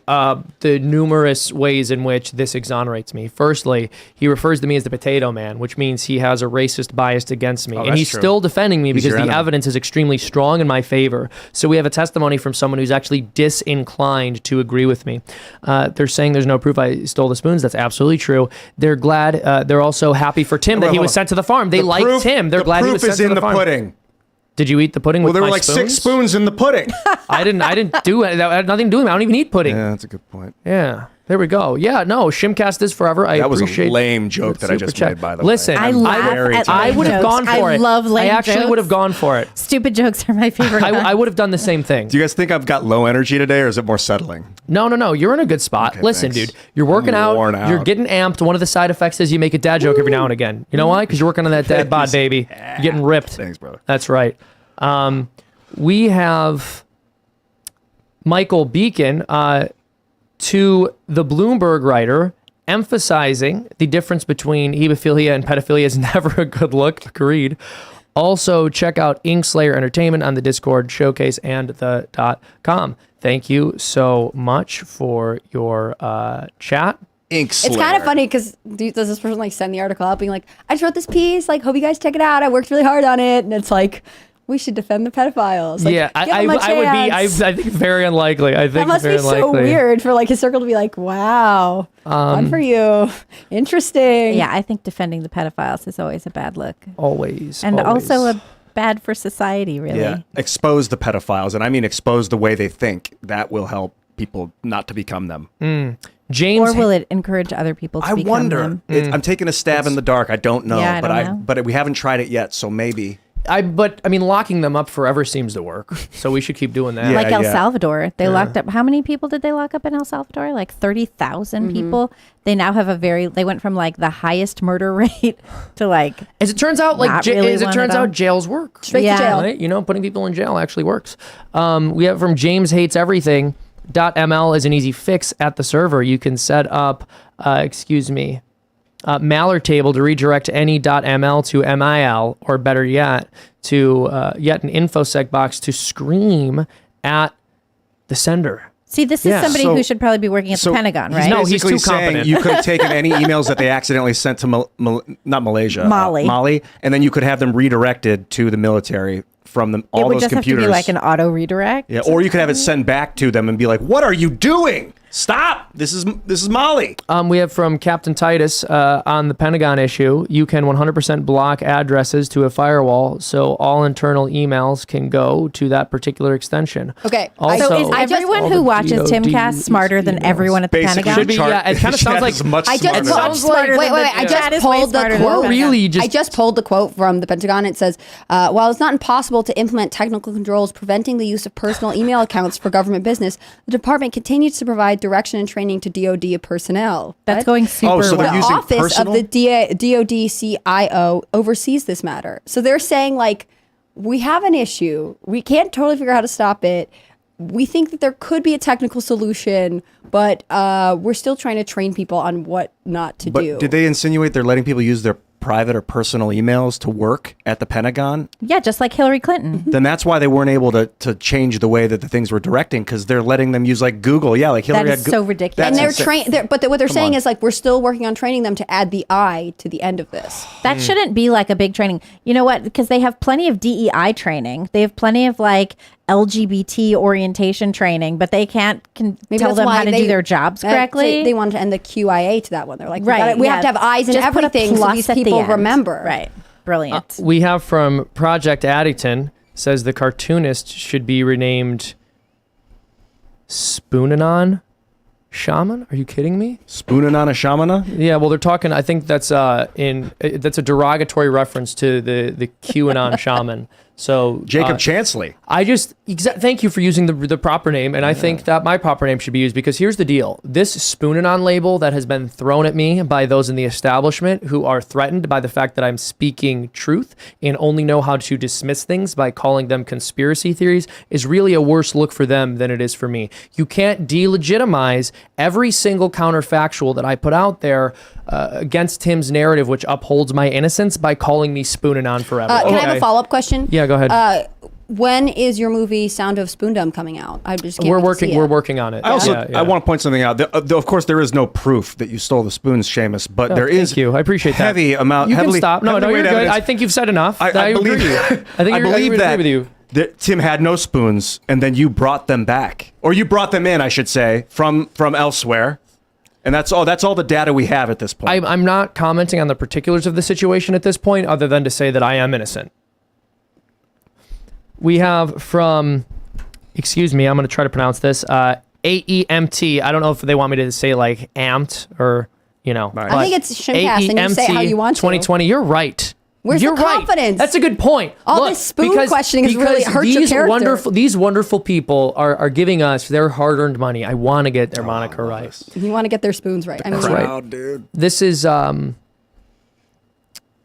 the numerous ways in which this exonerates me. Firstly, he refers to me as the potato man, which means he has a racist bias against me, and that's he's true. still defending me He's because your the enemy. evidence is extremely strong in my favor. So we have a testimony from someone who's actually disinclined to agree with me. They're saying there's no proof I stole the spoons. That's absolutely true. They're glad. They're also happy for Tim that he was sent to the farm. They liked Tim. They're glad he was sent to the farm. The proof is in the pudding. Did you eat the pudding with Well, there my were like spoons? 6 spoons in the pudding. I didn't do it. That had nothing to do with it. I don't even eat pudding. Yeah, that's a good point. Yeah. There we go. Yeah, no, Shimcast is forever. I That was appreciate a lame joke that I just made, by the way. Listen, I laugh at I lame would have jokes. gone for I it. love lame I actually jokes. would have gone for it. Stupid jokes are my favorite. I would have done the same thing. Do you guys think I've got low energy today, or is it more settling? No. You're in a good spot. Okay, Listen, thanks. dude, you're working I'm out. worn out. You're getting amped. One of the side effects is you make a dad joke every now and again. You know why? Because you're working on that dad bod, baby. You're getting ripped. Thanks, brother. That's right. We have Michael Beacon to the Bloomberg writer emphasizing the difference between hebephilia and pedophilia is never a good look. Agreed. Also, check out Inkslayer Entertainment on the Discord showcase and the .com. Thank you so much for your chat. It's kind of funny because does this person like send the article out being like, I just wrote this piece, like, hope you guys check it out. I worked really hard on it. And it's like, we should defend the pedophiles. Like, yeah, give them a I would be. chance. I think very unlikely. I think that must very be so unlikely. weird for like his circle to be like, wow, fun for you. Interesting. Yeah, I think defending the pedophiles is always a bad look. Always. And always. also bad for society, really. Yeah, expose the pedophiles, and I mean expose the way they think. That will help people not to become them. James. Or will it encourage other people to I become wonder. them? I'm taking a stab in the dark. I don't know, Yeah, I but don't know. but we haven't tried it yet, so maybe. But I mean, locking them up forever seems to work. So we should keep doing that. Yeah. Like El Salvador, they locked up. How many people did they lock up in El Salvador? Like 30,000 people. They now have they went from like the highest murder rate to like. As it turns out, like Not really one at all. jails work. Straight Yeah. to jail. Right? You know, putting people in jail actually works. We have from James Hates Everything. .ml is an easy fix at the server. You can set up, Mallard table to redirect any .ml to MIL, or better yet, to yet an infosec box to scream at the sender. See, this is Yeah. somebody So- who should probably be working at the Pentagon, right? No, he's Basically too saying competent. you could have taken any emails that they accidentally sent to not Malaysia, Mali. and then you could have them redirected to the military from all it would those just computers. have to be like an auto redirect. Yeah, or you could have it sent back to them and be like, "What are you doing? Stop! This is Molly." We have from Captain Titus on the Pentagon issue. You can 100% block addresses to a firewall, so all internal emails can go to that particular extension. Okay. Also, So is everyone who watches Timcast smarter than everyone at the Basically, Pentagon? Should be, yeah, it kind of sounds like much I smarter. just sounds pulled, like- wait. I Chat just is way pulled the smarter than quote. the really just. I just pulled the quote from the Pentagon. It says, while it's not impossible to implement technical controls preventing the use of personal email accounts for government business, the department continues to provide direction and training to DoD personnel. That's What? going super so they're The well. using office personal? of the DoD CIO oversees this matter. So they're saying, like, we have an issue. We can't totally figure out how to stop it. We think that there could be a technical solution, but we're still trying to train people on what not to do. But did they insinuate they're letting people use their private or personal emails to work at the Pentagon? Yeah, just like Hillary Clinton. Then that's why they weren't able to change the way that the things were directing, because they're letting them use like Google. Yeah, like Hillary That is had Goo- so ridiculous. And That's they're insane. trained, but what they're saying on. is like we're still working on training them to add the I to the end of this. That shouldn't be like a big training. You know what? Because they have plenty of DEI training. They have plenty of like LGBT orientation training, but they can't tell that's them why how to do their jobs correctly. They wanted to end the QIA to that one. They're like, Right, we yeah. have to have eyes in Just put a everything so plus these at the people end. remember. Right. Brilliant. We have from Project Addington, says the cartoonist should be renamed Spoonanon Shaman. Are you kidding me? Spooning on a shamana? Yeah, well, they're talking. I think that's that's a derogatory reference to the QAnon shaman. So Jacob Chansley. I just thank you for using the proper name, and I think that my proper name should be used, because here's the deal: this Spoonanon label that has been thrown at me by those in the establishment who are threatened by the fact that I'm speaking truth and only know how to dismiss things by calling them conspiracy theories is really a worse look for them than it is for me. You can't delegitimize every single counterfactual that I put out there against Tim's narrative, which upholds my innocence, by calling me Spoonanon forever. Can I have a follow-up question? Yeah, go ahead. When is your movie Sound of Spoondom coming out? I just can't We're wait to see working. We're it. working on it. I also Yeah, yeah. I want to point something out. Though, of course, there is no proof that you stole the spoons, Seamus, but Oh, there is. Thank you. I appreciate that. Heavy amount. You can heavily, stop. No, you're heavyweight good. evidence. I think you've said enough. I agree. believe- I think I I believe agree that with you. Tim had no spoons, and then you brought them back, or you brought them in, I should say, from elsewhere. And that's all the data we have at this point. I'm not commenting on the particulars of the situation at this point, other than to say that I am innocent. We have from, excuse me, I'm going to try to pronounce this, AEMT. I don't know if they want me to say like amped or, you know. Right. I think it's Shimcast, and you say it how you want to. 2020, you're right. Where's You're the confidence? Right. That's a good point. All this spoon questioning has really hurt your character. These wonderful people are giving us their hard-earned money. I want to get their moniker right. You want to get their spoons right. That's right. Dude. This is, oh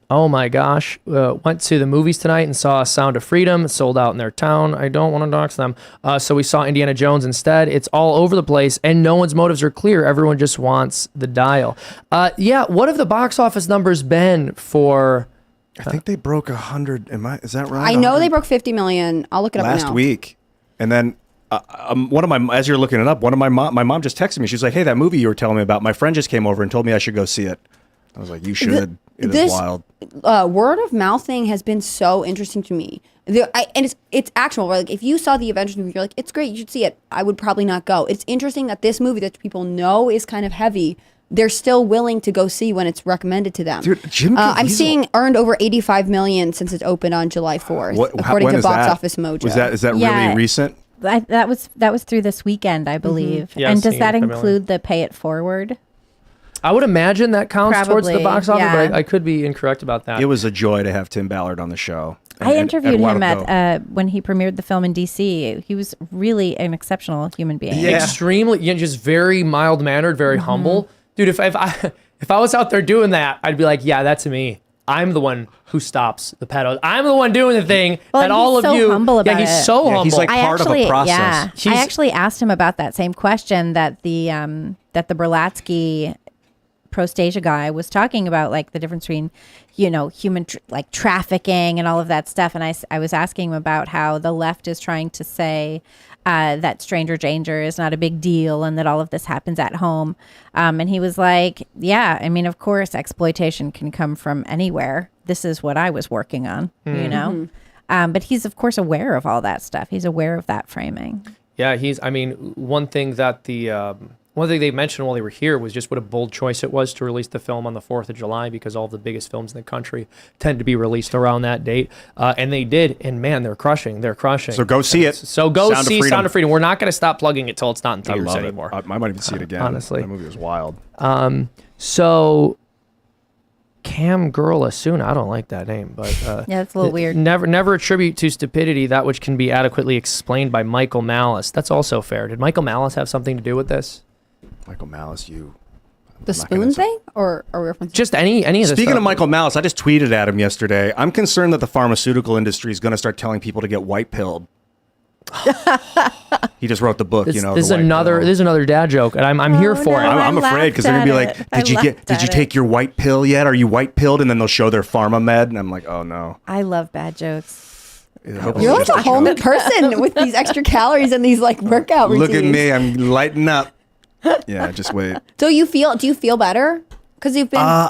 my gosh, went to the movies tonight and saw Sound of Freedom. It's sold out in their town. I don't want to dox them. So we saw Indiana Jones instead. It's all over the place, and no one's motives are clear. Everyone just wants the dial. Yeah, what have the box office numbers been for... I think they broke 100. Is that right? I know they broke 50 million. I'll look it up last now. week. And then one of my, as you're looking it up, my mom just texted me. She's like, "Hey, that movie you were telling me about, my friend just came over and told me I should go see it." I was like, "You should." It is wild. Word of mouth thing has been so interesting to me. And it's actual. Like, if you saw the Avengers movie, you're like, "It's great, you should see it." I would probably not go. It's interesting that this movie that people know is kind of heavy, they're still willing to go see when it's recommended to them. Dude, Jim I'm seeing earned over 85 million since it opened on July 4th, according to Box Office Mojo. Is that really recent? That was through this weekend, I believe. Yeah, and does that include the pay it forward? I would imagine that counts towards the Probably, box office, yeah. but I could be incorrect about that. It was a joy to have Tim Ballard on the show. I interviewed him at when he premiered the film in DC. He was really an exceptional human being. Yeah. Extremely, just very mild mannered, very humble. Dude, if I was out there doing that, I'd be like, yeah, that's me. I'm the one who stops the pedos. I'm the one doing the thing that all of so you. Humble about he's it. so humble. He's like part of a process. Yeah, I actually asked him about that same question that the Berlatsky Prostasia guy was talking about, like the difference between, human like trafficking and all of that stuff. And I was asking him about how the left is trying to say that stranger danger is not a big deal and that all of this happens at home. And he was like, yeah, I mean, of course, exploitation can come from anywhere. This is what I was working on, but he's, of course, aware of all that stuff. He's aware of that framing. Yeah, one thing that one thing they mentioned while they were here was just what a bold choice it was to release the film on the 4th of July, because all of the biggest films in the country tend to be released around that date. And they did, and man, they're crushing. They're crushing. So go see it. So go see Sound of Freedom. We're not going to stop plugging it till it's not in theaters I love anymore. it. I might even see it again. Honestly. That movie was wild. So Cam Girl Soon, I don't like that name, but yeah, it's a little weird. Never attribute to stupidity that which can be adequately explained by Michael Malice. That's also fair. Did Michael Malice have something to do with this? Michael Malice, the spoon thing, or are we referencing just any of this Speaking stuff? of Michael Malice, I just tweeted at him yesterday. I'm concerned that the pharmaceutical industry is going to start telling people to get white pilled. He just wrote the book, This is another dad joke, and I'm here for it. I'm afraid because they're gonna be like, "Did you take your white pill yet? Are you white pilled?" And then they'll show their pharma med, and I'm like, "Oh no." I love bad jokes. You're like a whole new person with these extra calories and these like workout routines. Look at me, I'm lighting up. Yeah, just wait. So do you feel better? Because you've been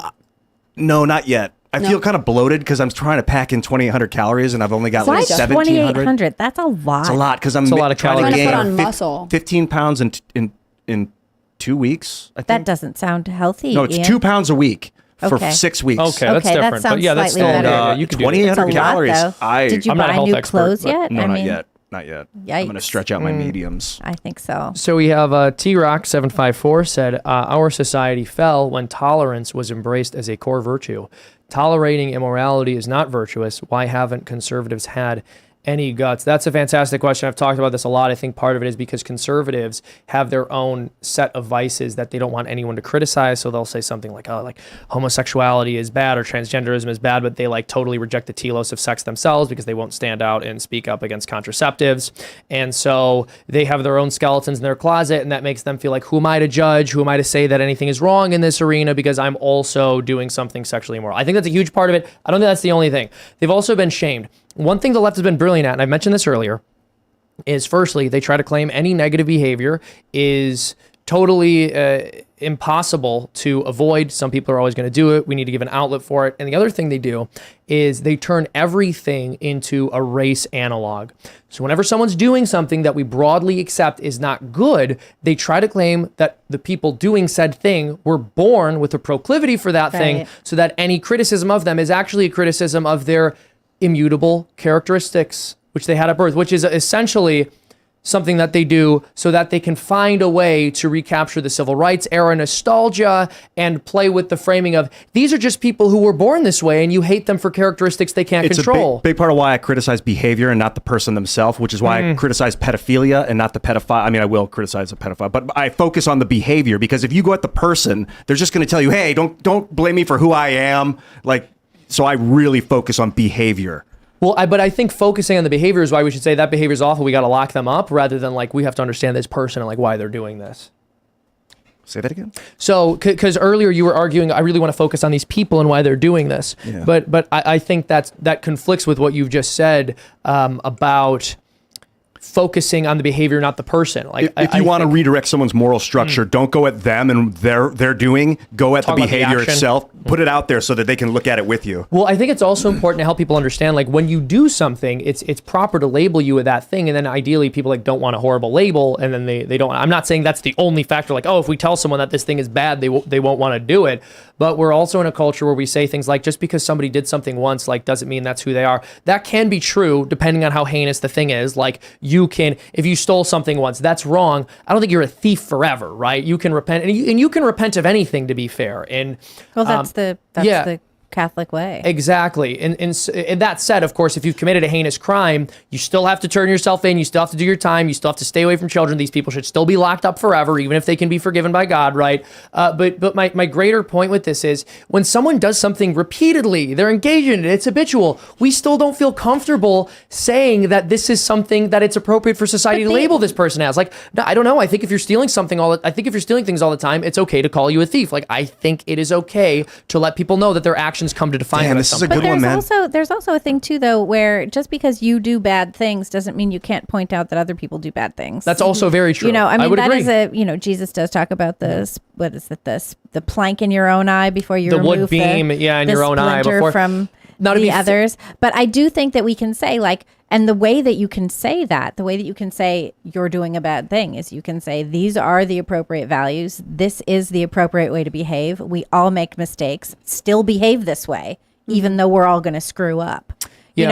No, not yet. I feel kind of bloated because I'm trying to pack in 2,800 calories and I've only got like 1,700. 2,800. That's a lot. It's a lot because I'm a lot of trying to calories. gain Trying to put on muscle. 15 pounds in 2 weeks. I think. That doesn't sound healthy. No, it's Ian. 2 pounds a week for Okay. 6 weeks. Okay, that's Okay, that different. sounds But yeah, that's slightly still better. you can do 2,800 It's a lot, calories. though. Did you I'm not a buy health new expert, clothes but- yet? No, I not mean, yet. Not yet. Yikes. I'm going to stretch out my mediums. I think so. So we have T-Rock 754 said, our society fell when tolerance was embraced as a core virtue. Tolerating immorality is not virtuous. Why haven't conservatives had any guts? That's a fantastic question. I've talked about this a lot. I think part of it is because conservatives have their own set of vices that they don't want anyone to criticize. So they'll say something like, oh, like homosexuality is bad or transgenderism is bad, but they like totally reject the telos of sex themselves because they won't stand out and speak up against contraceptives. And so they have their own skeletons in their closet, and that makes them feel like, who am I to judge? Who am I to say that anything is wrong in this arena because I'm also doing something sexually immoral? I think that's a huge part of it. I don't think that's the only thing. They've also been shamed. One thing the left has been brilliant at, and I mentioned this earlier, is firstly, they try to claim any negative behavior is totally impossible to avoid. Some people are always going to do it. We need to give an outlet for it. And the other thing they do is they turn everything into a race analog. So whenever someone's doing something that we broadly accept is not good, they try to claim that the people doing said thing were born with a proclivity for that thing, so that any criticism of them is actually a criticism of their immutable characteristics, which they had at birth, which is essentially something that they do so that they can find a way to recapture the civil rights era nostalgia and play with the framing of these are just people who were born this way and you hate them for characteristics they can't control. It's a big part of why I criticize behavior and not the person themselves, which is why I criticize pedophilia and not the pedophile. I mean, I will criticize a pedophile, but I focus on the behavior, because if you go at the person, they're just going to tell you, hey, don't blame me for who I am. Like, so I really focus on behavior. Well, but I think focusing on the behavior is why we should say that behavior is awful. We got to lock them up, rather than like we have to understand this person and like why they're doing this. Say that again. So, because earlier you were arguing, I really want to focus on these people and why they're doing this. Yeah. But I think that conflicts with what you've just said about focusing on the behavior, not the person. Like, if you want to redirect someone's moral structure, don't go at them and they're doing. Go at the behavior itself. Put it out there so that they can look at it with you. Well, I think it's also important to help people understand, like, when you do something, it's proper to label you with that thing, and then ideally people like don't want a horrible label, and then they don't. I'm not saying that's the only factor. Like, oh, if we tell someone that this thing is bad, they won't want to do it. But we're also in a culture where we say things like, just because somebody did something once, like, doesn't mean that's who they are. That can be true depending on how heinous the thing is. Like, you can, if you stole something once, that's wrong. I don't think you're a thief forever, right? You can repent, and you can repent of anything, to be fair. And well, that's the Catholic way. Exactly. And that said, of course, if you've committed a heinous crime, you still have to turn yourself in. You still have to do your time. You still have to stay away from children. These people should still be locked up forever, even if they can be forgiven by God, right? But my greater point with this is, when someone does something repeatedly, they're engaged in it, it's habitual, we still don't feel comfortable saying that this is something that it's appropriate for society to label this person as. Like, no, I don't know. I think if you're stealing things all the time, it's okay to call you a thief. Like, I think it is okay to let people know that their actions come to define this is a good one, man. There's also a thing too, though, where just because you do bad things doesn't mean you can't point out that other people do bad things. That's also very true. I mean, would that agree. is Jesus does talk about this. What is it? The plank in your own eye before you remove wood beam, in your own eye before from the others. But I do think that we can say, like, and the way that you can say that, the way that you can say you're doing a bad thing, is you can say these are the appropriate values. This is the appropriate way to behave. We all make mistakes. Still behave this way, even though we're all going to screw up.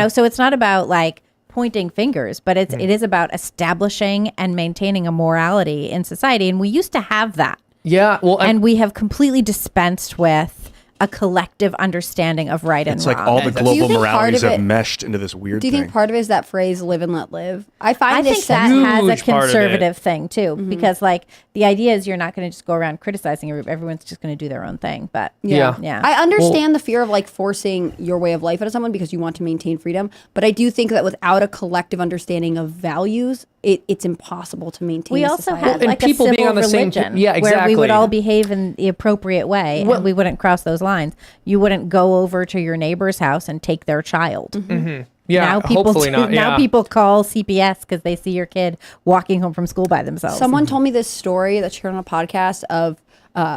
So it's not about like pointing fingers, but it is about establishing and maintaining a morality in society. And we used to have that. Yeah. Well, and we have completely dispensed with a collective understanding of right and wrong. It's like all the global moralities have meshed into this weird thing. Do you think part of it is that phrase, live and let live? I think that has a conservative thing too, because like the idea is you're not going to just go around criticizing everyone's just going to do their own thing. But yeah. I understand the fear of like forcing your way of life onto someone because you want to maintain freedom. But I do think that without a collective understanding of values, it's impossible to maintain. We also society. had like people being on the religion, where we would all behave in the appropriate way, and we wouldn't cross those lines. You wouldn't go over to your neighbor's house and take their child. Mm-hmm. Yeah, now people hopefully not. Now people call CPS because they see your kid walking home from school by themselves. Someone told me this story that she heard on a podcast of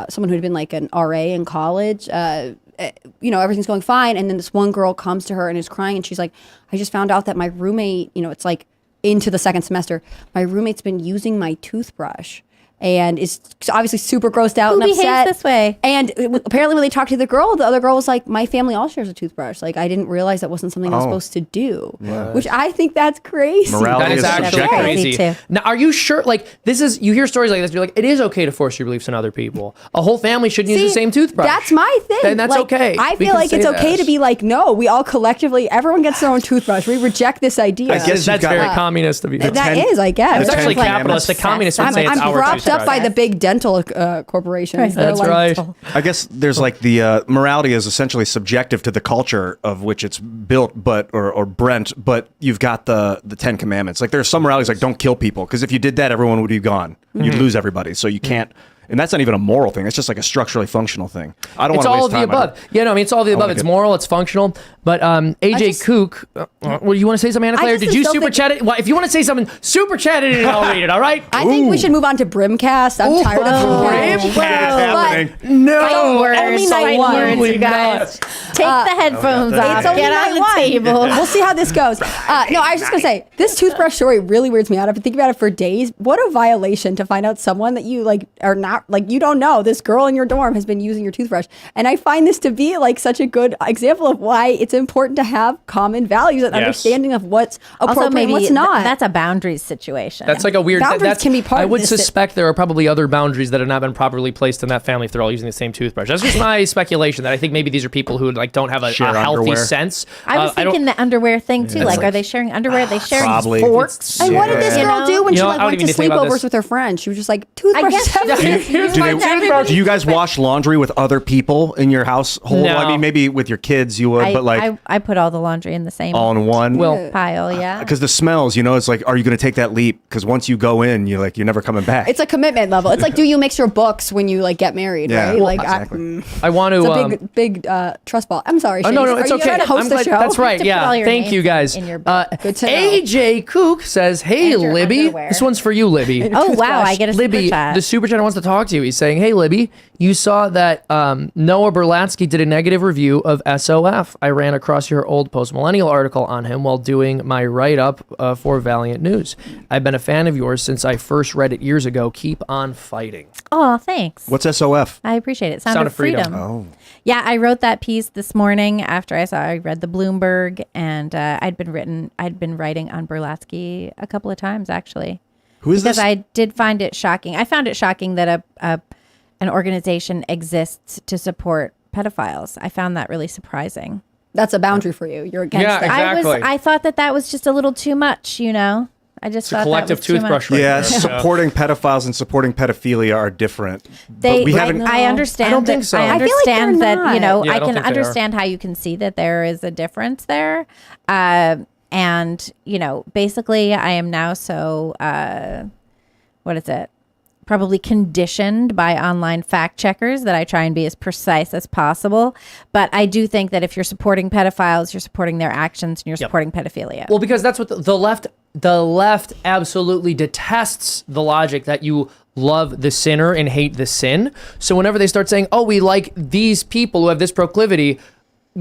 someone who had been like an RA in college. Everything's going fine, and then this one girl comes to her and is crying, and she's like, "I just found out that my roommate, it's like into the second semester, my roommate's been using my toothbrush." And is obviously super grossed out and upset. Who behaves this way? And apparently when they talked to the other girl was like, my family all shares a toothbrush. Like, I didn't realize that wasn't something I was supposed to do. What? Which I think that's crazy. Morality that is actually crazy. Now, are you sure, like, you hear stories like this, you're like, it is okay to force your beliefs on other people. A whole family shouldn't use the same toothbrush. That's my thing. And that's okay. I feel like it's okay to be like, no, we all collectively, everyone gets their own toothbrush. We reject this idea. I guess that's very communist of you. That is, I guess. It's actually capitalist. The communists would say it's our I'm propped up by the big dental corporations. That's right. I guess there's like the morality is essentially subjective to the culture of which it's built, or brent. But you've got the 10 Commandments. Like, there are some moralities like don't kill people, because if you did that, everyone would be gone. You'd lose everybody. So you can't. And that's not even a moral thing. It's just like a structurally functional thing. I don't want It's to all waste of the time. above. Yeah, no, I mean, it's all of the above. wanna It's get- moral, it's functional. But AJ Kook, well, you want to say something, Anna Claire? just Did you still super think- chat it? Well, if you want to say something, super chat it and I'll read it, all right? I think we should move on to Brimcast. I'm tired of Brimcast. It's happening. No, Fight words, only night fight one. words, you guys. Take the headphones off. It's only Get night on the one. table. We'll see how this goes. No, I was just gonna say this toothbrush story really weirds me out. I've been thinking about it for days. What a violation to find out someone that you like are not like you don't know. This girl in your dorm has been using your toothbrush, and I find this to be like such a good example of why it's important to have common values and understanding of what's appropriate Also, maybe and what's not. that's a boundaries situation. That's like a weird. Boundaries that's, can be part I of would this. suspect there are probably other boundaries that have not been properly placed in that family if they're all using the same toothbrush. That's just my speculation. That I think maybe these are people who like don't have a Share healthy underwear. sense. I was don't- thinking the underwear thing too. Like, like- are they sharing underwear? Are they sharing Probably. forks? and what did this You girl know? do when You she know, like I don't went even to think about sleepovers this. with her friend? She was just like I toothbrush. guess she does. Do Everybody- you guys wash laundry with other people in your household? No. I mean, maybe with your kids you would, but like I put all the laundry in the same all in one. Well, pile. Yeah. because the smells, it's like, are you going to take that leap? Because once you go in, you're never coming back. It's a commitment level. It's like, do you mix your books when you like get married? Yeah. Right? Well, Like, exactly. I want to. it's a big trust ball. I'm sorry. Oh, no, Shane. no, it's Are you okay. trying to host I'm the glad- show? That's right. To put all Yeah. your Thank names you guys. in your book. Good to know. AJ Kook says, "Hey And your Libby, underwear. this one's for you, Libby." Oh wow! I get a Libby, super chat. the super chat wants to talk to you. He's saying, "Hey Libby, you saw that Noah Berlatsky did a negative review of SOF. I ran across your old Post Millennial article on him while doing my write-up for Valiant News. I've been a fan of yours since I first read it years ago. Keep on fighting." Oh, thanks. What's SOF? I appreciate it. Sound, Sound of of Freedom. freedom. Oh, Yeah, I wrote that piece this morning after I read the Bloomberg, and I'd been writing on Berlatsky a couple of times actually. who is Because this? I did find it shocking. I found it shocking that an organization exists to support pedophiles. I found that really surprising. That's a boundary for you. You're against Yeah, that. exactly. I thought that was just a little too much, I just It's a thought collective that was too much. toothbrush right Yeah, there. supporting pedophiles and supporting pedophilia are different. They, but we haven't. I understand. I don't that- think so. I I feel like understand they're that not. Yeah, I I don't can think they are. understand how you can see that there is a difference there, and basically, I am now so what is it? Probably conditioned by online fact checkers that I try and be as precise as possible. But I do think that if you're supporting pedophiles, you're supporting their actions and you're supporting pedophilia. Well, because that's what the left absolutely detests the logic that you love the sinner and hate the sin. So whenever they start saying, "Oh, we like these people who have this proclivity,"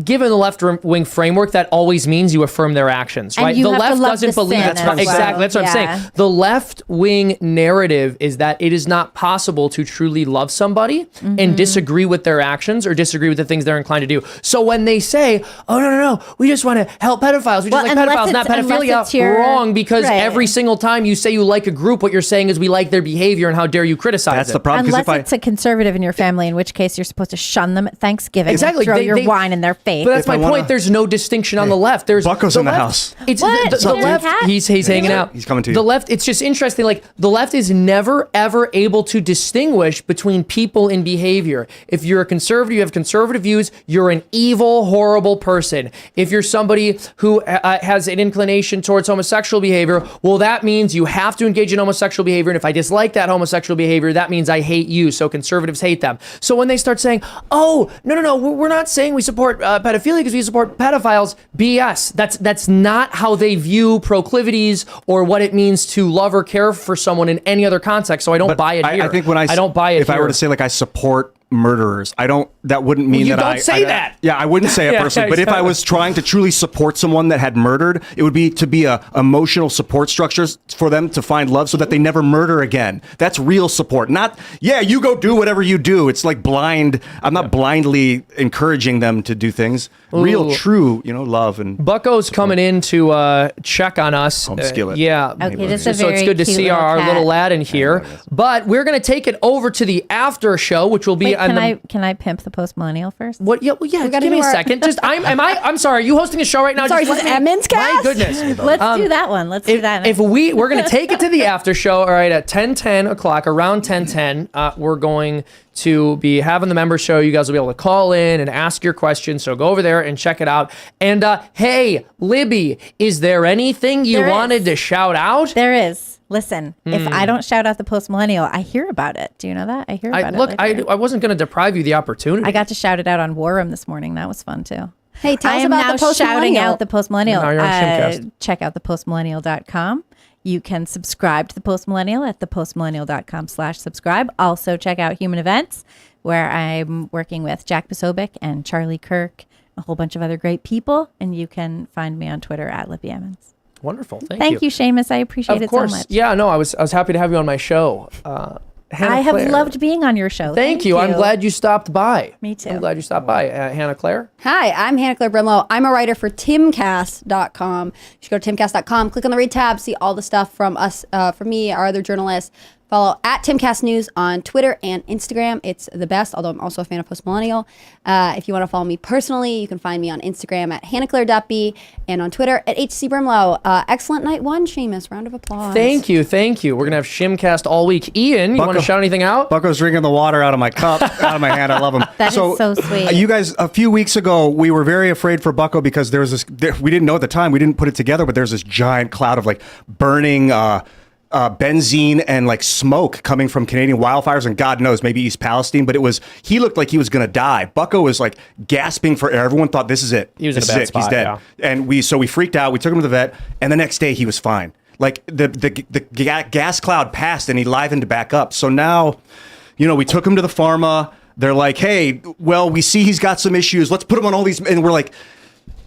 given the left-wing framework, that always means you affirm their actions, And right? you the have to left love doesn't the believe sin that's as right. well. Exactly. That's what I'm Yeah. saying. The left-wing narrative is that it is not possible to truly love somebody Mm-hmm. and disagree with their actions or disagree with the things they're inclined to do. So when they say, "Oh no, we just want to help pedophiles. We just Well, like unless pedophiles, not it's- unless pedophilia," it's your- wrong, because right. every single time you say you like a group, what you're saying is we like their behavior, and how dare you criticize That's it. the problem. Unless Because it's a conservative in your family, in which case you're supposed to shun them at Thanksgiving. Exactly. And throw They- your they- wine in their face. But that's If I my wanna- point. There's no distinction on the left. There's Bucko's the in the left- house. It's What? the Is there a left. cat? He's hanging out. He's coming to you. The left. It's just interesting. Like the left is never ever able to distinguish between people and behavior. If you're a conservative, you have conservative views. You're an evil, horrible person. If you're somebody who has an inclination towards homosexual behavior, well, that means you have to engage in homosexual behavior. And if I dislike that homosexual behavior, that means I hate you. So conservatives hate them. So when they start saying, "Oh, no, we're not saying we support pedophilia because we support pedophiles," BS. That's not how they view proclivities or what it means to love or care for someone in any other context. So I don't buy it here. I think when I don't buy it if here. I were to say like I support murderers, I don't. That wouldn't mean you that don't I say that. Yeah, I wouldn't say it Yeah, personally. But if I exactly. was trying to truly support someone that had murdered, it would be to be a emotional support structures for them to find love, so that they never murder again. That's real support. Not you go do whatever you do. It's like blind. I'm not blindly encouraging them to do things. Real, Ooh. true, love and. Bucko's coming in to check on us. Home skillet. Yeah. Okay, this is a So it's very good to cute see little our cat. little lad in here. But we're going to take it over to the after show, which will be Wait, on can I pimp the post millennial first? What? Yeah, well, yeah. gotta Give me do a our- second. Just I'm sorry. Are you hosting a show right now? Sorry, Just is this let me- Emmons My cast? goodness. Let's do that one. Let's do that. If we're going to take it to the after show, all right, at 10:10 o'clock, around 10:10, we're going to be having the member show. You guys will be able to call in and ask your questions. So go over there and check it out. And hey, Libby, is there anything you There is. wanted to shout out? There is. Listen, if I don't shout out the Post Millennial, I hear about it. Do you know that? I hear about it. I wasn't going to deprive you the opportunity. I got to shout it out on War Room this morning. That was fun too. Hey, tell I us am about now the Post shouting Millennial. out the Post Millennial. Now you're on Timcast. Check out thepostmillennial.com. You can subscribe to the Post Millennial at thepostmillennial.com/subscribe. Also check out Human Events, where I'm working with Jack Posobiec and Charlie Kirk, a whole bunch of other great people. And you can find me on Twitter at Libby Emmons. Wonderful. Thank you, Seamus. I appreciate Of course. it so much. Yeah, no, I was happy to have you on my show. Hannah I have Claire. loved being on your show. Thank you. I'm glad you stopped by. Me too. I'm glad you stopped by. Hannah Claire. Hi, I'm Hannah Claire Brimlow. I'm a writer for Timcast.com. You should go to Timcast.com, click on the read tab, see all the stuff from us, from me, our other journalists. Follow at Timcast News on Twitter and Instagram. It's the best, although I'm also a fan of Post Millennial. If you want to follow me personally, you can find me on Instagram at hannahclaire.b and on Twitter at HC Brimlow. Excellent night one, Seamus. Round of applause. Thank you. We're going to have Shimcast all week. Ian, you want to Bucko. shout anything out? Bucko's drinking the water out of my cup, out of my hand. I love him. That is so sweet. You guys, a few weeks ago, we were very afraid for Bucko because there was this. We didn't know at the time. We didn't put it together, but there's this giant cloud of like burning benzene and like smoke coming from Canadian wildfires, and God knows, maybe East Palestine. But he looked like he was gonna die. Bucko was like gasping for air. Everyone thought, this is it. He was in a This is bad it. spot, He's dead. yeah. And we freaked out. We took him to the vet, and the next day he was fine. Like the gas cloud passed, and he livened back up. So now, we took him to the pharma. They're like, hey, well, we see he's got some issues. Let's put him on all these. And we're like,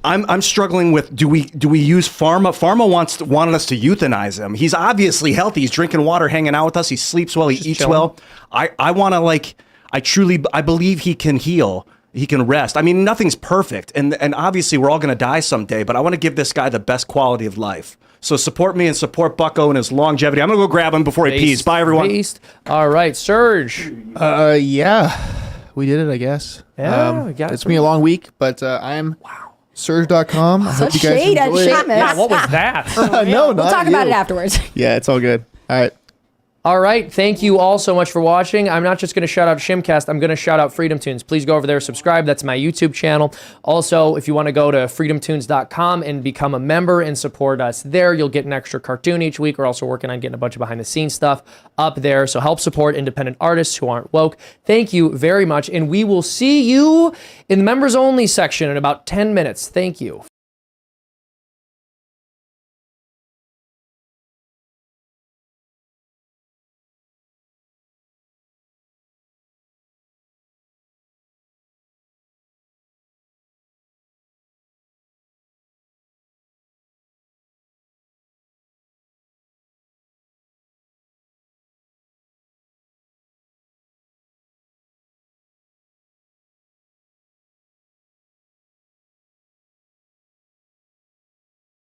I'm struggling with, do we use pharma? Pharma wanted us to euthanize him. He's obviously healthy. He's drinking water, hanging out with us. He sleeps well. He eats chilling. well. I want to I believe he can heal. He can rest. I mean, nothing's perfect. And obviously we're all going to die someday, but I want to give this guy the best quality of life. So support me and support Bucko and his longevity. I'm going to go grab him before he pees. Bye, everyone. Beast. All right, Serge. Yeah, we did it, I guess. Yeah, we got it. It's been a long week, but I'm Serge.com. I hope you guys shade at enjoy it. Seamus. Yeah, what was that? No, We'll not talk about you. it afterwards. Yeah, it's all good. All right. All right. Thank you all so much for watching. I'm not just going to shout out Shimcast. I'm going to shout out Freedom Tunes. Please go over there, subscribe. That's my YouTube channel. Also, if you want to go to freedomtunes.com and become a member and support us there, you'll get an extra cartoon each week. We're also working on getting a bunch of behind the scenes stuff up there. So help support independent artists who aren't woke. Thank you very much. And we will see you in the members only section in about 10 minutes. Thank you.